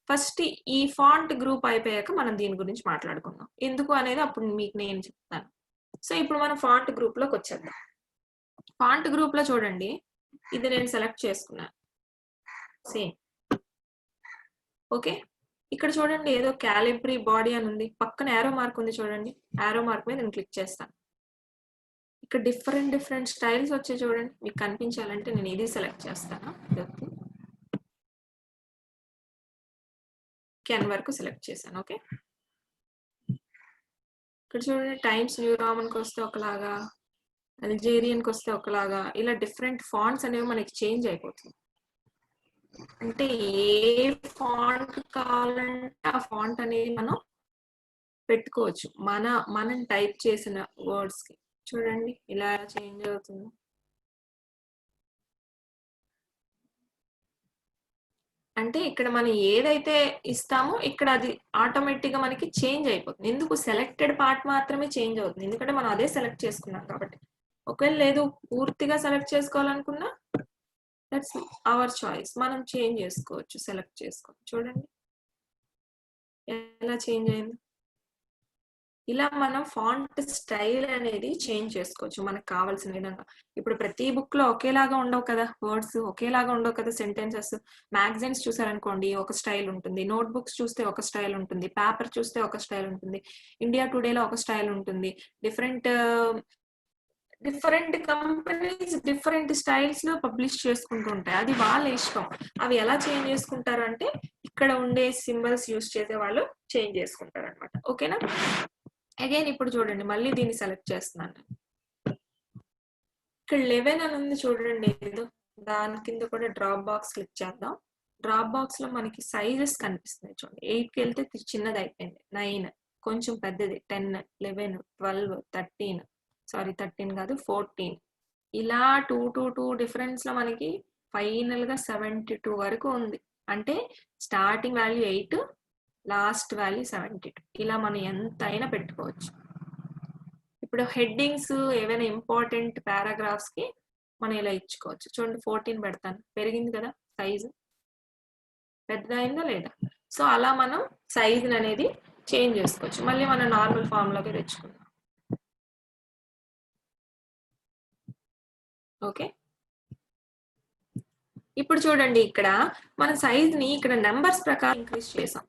Speaker 2: ఫస్ట్ ఈ ఫాంట్ గ్రూప్ అయిపోయాక మనం దీని గురించి మాట్లాడుకుందాం. ఎందుకు అనేది అప్పుడు మీకు నేను చెప్తాను. సో ఇప్పుడు మనం ఫాంట్ గ్రూప్ లోకి వచ్చేద్దాం. ఫాంట్ గ్రూప్ లో చూడండి, ఇది నేను సెలెక్ట్ చేసుకున్నాను సేమ్. ఓకే, ఇక్కడ చూడండి ఏదో క్యాలిబ్రీ బాడీ అని ఉంది, పక్కన యారో మార్క్ ఉంది చూడండి. యారో మార్క్ మీద నేను క్లిక్ చేస్తాను. ఇక్కడ డిఫరెంట్ స్టైల్స్ వచ్చాయి చూడండి. మీకు కనిపించాలంటే నేను ఇది సెలెక్ట్ చేస్తాను. కెన్ వరకు సెలెక్ట్ చేశాను. ఓకే, ఇక్కడ చూడండి టైమ్స్ న్యూ రామన్కి వస్తే ఒకలాగా, అల్జేరియన్కి వస్తే ఒకలాగా, ఇలా డిఫరెంట్ ఫాంట్స్ అనేవి మనకి చేంజ్ అయిపోతుంది. అంటే ఏ ఫాంట్ కావాలంటే ఆ ఫాంట్ అనేది మనం పెట్టుకోవచ్చు మనం టైప్ చేసిన వర్డ్స్ కి. చూడండి ఇలా చేంజ్ అవుతుంది. అంటే ఇక్కడ మనం ఏదైతే ఇస్తామో ఇక్కడ అది ఆటోమేటిక్ గా మనకి చేంజ్ అయిపోతుంది. ఎందుకు? సెలెక్టెడ్ పార్ట్ మాత్రమే చేంజ్ అవుతుంది, ఎందుకంటే మనం అదే సెలెక్ట్ చేసుకున్నాం కాబట్టి. ఒకవేళ లేదు పూర్తిగా సెలెక్ట్ చేసుకోవాలనుకున్నా దట్స్ అవర్ చాయిస్, మనం చేంజ్ చేసుకోవచ్చు, సెలెక్ట్ చేసుకోవచ్చు. చూడండి ఎలా చేంజ్ అయింది. ఇలా మనం ఫాంట్ స్టైల్ అనేది చేంజ్ చేసుకోవచ్చు మనకు కావాల్సిన విధంగా. ఇప్పుడు ప్రతి బుక్ లో ఒకేలాగా ఉండవు కదా వర్డ్స్, ఒకేలాగా ఉండవు కదా సెంటెన్సెస్. మ్యాగజైన్స్ చూసారనుకోండి ఒక స్టైల్ ఉంటుంది, నోట్ బుక్స్ చూస్తే ఒక స్టైల్ ఉంటుంది, పేపర్ చూస్తే ఒక స్టైల్ ఉంటుంది, ఇండియా టుడేలో ఒక స్టైల్ ఉంటుంది. డిఫరెంట్ కంపెనీస్ డిఫరెంట్ స్టైల్స్ లో పబ్లిష్ చేసుకుంటూ ఉంటాయి, అది వాళ్ళ ఇష్టం. అవి ఎలా చేంజ్ చేసుకుంటారు అంటే ఇక్కడ ఉండే సింబల్స్ యూస్ చేసే వాళ్ళు చేంజ్ చేసుకుంటారు అనమాట. ఓకేనా? అగైన్ ఇప్పుడు చూడండి మళ్ళీ దీన్ని సెలెక్ట్ చేస్తున్నాను. ఇక్కడ 11 అని ఉంది చూడండి, ఏదో దాని కింద కూడా డ్రాప్ బాక్స్ క్లిక్ చేద్దాం. డ్రాప్ బాక్స్ లో మనకి సైజెస్ కనిపిస్తున్నాయి చూడండి. 8కి వెళ్తే చిన్నది అయిపోయింది, 9 కొంచెం పెద్దది, 10, 11, 12, 13 సారీ 13 కాదు 14, ఇలా 2 డిఫరెన్స్ లో మనకి ఫైనల్ గా 72 వరకు ఉంది. అంటే స్టార్టింగ్ వాల్యూ 8, లాస్ట్ వాల్యూ 72. ఇలా మనం ఎంత అయినా పెట్టుకోవచ్చు. ఇప్పుడు హెడ్డింగ్స్ ఏవైనా ఇంపార్టెంట్ పారాగ్రాఫ్స్ కి మనం ఇలా ఇచ్చుకోవచ్చు. చూడండి 14 పెడతాను, పెరిగింది కదా సైజు, పెద్దదైందా లేదా. సో అలా మనం సైజ్ అనేది చేంజ్ చేసుకోవచ్చు. మళ్ళీ మనం నార్మల్ ఫామ్ లోకి తెచ్చుకుందాం. ఓకే, ఇప్పుడు చూడండి ఇక్కడ మన సైజ్ ని ఇక్కడ నెంబర్స్ ప్రకారం ఇంక్రీజ్ చేసాం,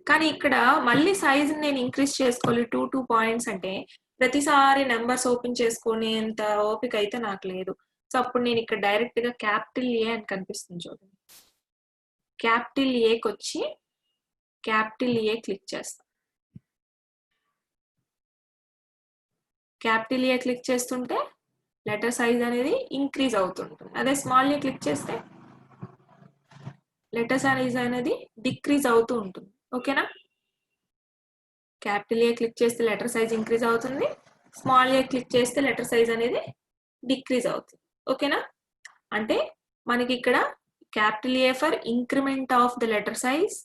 Speaker 2: కానీ ఇక్కడ మళ్ళీ సైజ్ నేను ఇంక్రీజ్ చేసుకోవాలి 2 పాయింట్స్ అంటే ప్రతిసారి నెంబర్స్ ఓపెన్ చేసుకునేంత ఓపిక అయితే నాకు లేదు. సో అప్పుడు నేను ఇక్కడ డైరెక్ట్ గా క్యాపిటల్ ఏ అని కనిపిస్తుంది చూడండి, క్యాపిటల్ ఏకి వచ్చి క్యాపిటల్ ఏ క్లిక్ చేస్తాం. క్యాపిటల్ ఏ క్లిక్ చేస్తుంటే లెటర్ సైజ్ అనేది ఇంక్రీజ్ అవుతుంటుంది. అదే స్మాల్ ఏ క్లిక్ చేస్తే లెటర్ సైజ్ అనేది డిక్రీజ్ అవుతూ ఉంటుంది. ఓకేనా? క్యాపిటల్ ఏ క్లిక్ చేస్తే లెటర్ సైజ్ ఇంక్రీజ్ అవుతుంది, స్మాల్ ఏ క్లిక్ చేస్తే లెటర్ సైజ్ అనేది డిక్రీజ్ అవుతుంది. ఓకేనా? అంటే మనకి ఇక్కడ capital A for increment of the letter size,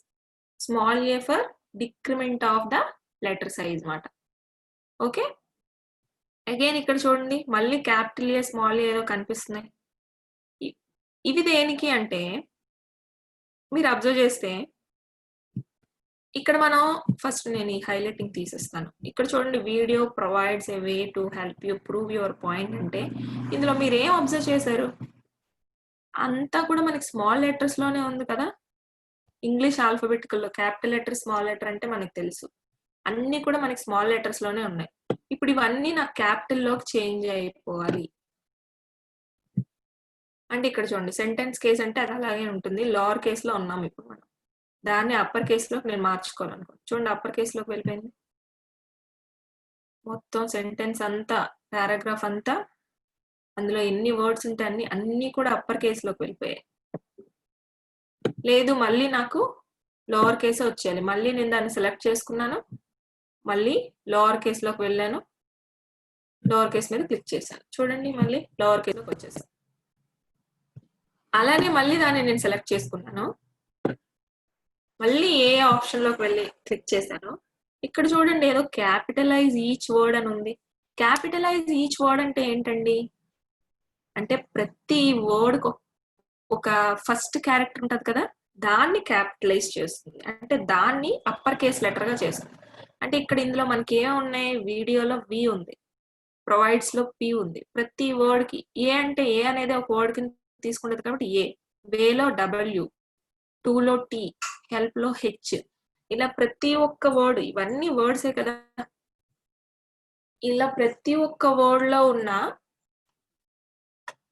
Speaker 2: small A for decrement of the letter size మాట. ఓకే, అగైన్ ఇక్కడ చూడండి మళ్ళీ క్యాపిటల్ ఏ స్మాల్ ఏదో కనిపిస్తున్నాయి. ఇవి దేనికి అంటే మీరు అబ్జర్వ్ చేస్తే ఇక్కడ మనం ఫస్ట్ నేను ఈ హైలైటింగ్ తీసేస్తాను. ఇక్కడ చూడండి video provides A way to help you prove your point అంటే ఇందులో మీరు ఏం అబ్జర్వ్ చేశారు? అంతా కూడా మనకి స్మాల్ లెటర్స్ లోనే ఉంది కదా. ఇంగ్లీష్ ఆల్ఫాబెటికల్ లో క్యాపిటల్ లెటర్ స్మాల్ లెటర్ అంటే మనకు తెలుసు, అన్ని కూడా మనకి స్మాల్ లెటర్స్ లోనే ఉన్నాయి. ఇప్పుడు ఇవన్నీ నాకు క్యాపిటల్ లోకి చేంజ్ అయిపోవాలి అంటే ఇక్కడ చూడండి సెంటెన్స్ కేస్ అంటే అది అలాగే ఉంటుంది, లోవర్ కేస్ లో ఉన్నాం. ఇప్పుడు మనం దాన్ని అప్పర్ కేస్ లోకి నేను మార్చుకోవాలనుకో, చూడండి అప్పర్ కేస్ లోకి వెళ్ళిపోయింది. మొత్తం సెంటెన్స్ అంతా పారాగ్రాఫ్ అంతా అందులో ఎన్ని వర్డ్స్ ఉంటే అన్ని కూడా అప్పర్ కేసులోకి వెళ్ళిపోయాయి. లేదు మళ్ళీ నాకు లోవర్ కేసే వచ్చేయాలి. మళ్ళీ నేను దాన్ని సెలెక్ట్ చేసుకున్నాను, మళ్ళీ లోవర్ కేసులోకి వెళ్ళాను, లోవర్ కేస్ మీద క్లిక్ చేశాను. చూడండి మళ్ళీ లోవర్ కేసులోకి వచ్చేసాను. అలానే మళ్ళీ దాన్ని నేను సెలెక్ట్ చేసుకున్నాను, మళ్ళీ ఏ ఆప్షన్ లోకి వెళ్ళి క్లిక్ చేశాను. ఇక్కడ చూడండి ఏదో క్యాపిటలైజ్ ఈచ్ వర్డ్ అని ఉంది. క్యాపిటలైజ్ ఈచ్ వర్డ్ అంటే ఏంటండి? అంటే ప్రతి వర్డ్ ఒక ఫస్ట్ క్యారెక్టర్ ఉంటది కదా, దాన్ని క్యాపిటలైజ్ చేస్తుంది. అంటే దాన్ని అప్పర్ కేస్ లెటర్ గా చేస్తుంది. అంటే ఇక్కడ ఇందులో మనకి ఏమున్నాయి? వీడియోలో వి ఉంది, ప్రొవైడ్స్ లో పి ఉంది. ప్రతి వర్డ్ కి ఏ అంటే ఏ అనేది ఒక వర్డ్ కింద తీసుకుంటది కాబట్టి ఏ, వేలో డబ్ల్యూ, టూలో టీ, హెల్ప్ లో హెచ్, ఇలా ప్రతి ఒక్క వర్డ్, ఇవన్నీ వర్డ్సే కదా, ఇలా ప్రతి ఒక్క వర్డ్ లో ఉన్న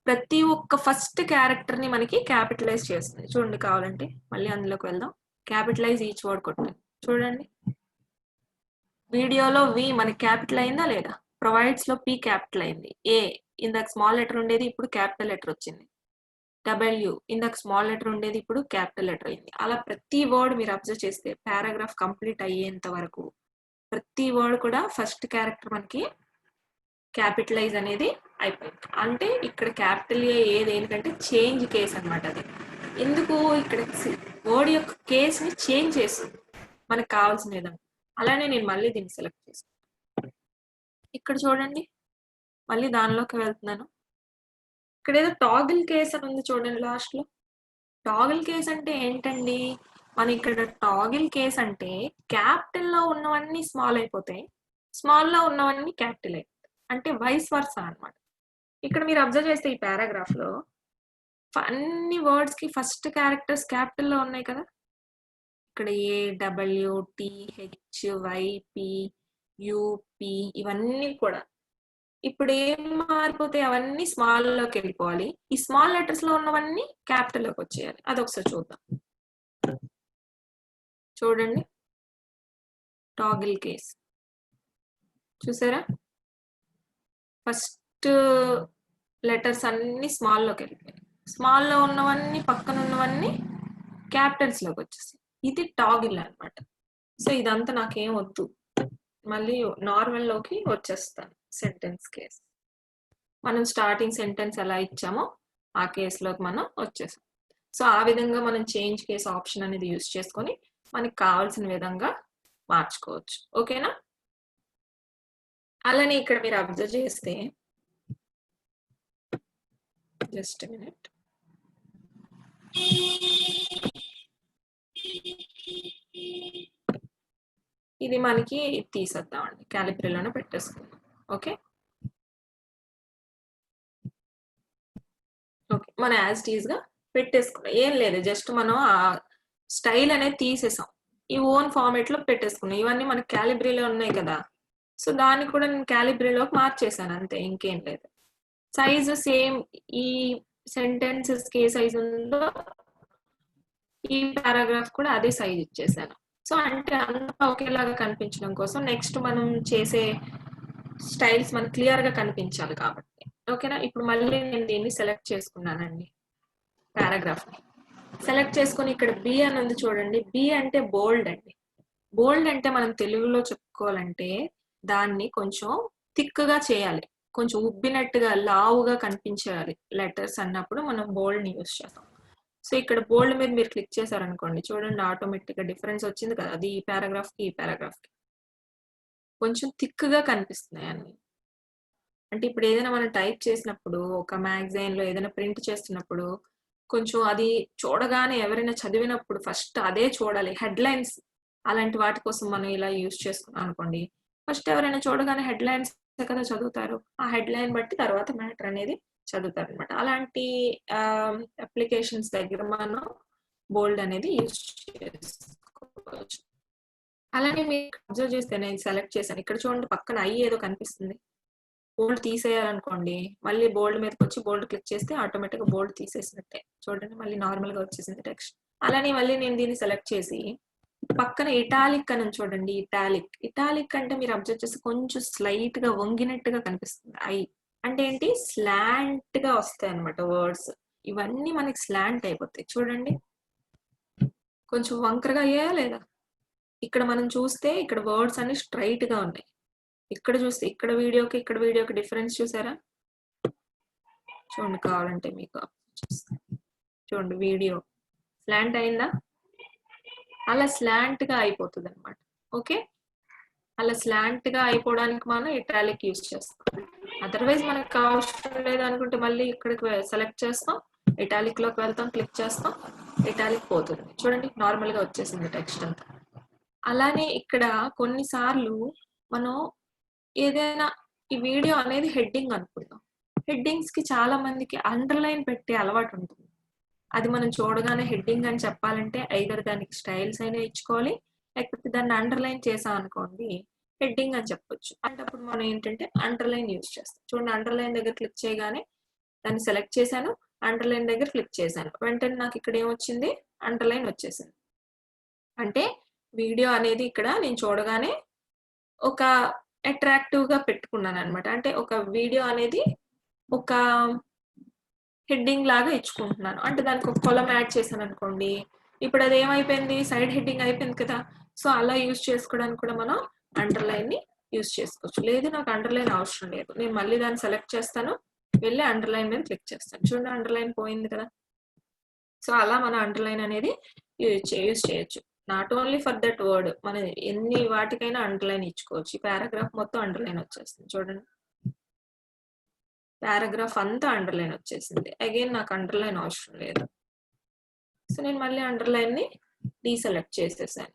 Speaker 2: ప్రతి ఒక్క ఫస్ట్ క్యారెక్టర్ ని మనకి క్యాపిటలైజ్ చేస్తుంది. చూడండి కావాలంటే మళ్ళీ అందులోకి వెళ్దాం. క్యాపిటలైజ్ ఈచ్ వర్డ్ కొట్టండి. చూడండి వీడియోలో వి మనకి క్యాపిటల్ అయిందా లేదా? ప్రొవైడ్స్ లో పి క్యాపిటల్ అయింది. ఏ ఇందాక స్మాల్ లెటర్ ఉండేది ఇప్పుడు క్యాపిటల్ లెటర్ వచ్చింది. డబ్ల్యూ ఇందాక స్మాల్ లెటర్ ఉండేది ఇప్పుడు క్యాపిటల్ లెటర్ అయింది. అలా ప్రతి వర్డ్ మీరు అబ్జర్వ్ చేస్తే పారాగ్రాఫ్ కంప్లీట్ అయ్యేంత వరకు ప్రతి వర్డ్ కూడా ఫస్ట్ క్యారెక్టర్ మనకి క్యాపిటలైజ్ అనేది అయిపోయింది. అంటే ఇక్కడ క్యాపిటల్ ఏ దేనికంటే చేంజ్ కేస్ అనమాట. అది ఎందుకు ఇక్కడ వర్డ్ యొక్క కేస్ ని చేంజ్ చేస్తుంది మనకు కావాల్సిన విధంగా. అలానే నేను మళ్ళీ దీన్ని సెలెక్ట్ చేస్తాను. ఇక్కడ చూడండి మళ్ళీ దానిలోకి వెళ్తున్నాను. ఇక్కడ ఏదో టాగిల్ కేస్ అని ఉంది చూడండి లాస్ట్ లో. టాగిల్ కేస్ అంటే ఏంటండి? మన ఇక్కడ టాగిల్ కేస్ అంటే క్యాపిటల్ లో ఉన్నవన్నీ స్మాల్ అయిపోతాయి, స్మాల్ లో ఉన్నవన్నీ క్యాపిటల్ అయిపోతాయి. అంటే వైస్ వర్సా అన్నమాట. ఇక్కడ మీరు అబ్జర్వ్ చేస్తే ఈ పారాగ్రాఫ్ లో అన్ని వర్డ్స్ కి ఫస్ట్ క్యారెక్టర్స్ క్యాపిటల్ లో ఉన్నాయి కదా. ఇక్కడ A, W, T, H, Y, P, UP ఇవన్నీ కూడా ఇప్పుడు ఏం మారిపోతాయి? అవన్నీ స్మాల్ లోకి వెళ్ళిపోవాలి. ఈ స్మాల్ లెటర్స్ లో ఉన్నవన్నీ క్యాపిటల్ లోకి వచ్చేయాలి. అదొకసారి చూద్దాం. చూడండి టాగిల్ కేస్ చూసారా? ఫస్ట్ లెటర్స్ అన్ని స్మాల్ లోకి వెళ్ళిపోయాయి, స్మాల్ లో ఉన్నవన్నీ పక్కన ఉన్నవన్నీ క్యాపిటల్స్ లోకి వచ్చేసాయి. ఇది టాగిల్ అన్నమాట. సో ఇదంతా నాకేం వద్దు, మళ్ళీ నార్మల్ లోకి వచ్చేస్తాను. సెంటెన్స్ కేస్ మనం స్టార్టింగ్ సెంటెన్స్ ఎలా ఇచ్చామో ఆ కేసులోకి మనం వచ్చేసాం. సో ఆ విధంగా మనం చేంజ్ కేస్ ఆప్షన్ అనేది యూజ్ చేసుకొని మనకి కావాల్సిన విధంగా మార్చుకోవచ్చు. ఓకేనా? అలానే ఇక్కడ మీరు అబ్జర్వ్ చేస్తే జస్ట్ మినిట్, ఇది మనకి తీసేద్దామండి, క్యాలిబ్రీలోనే పెట్టేసుకుందాం. ఓకే ఓకే మనం యాజ్ ఇట్ ఈజ్ గా పెట్టేసుకున్నాం. ఏం లేదు, జస్ట్ మనం ఆ స్టైల్ అనేది తీసేసాం, ఈ ఓన్ ఫార్మేట్ లో పెట్టేసుకున్నాం. ఇవన్నీ మనకి క్యాలిబ్రీలో ఉన్నాయి కదా, సో దాన్ని కూడా నేను క్యాలిబ్రీలోకి మార్చేసాను అంతే, ఇంకేం లేదు. సైజ్ సేమ్, ఈ సెంటెన్సెస్ కే సైజ్ ఉందో ఈ పారాగ్రాఫ్ కూడా అదే సైజ్ ఇచ్చేసాను. సో అంటే అంతా ఒకేలాగా కనిపించడం కోసం నెక్స్ట్ మనం చేసే స్టైల్స్ మనకు క్లియర్ గా కనిపించాలి కాబట్టి. ఓకేనా? ఇప్పుడు మళ్ళీ నేను దీన్ని సెలెక్ట్ చేసుకున్నానండి, పారాగ్రాఫ్ ని సెలెక్ట్ చేసుకొని ఇక్కడ బి అని ఉంది చూడండి. బి అంటే బోల్డ్ అండి. బోల్డ్ అంటే మనం తెలుగులో చెప్పుకోవాలంటే దాన్ని కొంచెం థిక్ గా చేయాలి, కొంచెం ఉబ్బినట్టుగా లావుగా కనిపించాలి లెటర్స్ అన్నప్పుడు మనం బోల్డ్ ని యూజ్ చేస్తాం. సో ఇక్కడ బోల్డ్ మీద మీరు క్లిక్ చేశారనుకోండి, చూడండి ఆటోమేటిక్ గా డిఫరెన్స్ వచ్చింది కదా. అది ఈ పారాగ్రాఫ్ కి ఈ పారాగ్రాఫ్ కి కొంచెం థిక్ గా కనిపిస్తున్నాయి అన్ని. అంటే ఇప్పుడు ఏదైనా మనం టైప్ చేసినప్పుడు, ఒక మ్యాగజైన్ లో ఏదైనా ప్రింట్ చేస్తున్నప్పుడు కొంచెం అది చూడగానే ఎవరైనా చదివినప్పుడు ఫస్ట్ అదే చూడాలి. హెడ్లైన్స్ అలాంటి వాటి కోసం మనం ఇలా యూజ్ చేసుకున్నాం అనుకోండి, ఫస్ట్ ఎవరైనా చూడగానే హెడ్లైన్స్ కదా చదువుతారు, ఆ హెడ్లైన్ బట్టి తర్వాత మ్యాటర్ అనేది చదువుతారు అనమాట. అలాంటి అప్లికేషన్స్ దగ్గర మనం బోల్డ్ అనేది యూజ్ చేసుకోవచ్చు. అలానే మీరు అబ్జర్వ్ చేస్తే నేను సెలెక్ట్ చేశాను, ఇక్కడ చూడండి పక్కన ఐ ఏదో కనిపిస్తుంది. బోల్డ్ తీసేయాలనుకోండి, మళ్ళీ బోల్డ్ మీదకి వచ్చి బోల్డ్ క్లిక్ చేస్తే ఆటోమేటిక్ గా బోల్డ్ తీసేసినట్టే. చూడండి మళ్ళీ నార్మల్ గా వచ్చేసింది టెక్స్ట్. అలానే మళ్ళీ నేను దీన్ని సెలెక్ట్ చేసి పక్కన ఇటాలిక్ అని చూడండి. ఇటాలిక్ అంటే మీరు అబ్జర్వ్ చేస్తే కొంచెం స్లైట్ గా వంగినట్టుగా కనిపిస్తుంది. అంటే ఏంటి, స్లాంట్ గా వస్తాయి అన్నమాట వర్డ్స్. ఇవన్నీ మనకి స్లాంట్ అయిపోతాయి. చూడండి కొంచెం వంకరగా అయ్యాయా లేదా? ఇక్కడ మనం చూస్తే ఇక్కడ వర్డ్స్ అన్ని స్ట్రైట్ గా ఉన్నాయి. ఇక్కడ చూస్తే ఇక్కడ వీడియోకి డిఫరెన్స్ చూసారా? చూడండి కావాలంటే మీకు చూడండి, వీడియో స్లాంట్ అయిందా? అలా స్లాంట్ గా అయిపోతుంది అనమాట. ఓకే, అలా స్లాంట్ గా అయిపోవడానికి మనం ఇటాలిక్ యూజ్ చేస్తాం. అదర్వైజ్ మనకు అవసరం లేదు అనుకుంటే మళ్ళీ ఇక్కడికి సెలెక్ట్ చేస్తాం, ఇటాలిక్ లోకి వెళ్తాం, క్లిక్ చేస్తాం, ఇటాలిక్ పోతుంది. చూడండి నార్మల్ గా వచ్చేసింది టెక్స్ట్ అంతా. అలానే ఇక్కడ కొన్నిసార్లు మనం ఏదైనా ఈ వీడియో అనేది హెడ్డింగ్ అనుకుందాం. హెడ్డింగ్స్ కి చాలా మందికి అండర్లైన్ పెట్టే అలవాటు ఉంటుంది. అది మనం చూడగానే హెడ్డింగ్ అని చెప్పాలంటే ఐదర్ దానికి స్టైల్స్ అయినా ఇచ్చుకోవాలి, లేకపోతే దాన్ని అండర్లైన్ చేసాం అనుకోండి హెడ్డింగ్ అని చెప్పొచ్చు. అంటే అప్పుడు మనం ఏంటంటే అండర్లైన్ యూజ్ చేస్తాం. చూడండి అండర్లైన్ దగ్గర క్లిక్ చేయగానే దాన్ని సెలెక్ట్ చేశాను, అండర్లైన్ దగ్గర క్లిక్ చేశాను, వెంటనే నాకు ఇక్కడ ఏమొచ్చింది, అండర్లైన్ వచ్చేసింది. అంటే వీడియో అనేది ఇక్కడ నేను చూడగానే ఒక అట్రాక్టివ్ గా పెట్టుకున్నాను అనమాట. అంటే ఒక వీడియో అనేది ఒక హెడ్డింగ్ లాగా ఇచ్చుకుంటున్నాను. అంటే దానికి ఒక కాలమ్ యాడ్ చేశాను అనుకోండి, ఇప్పుడు అది ఏమైపోయింది, సైడ్ హెడ్డింగ్ అయిపోయింది కదా. సో అలా యూజ్ చేసుకోవడానికి కూడా మనం అండర్లైన్ ని యూజ్ చేసుకోవచ్చు. లేదు నాకు అండర్లైన్ అవసరం లేదు, నేను మళ్ళీ దాన్ని సెలెక్ట్ చేస్తాను, వెళ్ళి అండర్లైన్ మీద క్లిక్ చేస్తాను. చూడండి అండర్లైన్ పోయింది కదా. సో అలా మనం అండర్లైన్ అనేది యూజ్ చేయొచ్చు. Not only for that word, మనం ఎన్ని వాటికైనా అండర్లైన్ ఇచ్చుకోవచ్చు. ఈ పారాగ్రాఫ్ మొత్తం అండర్లైన్ వచ్చేస్తుంది. చూడండి పారాగ్రాఫ్ అంతా అండర్లైన్ వచ్చేసింది. అగైన్ నాకు అండర్లైన్ అవసరం లేదు, సో నేను మళ్ళీ అండర్లైన్ ని డీసెలెక్ట్ చేసేసాను.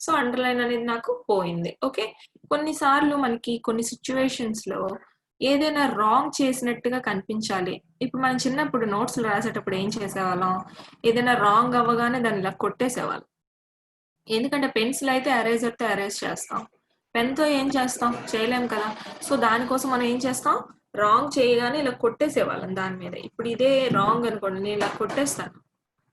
Speaker 2: సో అండర్లైన్ అనేది నాకు పోయింది. ఓకే, కొన్నిసార్లు మనకి కొన్ని సిచ్యువేషన్స్ లో ఏదైనా రాంగ్ చేసినట్టుగా కనిపించాలి. ఇప్పుడు మనం చిన్నప్పుడు నోట్స్ రాసేటప్పుడు ఏం చేసేవాళ్ళం, ఏదైనా రాంగ్ అవ్వగానే దాన్ని ఇలా కొట్టేసేవాళ్ళం. ఎందుకంటే పెన్సిల్ అయితే ఎరేజర్ తో ఎరేజ్ చేస్తాం, పెన్ తో ఏం చేస్తాం, చేయలేం కదా. సో దానికోసం మనం ఏం చేస్తాం, రాంగ్ చేయగానే ఇలా కొట్టేసేవాళ్ళం దాని మీద. ఇప్పుడు ఇదే రాంగ్ అనుకోండి, నేను ఇలా కొట్టేస్తాను,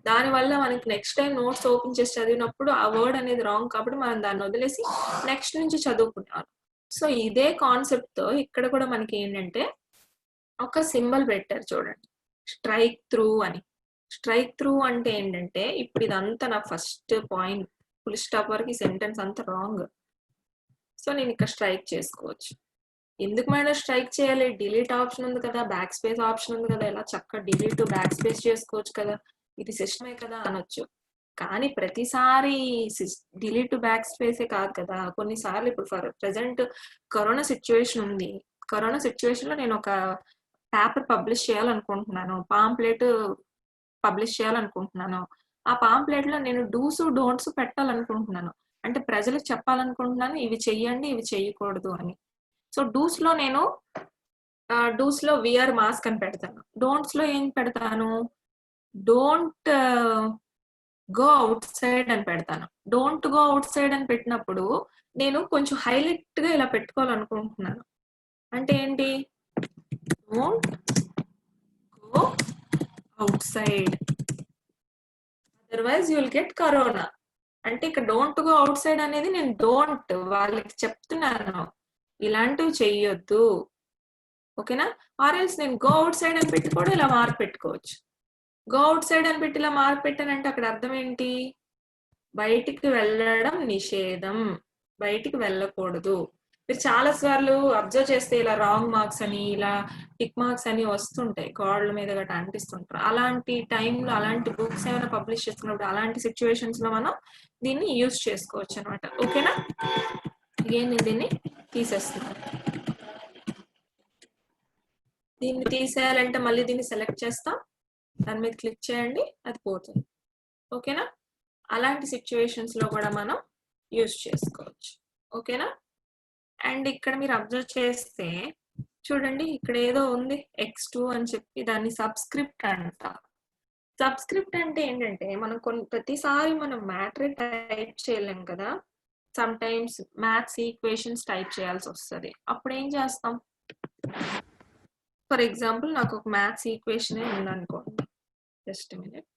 Speaker 2: దానివల్ల మనకి నెక్స్ట్ టైం నోట్స్ ఓపెన్ చేసి చదివినప్పుడు ఆ వర్డ్ అనేది రాంగ్ కాబట్టి మనం దాన్ని వదిలేసి నెక్స్ట్ నుంచి చదువుకునేవాళ్ళం. సో ఇదే కాన్సెప్ట్ తో ఇక్కడ కూడా మనకి ఏంటంటే ఒక సింబల్ పెట్టారు చూడండి, స్ట్రైక్ త్రూ అని. స్ట్రైక్ త్రూ అంటే ఏంటంటే ఇప్పుడు ఇదంతా నా ఫస్ట్ పాయింట్, ఫుల్ స్టాప్ వరకు సెంటెన్స్ అంతా రాంగ్. సో నేను ఇక్కడ స్ట్రైక్ చేసుకోవచ్చు. ఎందుకు మేడం స్ట్రైక్ చేయాలి, డిలీట్ ఆప్షన్ ఉంది కదా, బ్యాక్ స్పేస్ ఆప్షన్ ఉంది కదా, ఇలా చక్కగా డిలీట్ బ్యాక్ స్పేస్ చేసుకోవచ్చు కదా, ఇది సిస్టమే కదా అనొచ్చు. కానీ ప్రతిసారి డిలీట్ బ్యాక్ స్పేసే కాదు కదా, కొన్నిసార్లు ఇప్పుడు ఫర్ ప్రెసెంట్ కరోనా సిచ్యువేషన్ ఉంది. కరోనా సిచ్యువేషన్ లో నేను ఒక పేపర్ పబ్లిష్ చేయాలనుకుంటున్నాను, పాంప్లెట్ పబ్లిష్ చేయాలనుకుంటున్నాను. ఆ పాంప్లెట్ లో నేను డూస్ డోంట్స్ పెట్టాలనుకుంటున్నాను. అంటే ప్రజలకు చెప్పాలనుకుంటున్నాను ఇవి చెయ్యండి ఇవి చెయ్యకూడదు అని. సో డూస్ లో నేను డూస్ లో విఆర్ మాస్క్ అని పెడతాను, డోంట్స్ లో ఏం పెడతాను, డోంట్ గో అవుట్ సైడ్ అని పెడతాను. డోంట్ గో అవుట్ సైడ్ అని పెట్టినప్పుడు నేను కొంచెం హైలైట్ గా ఇలా పెట్టుకోవాలనుకుంటున్నాను. అంటే ఏంటి, don't go out side otherwise you will get corona. అంటే ఇక్కడ డోంట్ గో అవుట్ సైడ్ అనేది నేను డోంట్ వాళ్ళకి చెప్తున్నాను ఇలాంటివి చెయ్యొద్దు, ఓకేనా. ఆర్ఎల్స్ నేను గో అవుట్ సైడ్ అని పెట్టి కూడా ఇలా మార్క్ పెట్టుకోవచ్చు. గో అవుట్ సైడ్ అని పెట్టి ఇలా మార్క్ పెట్టానంటే అక్కడ అర్థం ఏంటి, బయటికి వెళ్ళడం నిషేధం, బయటికి వెళ్ళకూడదు. మీరు చాలా సార్లు అబ్జర్వ్ చేస్తే ఇలా రాంగ్ మార్క్స్ అని ఇలా టిక్ మార్క్స్ అని వస్తుంటాయి, గోడల మీద గట్రా అంటిస్తుంటారు. అలాంటి టైంలో అలాంటి బుక్స్ ఏమైనా పబ్లిష్ చేస్తున్నప్పుడు అలాంటి సిచ్యువేషన్స్ లో మనం దీన్ని యూజ్ చేసుకోవచ్చు అనమాట. ఓకేనా, నేను దీన్ని తీసేస్తున్నాను. దీన్ని తీసేయాలంటే మళ్ళీ దీన్ని సెలెక్ట్ చేస్తాం, దాని మీద క్లిక్ చేయండి, అది పోతుంది. ఓకేనా, అలాంటి సిచ్యువేషన్స్ లో కూడా మనం యూజ్ చేసుకోవచ్చు. ఓకేనా. అండ్ ఇక్కడ మీరు అబ్జర్వ్ చేస్తే చూడండి ఇక్కడ ఏదో ఉంది x2 అని చెప్పి, దాన్ని సబ్స్క్రిప్ట్ అంట. సబ్స్క్రిప్ట్ అంటే ఏంటంటే మనం ప్రతిసారి మనం మ్యాటర్ టైప్ చేయలేం కదా, some times maths equations type చేయాల్సి వస్తుంది. అప్పుడు ఏం చేస్తాం, ఫర్ ఎగ్జాంపుల్ నాకు ఒక మ్యాథ్స్ ఈక్వేషన్ ఉందనుకోండి, జస్ట్ మినిట్.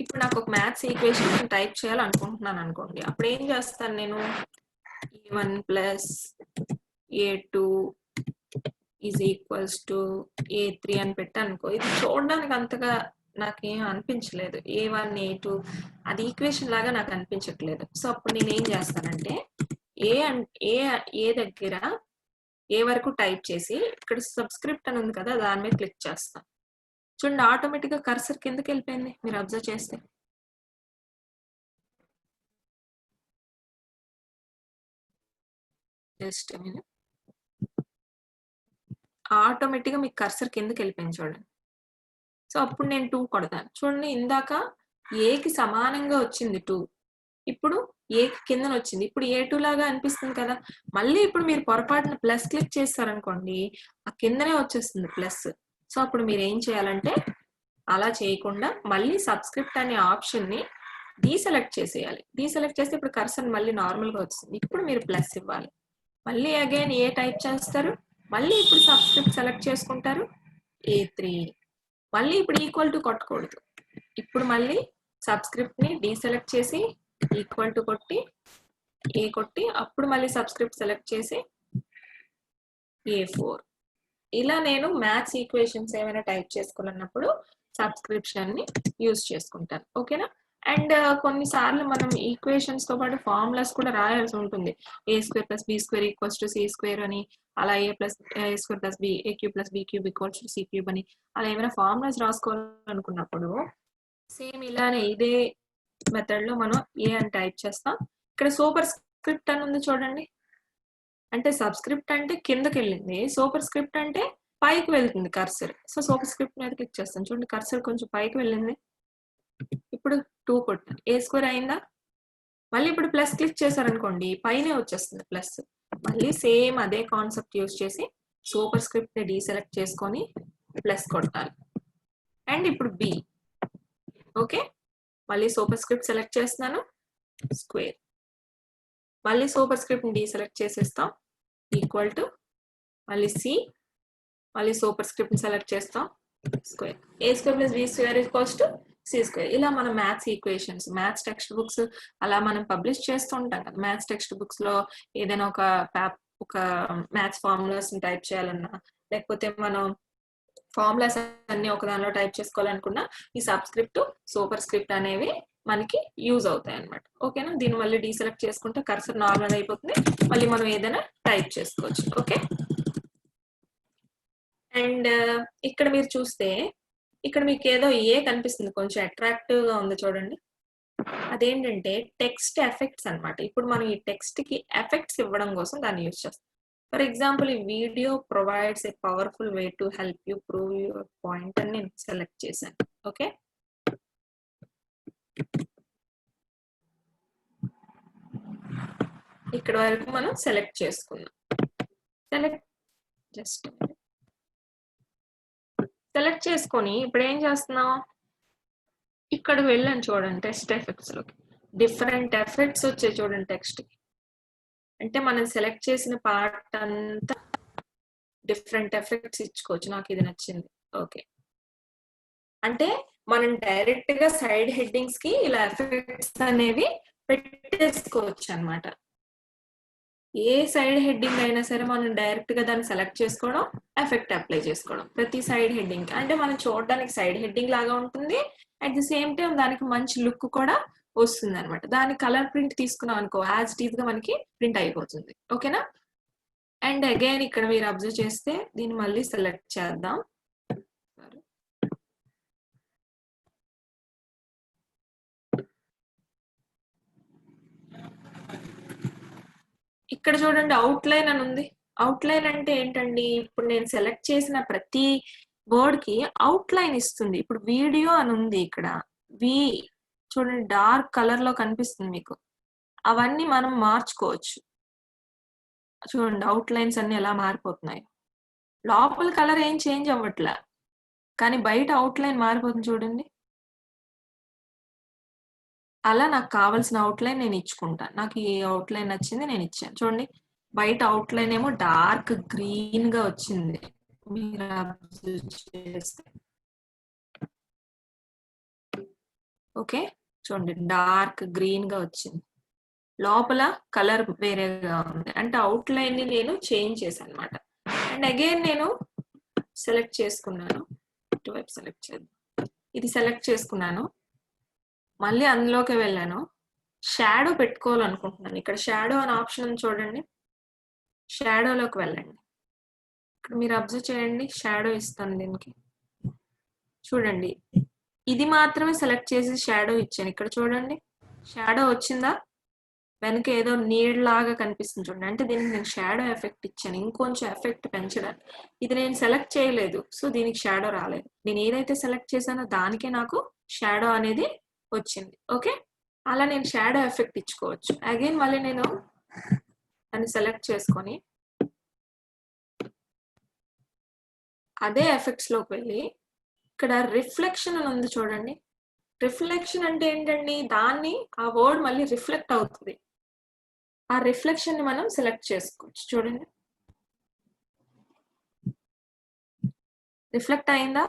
Speaker 2: ఇప్పుడు నాకు ఒక మ్యాథ్స్ ఈక్వేషన్ టైప్ చేయాలనుకుంటున్నాను అనుకోండి, అప్పుడు ఏం చేస్తాను నేను, a1 + A2 is equals to A3 అని పెట్టానుకో, ఇది చూడడానికి అంతగా నాకేం అనిపించలేదు. A1 A2 అది ఈక్వేషన్ లాగా నాకు అనిపించట్లేదు. సో అప్పుడు నేను ఏం చేస్తానంటే ఏ దగ్గర ఏ వరకు టైప్ చేసి ఇక్కడ సబ్స్క్రిప్ట్ అని ఉంది కదా, దాని మీద క్లిక్ చేస్తాను. చూడండి ఆటోమేటిక్ గా కర్సర్ కిందకి వెళ్ళిపోయింది, మీరు అబ్జర్వ్ చేస్తే. జస్ట్ ఆటోమేటిక్ గా మీకు కర్సర్ కిందకి వెళ్ళిపోయింది చూడండి. సో అప్పుడు నేను 2 కొడతాను. చూడండి ఇందాక ఏకి సమానంగా వచ్చింది 2, ఇప్పుడు ఏకి కిందన వచ్చింది. ఇప్పుడు A2 లాగా అనిపిస్తుంది కదా. మళ్ళీ ఇప్పుడు మీరు పొరపాటున ప్లస్ క్లిక్ చేస్తారనుకోండి, ఆ కిందనే వచ్చేస్తుంది ప్లస్. సో అప్పుడు మీరు ఏం చేయాలంటే అలా చేయకుండా మళ్ళీ సబ్స్క్రిప్ట్ అనే ఆప్షన్ ని డీసెలెక్ట్ చేసేయాలి. డీసెలెక్ట్ చేస్తే ఇప్పుడు కర్సర్ మళ్ళీ నార్మల్ గా వచ్చింది. ఇప్పుడు మీరు ప్లస్ ఇవ్వాలి. మళ్ళీ అగైన్ ఏ టైప్ చేస్తారు, మళ్ళీ ఇప్పుడు సబ్స్క్రిప్ట్ సెలెక్ట్ చేసుకుంటారు A3. మళ్ళీ ఇప్పుడు ఈక్వల్ టు కొట్టకూడదు. ఇప్పుడు మళ్ళీ సబ్స్క్రిప్ట్ ని డీసెలెక్ట్ చేసి ఈక్వల్ టు కొట్టి ఏ కొట్టి అప్పుడు మళ్ళీ సబ్స్క్రిప్ట్ సెలెక్ట్ చేసి A4. ఇలా నేను మ్యాథ్స్ ఈక్వేషన్స్ ఏమైనా టైప్ చేసుకోవాలన్నప్పుడు సబ్స్క్రిప్షన్ ని యూజ్ చేసుకుంటాను. ఓకేనా. అండ్ కొన్నిసార్లు మనం ఈక్వేషన్స్ తో పాటు ఫార్ములాస్ కూడా రాయాల్సి ఉంటుంది. A² + B² = C² అని, అలా A+A² + B A³ + B³ = C³ అని అలా ఏమైనా ఫార్ములాస్ రాసుకోవాలనుకున్నప్పుడు సేమ్ ఇలానే ఇదే మెథడ్ లో మనం ఏ అని టైప్ చేస్తాం. ఇక్కడ సూపర్ స్క్రిప్ట్ అని ఉంది చూడండి. అంటే సబ్స్క్రిప్ట్ అంటే కిందకి వెళ్ళింది, సూపర్ స్క్రిప్ట్ అంటే పైకి వెళ్తుంది కర్సర్. సో సూపర్ స్క్రిప్ట్ మీద క్లిక్ చేస్తాను. చూడండి కర్సర్ కొంచెం పైకి వెళ్ళింది. ఇప్పుడు 2 కొట్టాను, A² అయిందా. మళ్ళీ ఇప్పుడు ప్లస్ క్లిక్ చేశారనుకోండి పైనే వచ్చేస్తుంది ప్లస్. మళ్ళీ సేమ్ అదే కాన్సెప్ట్ యూజ్ చేసి సూపర్ స్క్రిప్ట్ ని డీసెలెక్ట్ చేసుకొని ప్లస్ కొట్టాలి. అండ్ ఇప్పుడు B. ఓకే, మళ్ళీ సూపర్ స్క్రిప్ట్ సెలెక్ట్ చేస్తున్నాను, స్క్వేర్. మళ్ళీ సూపర్ స్క్రిప్ట్ ని డీసెలెక్ట్ చేసేస్తాం, ఈక్వల్ టు మళ్ళీ C. మళ్ళీ సూపర్ స్క్రిప్ట్ ని సెలెక్ట్ చేస్తాం, స్క్వేర్. A² + B² = C². ఇలా మనం maths equations, maths text books అలా మనం పబ్లిష్ చేస్తూ ఉంటాం కదా. మ్యాథ్స్ టెక్స్ట్ బుక్స్ లో ఏదైనా ఒక మ్యాథ్స్ ఫార్ములాస్ ని టైప్ చేయాలన్నా, లేకపోతే మనం ఫార్ములాస్ అన్ని ఒక దానిలో టైప్ చేసుకోవాలనుకున్నా ఈ సబ్స్క్రిప్ట్ సూపర్ స్క్రిప్ట్ అనేవి మనకి యూజ్ అవుతాయి అన్నమాట. ఓకేనా. దీన్ని మళ్ళీ డీసెలెక్ట్ చేసుకుంటే కర్సర్ నార్మల్ అయిపోతుంది, మళ్ళీ మనం ఏదైనా టైప్ చేసుకోవచ్చు. ఓకే. అండ్ ఇక్కడ మీరు చూస్తే ఇక్కడ మీకు ఏదో ఏ కనిపిస్తుంది, కొంచెం అట్రాక్టివ్ గా ఉంది చూడండి. అదేంటంటే టెక్స్ట్ ఎఫెక్ట్స్ అన్నమాట. ఇప్పుడు మనం ఈ టెక్స్ట్ కి ఎఫెక్ట్స్ ఇవ్వడం కోసం దాన్ని యూజ్ చేస్తాం. ఫర్ ఎగ్జాంపుల్ ఈ video provides a powerful way to help you prove your point అని నేను సెలెక్ట్ చేశాను. ఓకే, ఇక్కడ వరకు మనం సెలెక్ట్ చేసుకున్నాం. సెలెక్ట్ చేసుకొని ఇప్పుడు ఏం చేస్తున్నాం, ఇక్కడికి వెళ్ళాను చూడండి టెక్స్ట్ ఎఫెక్ట్స్ లోకి. డిఫరెంట్ ఎఫెక్ట్స్ వచ్చాయి చూడండి టెక్స్ట్ కి. అంటే మనం సెలెక్ట్ చేసిన పార్ట్ అంతా డిఫరెంట్ ఎఫెక్ట్స్ ఇచ్చుకోవచ్చు. నాకు ఇది నచ్చింది. ఓకే, అంటే మనం డైరెక్ట్ గా సైడ్ హెడ్డింగ్స్ కి ఇలా ఎఫెక్ట్స్ అనేవి పెట్టేసుకోవచ్చు అన్నమాట. ఏ సైడ్ హెడ్డింగ్ అయినా సరే మనం డైరెక్ట్ గా దాన్ని సెలెక్ట్ చేసుకోవడం, ఎఫెక్ట్ అప్లై చేసుకోవడం ప్రతి సైడ్ హెడ్డింగ్. అంటే మనం చూడడానికి సైడ్ హెడ్డింగ్ లాగా ఉంటుంది, అట్ ది సేమ్ టైం దానికి మంచి లుక్ కూడా వస్తుంది అనమాట. దాని కలర్ ప్రింట్ తీసుకున్నాం అనుకో యాజ్ ఇట్ ఈస్ గా మనకి ప్రింట్ అయిపోతుంది. ఓకేనా. అండ్ అగైన్ ఇక్కడ మీరు అబ్జర్వ్ చేస్తే దీన్ని మళ్ళీ సెలెక్ట్ చేద్దాం. ఇక్కడ చూడండి అవుట్లైన్ అని ఉంది. అవుట్లైన్ అంటే ఏంటండి, ఇప్పుడు నేను సెలెక్ట్ చేసిన ప్రతి వర్డ్ కి అవుట్లైన్ ఇస్తుంది. ఇప్పుడు వీడియో అని ఉంది, ఇక్కడ వి చూడండి డార్క్ కలర్ లో కనిపిస్తుంది మీకు. అవన్నీ మనం మార్చుకోవచ్చు. చూడండి అవుట్లైన్స్ అన్ని ఎలా మారిపోతున్నాయి. లోపల కలర్ ఏం చేంజ్ అవ్వట్లే, కానీ బయట అవుట్లైన్ మారిపోతుంది చూడండి. అలా నాకు కావాల్సిన అవుట్లైన్ నేను ఇచ్చుకుంటాను. నాకు ఈ అవుట్లైన్ నచ్చింది, నేను ఇచ్చాను. చూడండి బయట అవుట్లైన్ ఏమో డార్క్ గ్రీన్ గా వచ్చింది. మీరు అబ్జర్వ్ చేస్తే ఓకే చూడండి డార్క్ గ్రీన్ గా వచ్చింది. లోపల కలర్ వేరేగా ఉంది, అంటే అవుట్ లైన్ ని నేను చేంజ్ చేశాను అనమాట. అండ్ అగైన్ నేను సెలెక్ట్ చేసుకున్నాను, ఇటువైపు సెలెక్ట్ చేద్దాం, ఇది సెలెక్ట్ చేసుకున్నాను, మళ్ళీ అందులోకి వెళ్ళాను, షాడో పెట్టుకోవాలనుకుంటున్నాను. ఇక్కడ షాడో అనే ఆప్షన్ ఉంది చూడండి, షాడోలోకి వెళ్ళండి. ఇక్కడ మీరు అబ్జర్వ్ చేయండి, షాడో ఇస్తాను దీనికి. చూడండి, ఇది మాత్రమే సెలెక్ట్ చేసి షాడో ఇచ్చాను. ఇక్కడ చూడండి షాడో వచ్చిందా, వెనక ఏదో నీళ్ళలాగా కనిపిస్తుంది చూడండి, అంటే దీనికి నేను షాడో ఎఫెక్ట్ ఇచ్చాను, ఇంకొంచెం ఎఫెక్ట్ పెంచడానికి. ఇది నేను సెలెక్ట్ చేయలేదు, సో దీనికి షాడో రాలేదు. నేను ఏదైతే సెలెక్ట్ చేశానో దానికే నాకు షాడో అనేది వచ్చింది. ఓకే, అలా నేను షాడో ఎఫెక్ట్ ఇచ్చుకోవచ్చు. అగైన్ మళ్ళీ నేను దాన్ని సెలెక్ట్ చేసుకొని అదే ఎఫెక్ట్స్ లోకి వెళ్ళి ఇక్కడ రిఫ్లెక్షన్ అని ఉంది చూడండి. రిఫ్లెక్షన్ అంటే ఏంటండి, దాన్ని ఆ వర్డ్ మళ్ళీ రిఫ్లెక్ట్ అవుతుంది, ఆ రిఫ్లెక్షన్ ని మనం సెలెక్ట్ చేసుకోవచ్చు. చూడండి రిఫ్లెక్ట్ అయిందా.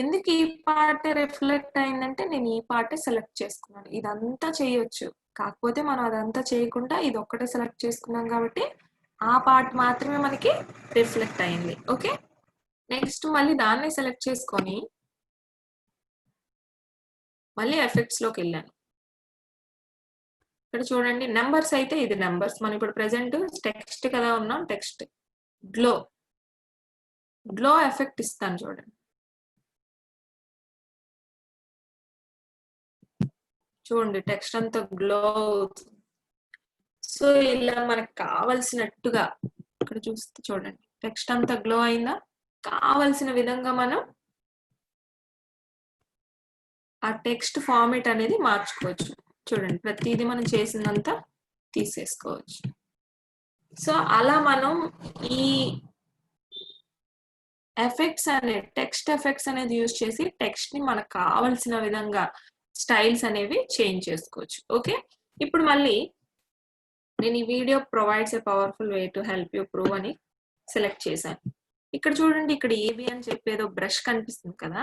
Speaker 2: ఎందుకు ఈ పార్ట్ రిఫ్లెక్ట్ అయిందంటే నేను ఈ పార్ట్ సెలెక్ట్ చేసుకున్నాను. ఇదంతా చేయొచ్చు, కాకపోతే మనం అదంతా చేయకుండా ఇది ఒక్కటే సెలెక్ట్ చేసుకున్నాం కాబట్టి ఆ పార్ట్ మాత్రమే మనకి రిఫ్లెక్ట్ అయింది. ఓకే, నెక్స్ట్ మళ్ళీ దాన్ని సెలెక్ట్ చేసుకొని మళ్ళీ ఎఫెక్ట్స్ లోకి వెళ్ళాను. ఇక్కడ చూడండి నెంబర్స్ అయితే ఇది నెంబర్స్, మనం ఇప్పుడు ప్రెసెంట్ టెక్స్ట్ కదా ఉన్నాం, టెక్స్ట్ గ్లో ఎఫెక్ట్ ఇస్తాను చూడండి. చూడండి టెక్స్ట్ అంతా గ్లో అవుతుంది. సో ఇలా మనకు కావలసినట్టుగా ఇక్కడ చూస్తే చూడండి టెక్స్ట్ అంతా గ్లో అయిందా, కావలసిన విధంగా మనం ఆ టెక్స్ట్ ఫార్మేట్ అనేది మార్చుకోవచ్చు. చూడండి ప్రతిదీ మనం చేసిందంతా తీసేసుకోవచ్చు. సో అలా మనం ఈ ఎఫెక్ట్స్ అనే టెక్స్ట్ ఎఫెక్ట్స్ అనేది యూజ్ చేసి టెక్స్ట్ ని మనకు కావలసిన విధంగా స్టైల్స్ అనేవి చేంజ్ చేసుకోవచ్చు. ఓకే, ఇప్పుడు మళ్ళీ నేను ఈ video provides a powerful way to help you prove అని సెలెక్ట్ చేశాను. ఇక్కడ చూడండి, ఇక్కడ ఏబి అని చెప్పేదో బ్రష్ కనిపిస్తుంది కదా,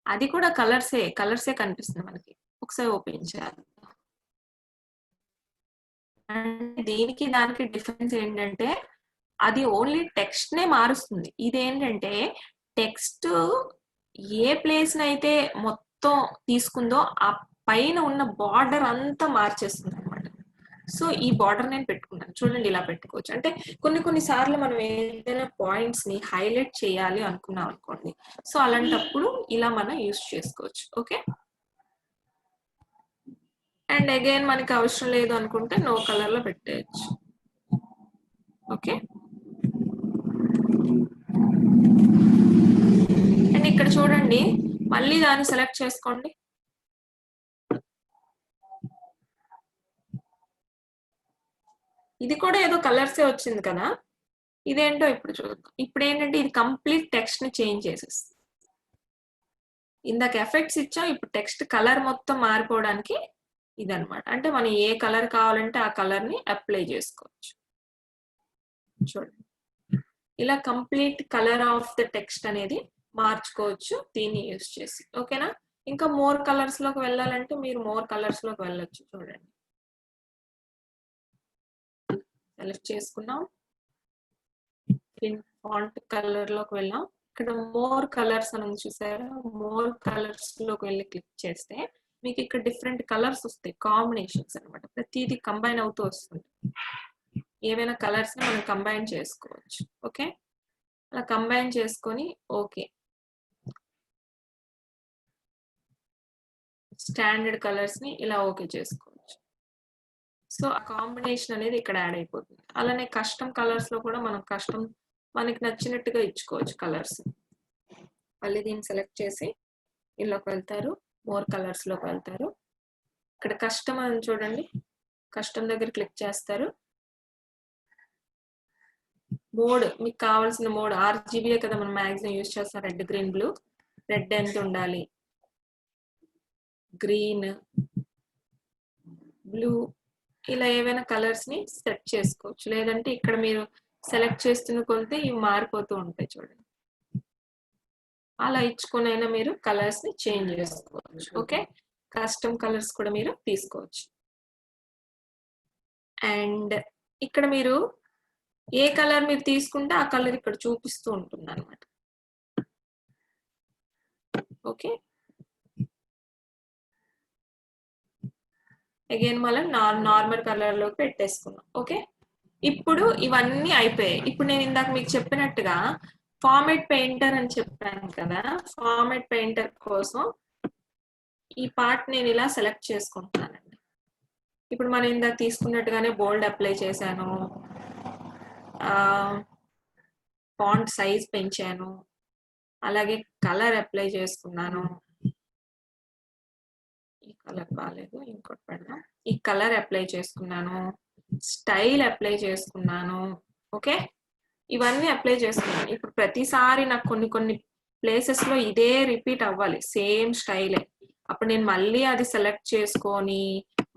Speaker 2: అది కూడా కలర్సే కనిపిస్తుంది మనకి. ఒకసారి ఓపెన్ చేయాలి. అంటే దీనికి దానికి డిఫరెన్స్ ఏంటంటే అది ఓన్లీ టెక్స్ట్ నే మారుస్తుంది, ఇదేంటంటే టెక్స్ట్ ఏ ప్లేస్ అయితే మొత్తం తీసుకుందో ఆ పైన ఉన్న బార్డర్ అంతా మార్చేస్తుంది అనమాట. సో ఈ బార్డర్ నేను పెట్టుకున్నాను చూడండి, ఇలా పెట్టుకోవచ్చు. అంటే కొన్ని సార్లు మనం ఏదైనా పాయింట్స్ ని హైలైట్ చేయాలి అనుకున్నాం అనుకోండి, సో అలాంటప్పుడు ఇలా మనం యూజ్ చేసుకోవచ్చు. ఓకే, అండ్ అగైన్ మనకి అవసరం లేదు అనుకుంటే నో కలర్ లో పెట్టేయచ్చు. ఓకే, అండ్ ఇక్కడ చూడండి మళ్ళీ దాన్ని సెలెక్ట్ చేసుకోండి. ఇది కూడా ఏదో కలర్సే వచ్చింది కదా, ఇదేంటో ఇప్పుడు చూద్దాం. ఇప్పుడు ఏంటంటే ఇది కంప్లీట్ టెక్స్ట్ ని చేంజ్ చేసేస్తుంది. ఇందాక ఎఫెక్ట్స్ ఇచ్చాం, ఇప్పుడు టెక్స్ట్ కలర్ మొత్తం మారిపోవడానికి ఇదనమాట. అంటే మనం ఏ కలర్ కావాలంటే ఆ కలర్ ని అప్లై చేసుకోవచ్చు. చూడండి ఇలా complete colour of the text అనేది మార్చుకోవచ్చు దీన్ని యూజ్ చేసి. ఓకేనా, ఇంకా మోర్ కలర్స్ లోకి వెళ్ళాలంటే మీరు మోర్ కలర్స్ లోకి వెళ్ళొచ్చు. చూడండి సెలెక్ట్ చేసుకున్నాం, ఫాంట్ కలర్ లోకి వెళ్ళాం, ఇక్కడ మోర్ కలర్స్ అని చూసారా, మోర్ కలర్స్ లోకి వెళ్ళి క్లిక్ చేస్తే మీకు ఇక్కడ డిఫరెంట్ కలర్స్ వస్తాయి, కాంబినేషన్స్ అనమాట. ప్రతిదీ కంబైన్ అవుతూ వస్తుంది, ఏవైనా కలర్స్ ని మనం కంబైన్ చేసుకోవచ్చు. ఓకే, అలా కంబైన్ చేసుకొని ఓకే స్టాండర్డ్ కలర్స్ ని ఇలా ఓకే చేసుకోవచ్చు. సో ఆ కాంబినేషన్ అనేది ఇక్కడ యాడ్ అయిపోతుంది. అలానే కస్టమ్ కలర్స్ లో కూడా మనం మనకి నచ్చినట్టుగా ఇచ్చుకోవచ్చు కలర్స్. మళ్ళీ దీన్ని సెలెక్ట్ చేసి ఇలాకి వెళ్తారు, మోర్ కలర్స్ లోకి వెళ్తారు, ఇక్కడ కస్టమ్ అని చూడండి, కస్టమ్ దగ్గర క్లిక్ చేస్తారు. మోడ్ మీకు కావాల్సిన మోడ్ RGB కదా మనం మ్యాక్సిమం యూజ్ చేస్తాం, రెడ్ గ్రీన్ బ్లూ. రెడ్ ఎంత ఉండాలి, గ్రీన్ బ్లూ, ఇలా ఏవైనా కలర్స్ ని సెట్ చేసుకోవచ్చు. లేదంటే ఇక్కడ మీరు సెలెక్ట్ చేస్తున్న కొలితే ఇవి మారిపోతూ ఉంటాయి చూడండి, అలా ఇచ్చుకునైనా మీరు కలర్స్ ని చేంజ్ చేసుకోవచ్చు. ఓకే, కస్టమ్ కలర్స్ కూడా మీరు తీసుకోవచ్చు. అండ్ ఇక్కడ మీరు ఏ కలర్ మీరు తీసుకుంటే ఆ కలర్ ఇక్కడ చూపిస్తూ ఉంటుంది అనమాట. ఓకే, అగైన్ మళ్ళీ నార్మల్ కలర్ లోకి పెట్టేసుకున్నాం. ఓకే, ఇప్పుడు ఇవన్నీ అయిపోయాయి. ఇప్పుడు నేను ఇందాక మీకు చెప్పినట్టుగా ఫార్మాట్ పెయింటర్ అని చెప్పాను కదా, ఫార్మాట్ పెయింటర్ కోసం ఈ పార్ట్ నేను ఇలా సెలెక్ట్ చేసుకుంటున్నానండి. ఇప్పుడు మనం ఇందాక తీసుకున్నట్టుగానే బోల్డ్ అప్లై చేశాను, ఫాంట్ సైజ్ పెంచాను, అలాగే కలర్ అప్లై చేసుకున్నాను. ఈ కలర్ బాగాలేదు, ఇంకోటి పెడదాం. ఈ కలర్ అప్లై చేసుకున్నాను, స్టైల్ అప్లై చేసుకున్నాను. ఓకే, ఇవన్నీ అప్లై చేసుకున్నాను. ఇప్పుడు ప్రతిసారి నాకు కొన్ని ప్లేసెస్ లో ఇదే రిపీట్ అవ్వాలి, సేమ్ స్టైలే. అప్పుడు నేను మళ్ళీ అది సెలెక్ట్ చేసుకొని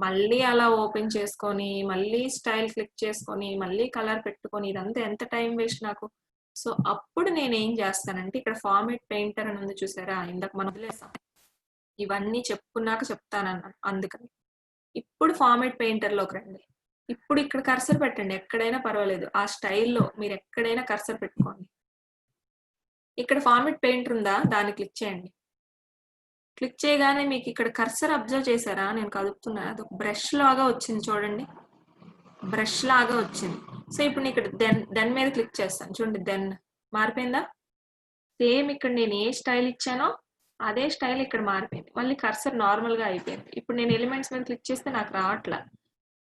Speaker 2: మళ్ళీ అలా ఓపెన్ చేసుకొని మళ్ళీ స్టైల్ క్లిక్ చేసుకొని మళ్ళీ కలర్ పెట్టుకొని ఇదంతా ఎంత టైం వేస్ట్ నాకు. సో అప్పుడు నేను ఏం చేస్తానంటే ఇక్కడ ఫార్మాట్ పెయింటర్ అని ఉంది చూసారా, ఇందాక మనం వదిలేసాం. ఇవన్నీ చెప్పుకున్నాక చెప్తానన్నాను, అందుకని ఇప్పుడు ఫార్మాట్ పెయింటర్ లోకి రండి. ఇప్పుడు ఇక్కడ కర్సర్ పెట్టండి, ఎక్కడైనా పర్వాలేదు, ఆ స్టైల్లో మీరు ఎక్కడైనా కర్సర్ పెట్టుకోండి. ఇక్కడ ఫార్మాట్ పెయింటర్ ఉందా, దాన్ని క్లిక్ చేయండి. క్లిక్ చేయగానే మీకు ఇక్కడ కర్సర్ అబ్జర్వ్ చేశారా, నేను కదుపుతున్నా, అది ఒక బ్రష్ లాగా వచ్చింది చూడండి, బ్రష్ లాగా వచ్చింది. సో ఇప్పుడు ఇక్కడ దెన్ మీద క్లిక్ చేస్తాను, చూడండి దెన్ మారిపోయిందా. సేమ్ ఇక్కడ నేను ఏ స్టైల్ ఇచ్చానో అదే స్టైల్ ఇక్కడ మారిపోయింది, మళ్ళీ కర్సర్ నార్మల్ గా అయిపోయింది. ఇప్పుడు నేను ఎలిమెంట్స్ మీద క్లిక్ చేస్తే నాకు రావట్లా.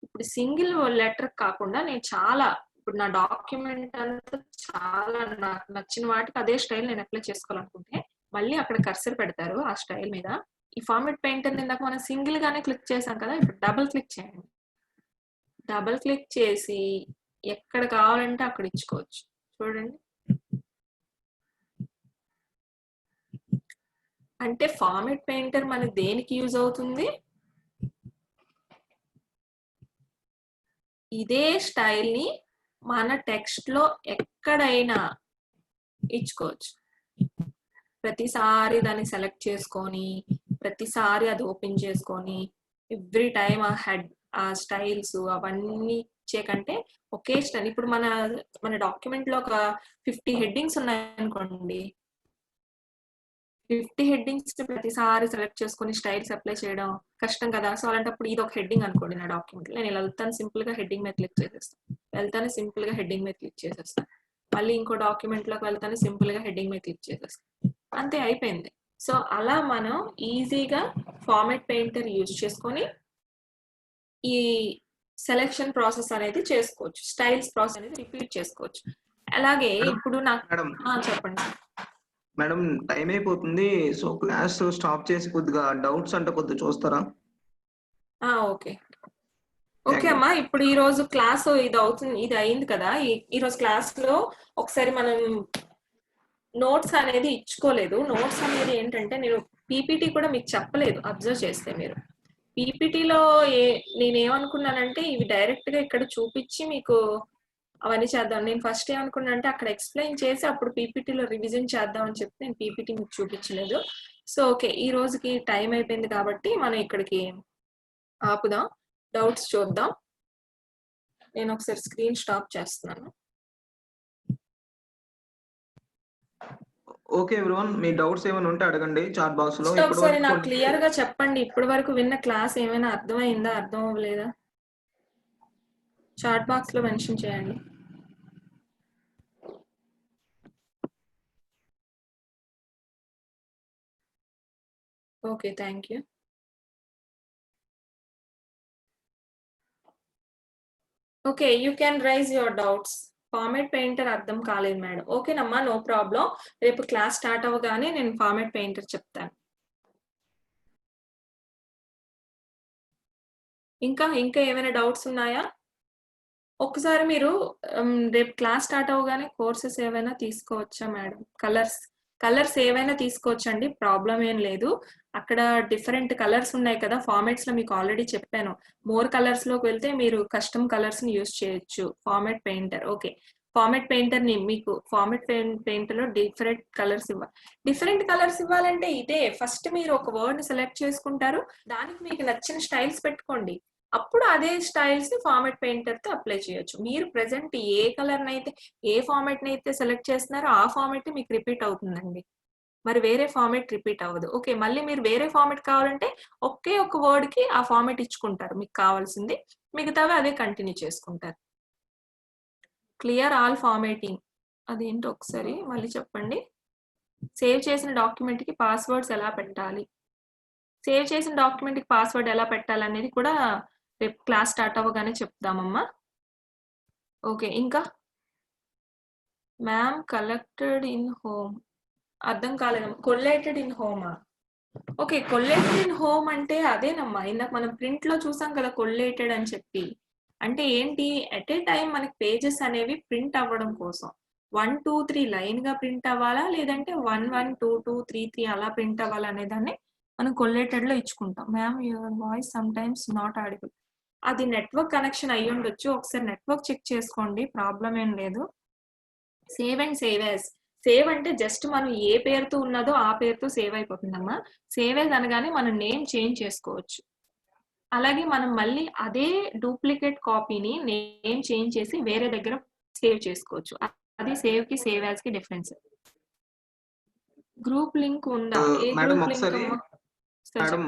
Speaker 2: ఇప్పుడు సింగిల్ లెటర్ కాకుండా నేను చాలా, ఇప్పుడు నా డాక్యుమెంట్ అంతా చాలా నాకు నచ్చిన వాటికి అదే స్టైల్ నేను అప్లై చేసుకోవాలనుకుంటే మళ్ళీ అక్కడ కర్సర్ పెడతారు ఆ స్టైల్ మీద. ఈ ఫార్మాట్ పెయింటర్ ఇందాక మనం సింగిల్ గానే క్లిక్ చేసాం కదా, ఇప్పుడు డబుల్ క్లిక్ చేయండి. డబుల్ క్లిక్ చేసి ఎక్కడ కావాలంటే అక్కడ ఇచ్చుకోవచ్చు. చూడండి, అంటే ఫార్మాట్ పెయింటర్ మనకి దేనికి యూజ్ అవుతుంది, ఇదే స్టైల్ ని మన టెక్స్ట్ లో ఎక్కడైనా ఇచ్చుకోవచ్చు. ప్రతిసారి దాన్ని సెలెక్ట్ చేసుకొని ప్రతిసారి అది ఓపెన్ చేసుకొని ఎవ్రీ టైం ఆ హెడ్ ఆ స్టైల్స్ అవన్నీ ఇచ్చే కంటే ఒకే స్టైల్. ఇప్పుడు మన డాక్యుమెంట్ లో ఒక 50 హెడ్డింగ్స్ ఉన్నాయనుకోండి, 50 హెడ్డింగ్స్ ప్రతిసారి సెలెక్ట్ చేసుకొని స్టైల్స్ అప్లై చేయడం కష్టం కదా. సో అలాంటప్పుడు ఇది ఒక హెడ్డింగ్ అనుకోండి నా డాక్యుమెంట్, నేను ఇలా వెళ్తాను, సింపుల్ గా హెడ్డింగ్ మీద క్లిక్ చేసేస్తాను, వెళ్తాను సింపుల్ గా హెడ్డింగ్ మీద క్లిక్ చేసేస్తాను, మళ్ళీ ఇంకో డాక్యుమెంట్ లోకి వెళ్తాను, సింపుల్ గా హెడ్డింగ్ మీద క్లిక్ చేసేస్తాను, అంతే అయిపోయింది. సో అలా మనం ఈజీగా ఫార్మాట్ పెయింటర్ యూజ్ చేసుకొని ఈ సెలెక్షన్ ప్రాసెస్ అనేది చేసుకోవచ్చు, స్టైల్స్ ప్రాసెస్ అనేది రిపీట్ చేసుకోవచ్చు. అలాగే ఇప్పుడు నాకు చెప్పండి
Speaker 3: మేడం, టైం అయిపోతుంది, సో క్లాస్ స్టాప్ చేసి కొద్దిగా డౌట్స్ అంటే కొద్దిగా చూస్తారా?
Speaker 2: ఓకే ఓకే అమ్మా, ఇప్పుడు ఈ రోజు క్లాస్ ఇది అయింది కదా, ఈ రోజు క్లాస్ లో ఒకసారి మనం నోట్స్ అనేది ఇచ్చుకోలేదు. నోట్స్ అనేది ఏంటంటే నేను పీపీటీ కూడా మీకు చెప్పలేదు, అబ్జర్వ్ చేస్తే మీరు పీపీటీలో నేనేమనుకున్నానంటే ఇవి డైరెక్ట్ గా ఇక్కడ చూపించి మీకు అవన్నీ చేద్దాం. నేను ఫస్ట్ ఏమనుకున్నా అంటే అక్కడ ఎక్స్ప్లెయిన్ చేసి అప్పుడు పీపీటీలో రివిజన్ చేద్దాం అని చెప్పి నేను పీపీటీ మీకు చూపించలేదు. సో ఓకే, ఈ రోజుకి టైం అయిపోయింది కాబట్టి మనం ఇక్కడికి ఆపుదాం, డౌట్స్ చూద్దాం. నేను ఒకసారి స్క్రీన్ స్టాప్ చేస్తున్నాను.
Speaker 3: ఓకే ఎవ్రీవన్, మీ డౌట్స్ ఏమైనా ఉంటే అడగండి చాట్ బాక్స్ లో.
Speaker 2: ఒకసారి నాకు క్లియర్ గా చెప్పండి, ఇప్పటి వరకు విన్న క్లాస్ ఏమైనా అర్థమైందా, అర్థం అవ్వలేదా? చాట్ బాక్స్ లో మెన్షన్ చేయండి. Okay, thank you. Okay, you can rise your doubts. Format painter అర్థం కాలేదు మేడం, ఓకేనమ్మా, నో ప్రాబ్లం. రేపు క్లాస్ స్టార్ట్ అవ్వగానే నేను ఫార్మాట్ పెయింటర్ చెప్తాను. ఇంకా ఏమైనా డౌట్స్ ఉన్నాయా? ఒకసారి మీరు రేపు క్లాస్ స్టార్ట్ అవ్వగానే కోర్సెస్ ఏమైనా తీసుకోవచ్చా మేడం? కలర్స్ ఏవైనా తీసుకోవచ్చండి, ప్రాబ్లం ఏం లేదు. అక్కడ డిఫరెంట్ కలర్స్ ఉన్నాయి కదా, ఫార్మాట్స్ లో మీకు ఆల్రెడీ చెప్పాను. మోర్ కలర్స్ లోకి వెళ్తే మీరు కస్టమ్ కలర్స్ ని యూజ్ చేయొచ్చు. Format painter, okay, format painter ని మీకు ఫార్మాట్ పెయింటర్ లో డిఫరెంట్ కలర్స్ ఇవ్వాలంటే ఇదే ఫస్ట్ మీరు ఒక వర్డ్ ని సెలెక్ట్ చేసుకుంటారు, దానికి మీకు నచ్చిన స్టైల్స్ పెట్టుకోండి. అప్పుడు అదే స్టైల్స్ ని ఫార్మాట్ పెయింటర్ తో అప్లై చేయొచ్చు. మీరు ప్రెసెంట్ ఏ కలర్ నైతే ఏ ఫార్మాట్ నైతే సెలెక్ట్ చేస్తున్నారో ఆ ఫార్మాట్ మీకు రిపీట్ అవుతుందండి. మరి వేరే ఫార్మాట్ రిపీట్ అవ్వదు. ఓకే. మళ్ళీ మీరు వేరే ఫార్మాట్ కావాలంటే ఒకే ఒక వర్డ్ కి ఆ ఫార్మాట్ ఇచ్చుకుంటారు మీకు కావాల్సింది. మిగతావి అదే కంటిన్యూ చేసుకుంటారు. Clear all formatting. అదేంటో ఒకసారి మళ్ళీ చెప్పండి. సేవ్ చేసిన డాక్యుమెంట్ కి పాస్వర్డ్స్ ఎలా పెట్టాలి? సేవ్ చేసిన డాక్యుమెంట్ కి పాస్వర్డ్ ఎలా పెట్టాలనేది కూడా రేపు క్లాస్ స్టార్ట్ అవ్వగానే చెప్దామమ్మా. ఓకే. ఇంకా మ్యామ్ కలెక్టెడ్ ఇన్ హోమ్ అర్థం కాలేదమ్మా. కొల్లేటెడ్ ఇన్ హోమా? ఓకే. కొల్లేటెడ్ ఇన్ హోమ్ అంటే అదేనమ్మా ఇందాక మనం ప్రింట్ లో చూసాం కదా కొల్లేటెడ్ అని చెప్పి. అంటే ఏంటి ఎట్ ఏ టైం మనకి పేజెస్ అనేవి ప్రింట్ అవ్వడం కోసం 1 2 3 లైన్ గా ప్రింట్ అవ్వాలా లేదంటే 1 1 2 2 3 3 అలా ప్రింట్ అవ్వాలా అనే దాన్ని మనం కొల్లేటెడ్ లో ఇచ్చుకుంటాం. Ma'am your voice sometimes not audible. అది నెట్వర్క్ కనెక్షన్ అయ్యి ఉండొచ్చు. ఒకసారి నెట్వర్క్ చెక్ చేసుకోండి. ప్రాబ్లం ఏం లేదు. Save and save as. Save అంటే జస్ట్ మనం ఏ పేరుతో ఉన్నదో ఆ పేరుతో సేవ్ అయిపోతుందమ్మా. సేవ్ యాజ్ అనగానే మనం నేమ్ చేంజ్ చేసుకోవచ్చు. అలాగే మనం మళ్ళీ అదే డూప్లికేట్ కాపీని నేమ్ చేంజ్ చేసి వేరే దగ్గర సేవ్ చేసుకోవచ్చు. అది సేవ్ కి సేవ్ యాజ్ కి డిఫరెన్స్. గ్రూప్ లింక్ ఉందా? ఏ
Speaker 3: మేడం
Speaker 2: గ్రూప్ లింక్
Speaker 3: ఒకసారి
Speaker 2: అమ్మా?
Speaker 3: మేడం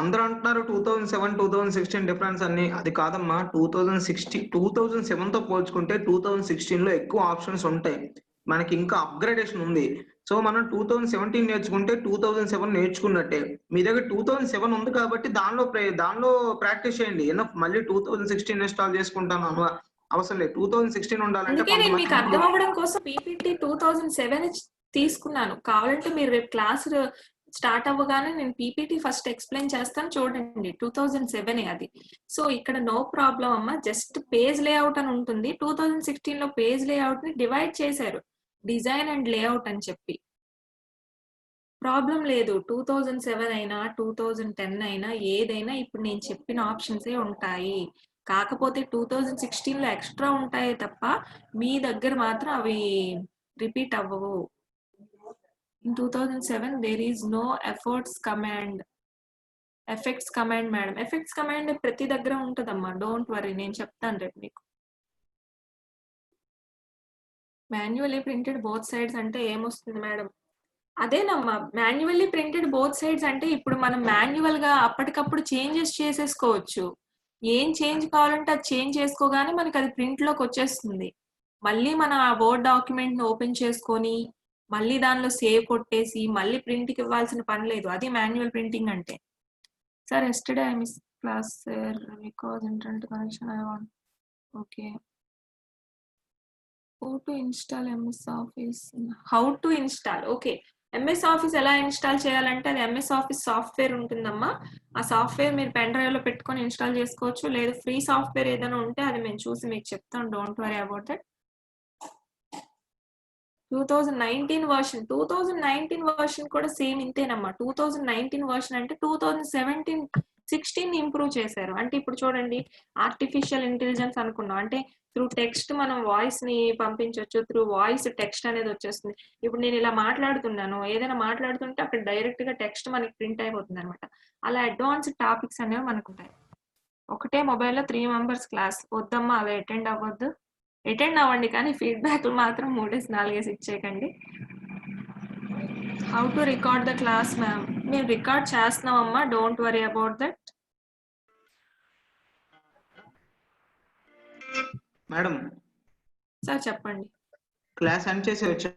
Speaker 3: అందరూ అంటున్నారు 2007 2016 డిఫరెన్స్ అన్ని. అది కాదమ్మా. 2007 తో పోల్చుకుంటే 2016 లో ఎక్కువ ఆప్షన్స్ ఉంటాయి. మనకి ఇంకా అప్గ్రేడేషన్ ఉంది. సో మనం 2017 నేర్చుకుంటే 2007 నేర్చుకున్నట్టే. మీ దగ్గర 2007 ఉంది కాబట్టి దానిలో ప్రాక్టీస్ చేయండి. మళ్ళీ 2016 ఇన్స్టాల్ చేసుకుంటాను అవసరం లేదు. 2016 ఉండాలంటే
Speaker 2: అందుకే నేను మీకు అర్థం
Speaker 3: కొంతమంది
Speaker 2: అవ్వడం కోసం పీపీటీ 2007 తీసుకున్నాను. కావాలంటే మీరు రేపు క్లాస్ స్టార్ట్ అవ్వగానే నేను పీపీటీ ఫస్ట్ ఎక్స్ప్లెయిన్ చేస్తాను చూడండి. 2007 అది. సో ఇక్కడ నో ప్రాబ్లం అమ్మా. జస్ట్ పేజ్ లేఅవుట్ అని ఉంటుంది. 2016 లో పేజ్ లేఅవుట్ ని డివైడ్ చేశారు. డిజైన్ అండ్ లేఅవుట్ అని చెప్పి. ప్రాబ్లం లేదు. 2007 అయినా 2010 అయినా ఏదైనా ఇప్పుడు నేను చెప్పిన ఆప్షన్సే ఉంటాయి. కాకపోతే 2016 లో ఎక్స్ట్రా ఉంటాయి తప్ప మీ దగ్గర మాత్రం అవి రిపీట్ అవ్వవు. In 2007 there is no efforts command. Effects command madam. Effects command ప్రతి దగ్గర ఉంటదమ్మా. Don't worry. నేను చెప్తాను రేపు మీకు. మాన్యువల్లీ ప్రింటెడ్ బోత్ సైడ్స్ అంటే ఏమొస్తుంది మేడం? అదేనమ్మా. మాన్యువల్లీ ప్రింటెడ్ బోత్ సైడ్స్ అంటే ఇప్పుడు మనం మాన్యువల్ గా అప్పటికప్పుడు చేంజెస్ చేసేసుకోవచ్చు. ఏం చేంజ్ కావాలంటే అది చేంజ్ చేసుకోగానే మనకి అది ప్రింట్ లోకి వచ్చేస్తుంది. మళ్ళీ మనం ఆ వర్డ్ డాక్యుమెంట్ ని ఓపెన్ చేసుకొని మళ్ళీ దానిలో సేవ్ కొట్టేసి మళ్ళీ ప్రింట్ కి ఇవ్వాల్సిన పని లేదు. అది మాన్యువల్ ప్రింటింగ్ అంటే. Sir yesterday I miss class sir because internet connection I want. Okay. How to install MS office. How to install. Okay. MS office ఎలా ఇన్స్టాల్ చేయాలంటే అది ఎంఎస్ ఆఫీస్ సాఫ్ట్వేర్ ఉంటుందమ్మా. ఆ సాఫ్ట్వేర్ మీరు పెన్ డ్రైవ్ లో పెట్టుకొని install చేసుకోవచ్చు. లేదు ఫ్రీ సాఫ్ట్వేర్ ఏదైనా ఉంటే అది మేము చూసి మీకు చెప్తాం. Don't worry about that. 2019 version. 2019 version కూడా సేమ్ ఇంతేనమ్మా. 2019 వర్షన్ అంటే 2017 16 ఇంప్రూవ్ చేశారు. అంటే ఇప్పుడు చూడండి ఆర్టిఫిషియల్ ఇంటెలిజెన్స్ అనుకున్నాం. అంటే త్రూ టెక్స్ట్ మనం వాయిస్ ని పంపించవచ్చు. త్రూ వాయిస్ టెక్స్ట్ అనేది వచ్చేస్తుంది. ఇప్పుడు నేను ఇలా మాట్లాడుతున్నాను. ఏదైనా మాట్లాడుతుంటే అక్కడ డైరెక్ట్ గా టెక్స్ట్ మనకి ప్రింట్ అయిపోతుంది అనమాట. అలా అడ్వాన్స్డ్ టాపిక్స్ అనేవి మనకు ఉంటాయి. ఒకటే మొబైల్లో 3 మెంబర్స్ క్లాస్ వద్దమ్మా. అలా అటెండ్ అవ్వద్దు. అటెండ్ అవ్వండి కానీ ఫీడ్బ్యాక్లు మాత్రం 3 4 ఇచ్చేయకండి. How to record the class ma'am. మేము రికార్డ్ చేస్తున్నామమ్మా. Don't worry about that.
Speaker 3: Madam
Speaker 2: sir చెప్పండి.
Speaker 3: క్లాస్ ఎండ్ చేసి వచ్చా.